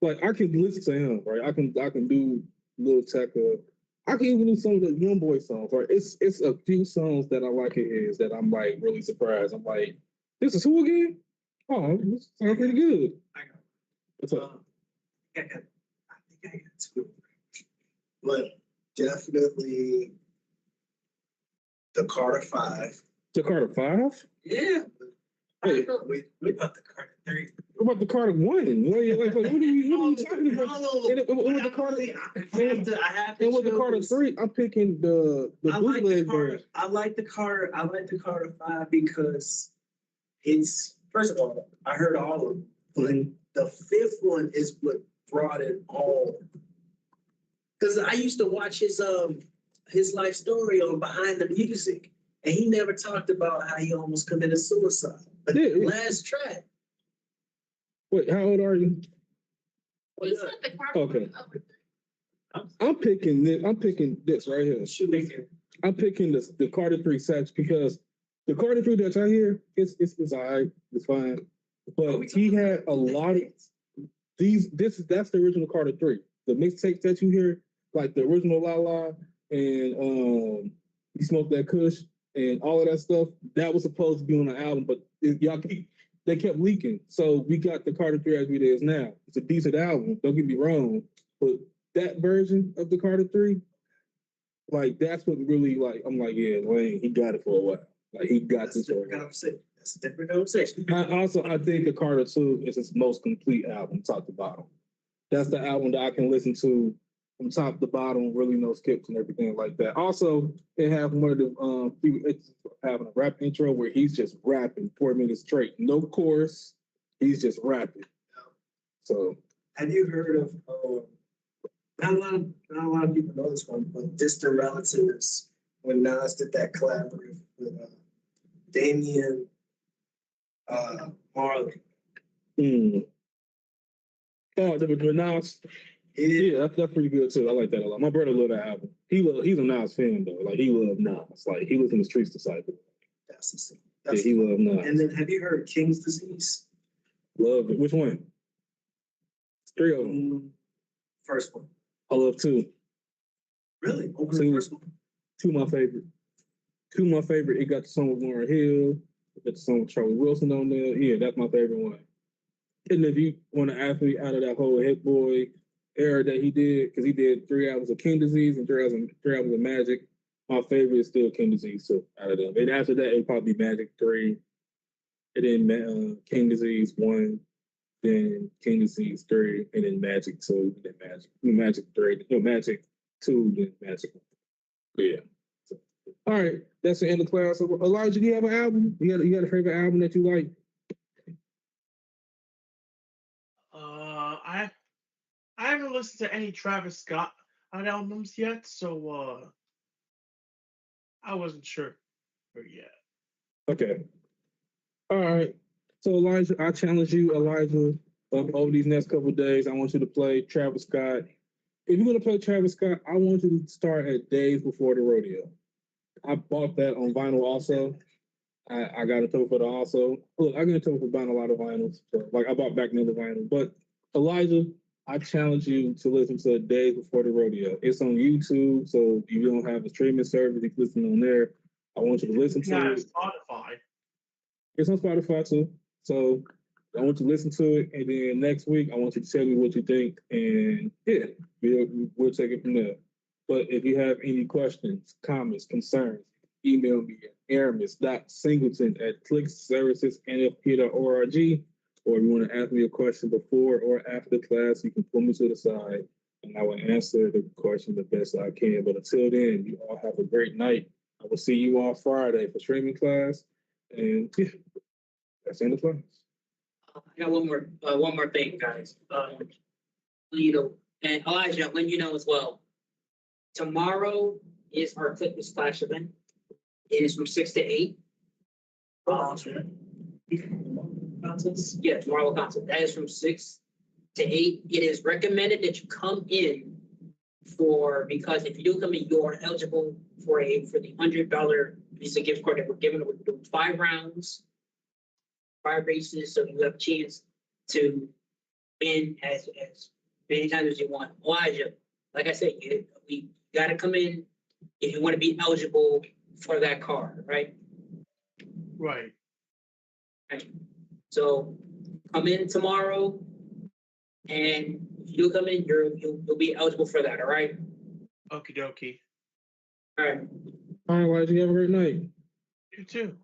Like I can listen to him, right? I can do Little Tucker. I can even do some of the Young Boy songs. Right? It's a few songs that I like of his that I'm like really surprised. I'm like, this is who again? Oh, this sounds pretty good. What's up? I think I got two. But definitely the Carter 5. The Carter 5? Yeah. Hey, we about the Carter 3. what about the Carter 1? What are you talking about? With the Carter, I have to and with the choose. Carter 3, I'm picking the bootleg version. I like the Carter 5 because it's, first of all, I heard all of them, but the fifth one is what brought it all. Because I used to watch his life story on Behind the Music, and he never talked about how he almost committed suicide. But the last track. Wait, how old are you? Well, it's not the Carter Okay. one. I'm picking this right here. I'm picking the Carter 3 sets because the Carter 3 that y'all hear, it's all right, it's fine. But he had a lot of that's the original Carter 3. The mixtapes that you hear, like the original La La and You Smoke That Kush and all of that stuff, that was supposed to be on the album, but they kept leaking. So we got the Carter 3 as it is now. It's a decent album, don't get me wrong, but that version of the Carter 3, like that's what really like I'm like, yeah, Wayne, he got it for a while. Like he got this for a while. That's a different conversation. I think the Carter 2 is his most complete album, top to bottom. That's the album that I can listen to from top to bottom, really no skips and everything like that. Also, it have one of the it's having a rap intro where he's just rapping 4 minutes straight, no chorus, he's just rapping. So, have you heard of? Not a lot of people know this one, but Distant Relatives when Nas did that collaborative with Damian Marley. Oh, the Nas. Yeah, that's pretty good too. I like that a lot. My brother loved that album. He's a Nas fan though. Like he loved Nas. Like he was in the Streets Disciple. That's yeah, he loved Nas. And then have you heard King's Disease? Love it. Which one? 3 of them. First one. I love 2. Really? What was the first one? 2 my favorite. 2 my favorite. It got the song with Lauryn Hill. It got the song with Charlie Wilson on there. Yeah, that's my favorite one. And if you want to ask me out of that whole Hit Boy era that he did, because he did 3 albums of King Disease and 3 albums of Magic, my favorite is still King Disease. So out of them, and after that, it'd probably be Magic 3, and then King Disease 1, then King Disease 3, and then Magic 2, then Magic 3, Magic 2, then Magic 1. Yeah. So, all right, that's the end of class. So, Elijah, do you have an album? You got a favorite album that you like? I haven't listened to any Travis Scott albums yet, so I wasn't sure yet. Okay. All right. So Elijah, I challenge you, Elijah, over these next couple of days. I want you to play Travis Scott. If you're gonna play Travis Scott, I want you to start at Days Before the Rodeo. I bought that on vinyl also. I got a total for the also. Look, I get a total for buying a lot of vinyls. So, like I bought back another vinyl. But Elijah, I challenge you to listen to Days Before the Rodeo. It's on YouTube, so if you don't have a streaming service, you can listen on there. I want you to listen to it. Spotify. It's on Spotify too. So I want you to listen to it, and then next week I want you to tell me what you think, and yeah, we'll take it from there. But if you have any questions, comments, concerns, email me at aramis.singleton@clickservicesnfp.org, or if you want to ask me a question before or after the class, you can pull me to the side, and I will answer the question the best I can. But until then, you all have a great night. I will see you on Friday for streaming class, and yeah, that's the end of class. I got one more thing, guys. And Elijah, when you know as well, tomorrow is our fitness class event. It is from 6 to 8. Yeah, tomorrow concert. That is from 6 to 8. It is recommended that you come in because if you do come in, you are eligible for the $100 Visa gift card that we're giving. We're doing 5 rounds, 5 races, so you have a chance to win as many times as you want. Elijah, like I said, we got to come in if you want to be eligible for that card, right? Right. Right. So come in tomorrow, and if you come in, you'll be eligible for that. All right. Okie dokie. All right. All right, Elijah, you have a great night. You too.